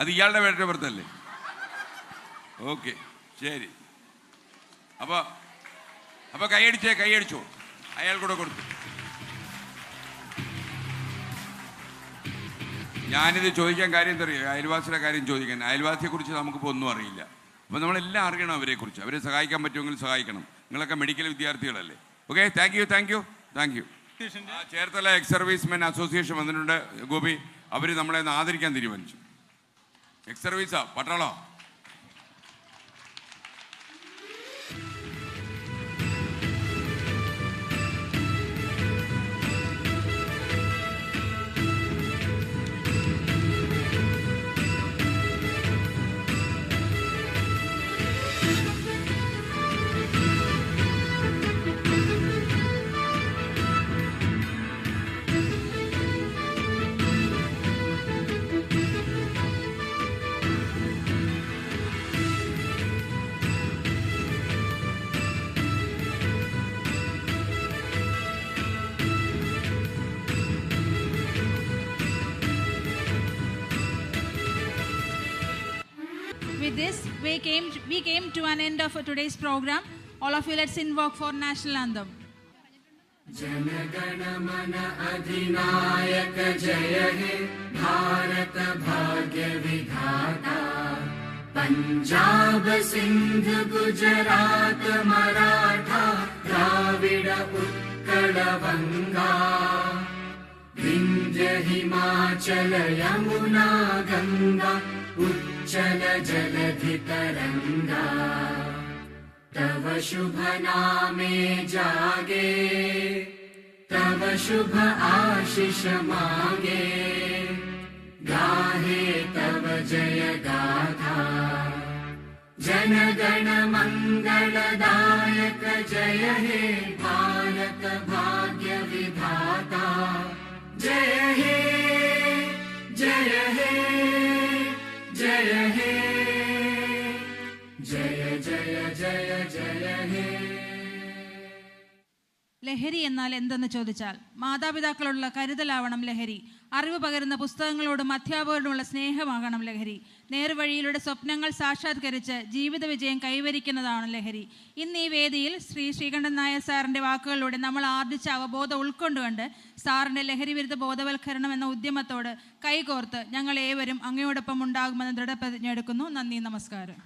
അത് ഇയാളുടെ ഡേറ്റ് ഓഫ് ബർത്ത് അല്ലേ? ഓക്കെ, ശരി. അപ്പോൾ കൈയടിച്ചോ. അയാൾ കൂടെ കൊടുത്തു. ഞാനിത് ചോദിക്കാൻ കാര്യം എന്താ അറിയുക? അയൽവാസിയുടെ കാര്യം ചോദിക്കാൻ. അയൽവാസിയെക്കുറിച്ച് നമുക്കിപ്പോൾ ഒന്നും അറിയില്ല. അപ്പോൾ നമ്മളെല്ലാം അറിയണം അവരെക്കുറിച്ച്. അവരെ സഹായിക്കാൻ പറ്റുമെങ്കിൽ സഹായിക്കണം. നിങ്ങളൊക്കെ മെഡിക്കൽ വിദ്യാർത്ഥികളല്ലേ? Okay, thank you. Cherthala ex servicemen association വന്നിട്ടുണ്ട്. ഗോപി, അവർ നമ്മളെ ആദരിക്കാൻ തീരുമാനിച്ചു. എക്സ് സർവീസാ? പട്ടാളോ? With this, we came to an end of today's program. All of you, let's invoke for national anthem. जनगण मन अधिनायक जय हे भारत भाग्य विधाता पंजाब सिंध गुजरात मराठा द्राविड उत्कल बंगा विंध्य हिमाचल यमुना गंगा उच्चल जलधि तरंगा तव शुभ नामे जागे तव शुभ आशीष मागे गाहे तव जय गाथा जनगण मंगलदायक जय हे भारत भाग्य विधाता जय हे ലഹരി എന്നാൽ എന്തെന്ന് ചോദിച്ചാൽ മാതാപിതാക്കളുള്ള കരുതലാവണം ലഹരി. അറിവ് പകരുന്ന പുസ്തകങ്ങളോടും അധ്യാപകരോടുമുള്ള സ്നേഹമാകണം ലഹരി. നേർവഴിയിലൂടെ സ്വപ്നങ്ങൾ സാക്ഷാത്കരിച്ച് ജീവിത വിജയം കൈവരിക്കുന്നതാണ് ലഹരി. ഇന്ന് ഈ വേദിയിൽ ശ്രീകണ്ഠൻ നായർ സാറിൻ്റെ വാക്കുകളിലൂടെ നമ്മൾ ആർജിച്ച അവബോധം ഉൾക്കൊണ്ടുകൊണ്ട് സാറിൻ്റെ ലഹരി വിരുദ്ധ ബോധവൽക്കരണം എന്ന ഉദ്യമത്തോട് കൈകോർത്ത് ഞങ്ങൾ ഏവരും അങ്ങയോടൊപ്പം ഉണ്ടാകുമെന്ന് ദൃഢപ്രതിജ്ഞ എടുക്കുന്നു. നന്ദി, നമസ്കാരം.